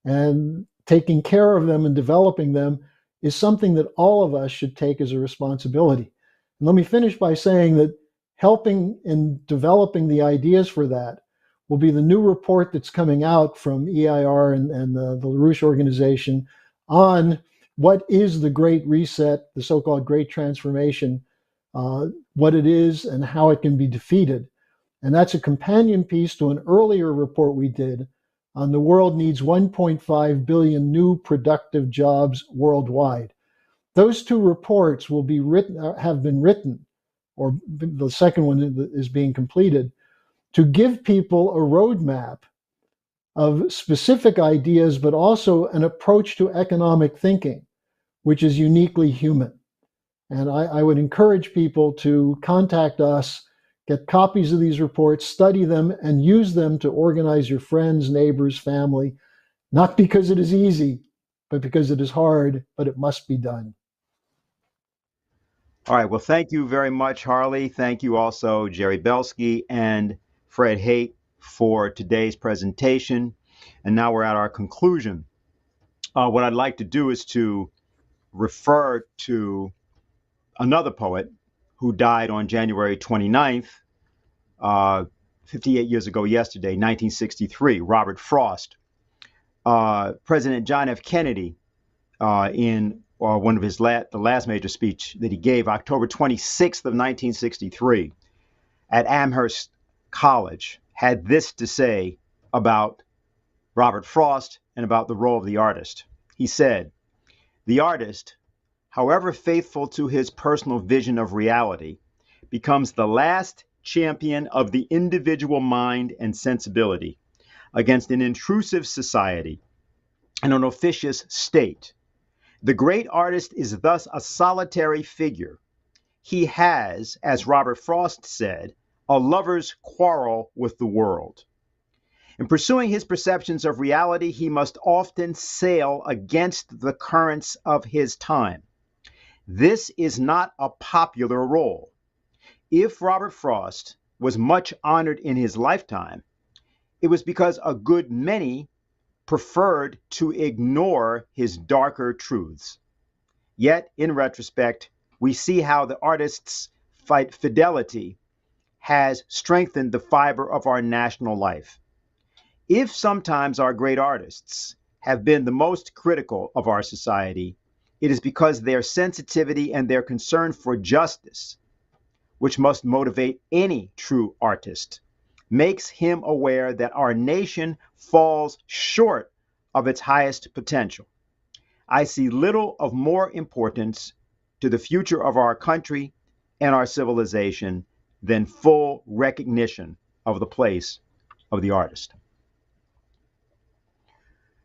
And taking care of them and developing them is something that all of us should take as a responsibility. And let me finish by saying that helping in developing the ideas for that will be the new report that's coming out from EIR and the LaRouche organization on what is the Great Reset, the so-called Great Transformation, what it is and how it can be defeated. And that's a companion piece to an earlier report we did on the world needs 1.5 billion new productive jobs worldwide. Those two reports will be written, have been written, or the second one is being completed, to give people a roadmap of specific ideas, but also an approach to economic thinking, which is uniquely human. And I would encourage people to contact us, get copies of these reports, study them, and use them to organize your friends, neighbors, family, not because it is easy, but because it is hard, but it must be done. All right. Well, thank you very much, Harley. Thank you also, Gerry Belsky and Fred Haight, for today's presentation. And now we're at our conclusion. What I'd like to do is to refer to another poet who died on January 29th, 58 years ago yesterday, 1963, Robert Frost. President John F. Kennedy, in one of his the last major speech that he gave, October 26th of 1963, at Amherst College, had this to say about Robert Frost and about the role of the artist. He said, "The artist, however faithful to his personal vision of reality, becomes the last champion of the individual mind and sensibility against an intrusive society and an officious state. The great artist is thus a solitary figure. He has, as Robert Frost said, a lover's quarrel with the world. In pursuing his perceptions of reality, he must often sail against the currents of his time. This is not a popular role. If Robert Frost was much honored in his lifetime, it was because a good many preferred to ignore his darker truths. Yet, in retrospect, we see how the artist's fidelity has strengthened the fiber of our national life. If sometimes our great artists have been the most critical of our society, it is because their sensitivity and their concern for justice, which must motivate any true artist, makes him aware that our nation falls short of its highest potential. I see little of more importance to the future of our country and our civilization than full recognition of the place of the artist."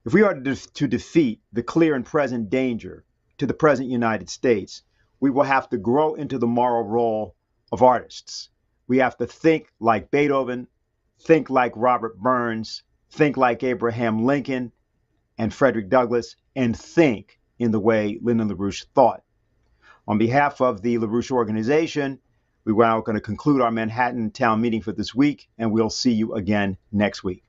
If we are to defeat the clear and present danger to the present United States, we will have to grow into the moral role of artists. We have to think like Beethoven, think like Robert Burns, think like Abraham Lincoln and Frederick Douglass, and think in the way Lyndon LaRouche thought. On behalf of the LaRouche organization, we are now going to conclude our Manhattan town meeting for this week, and we'll see you again next week.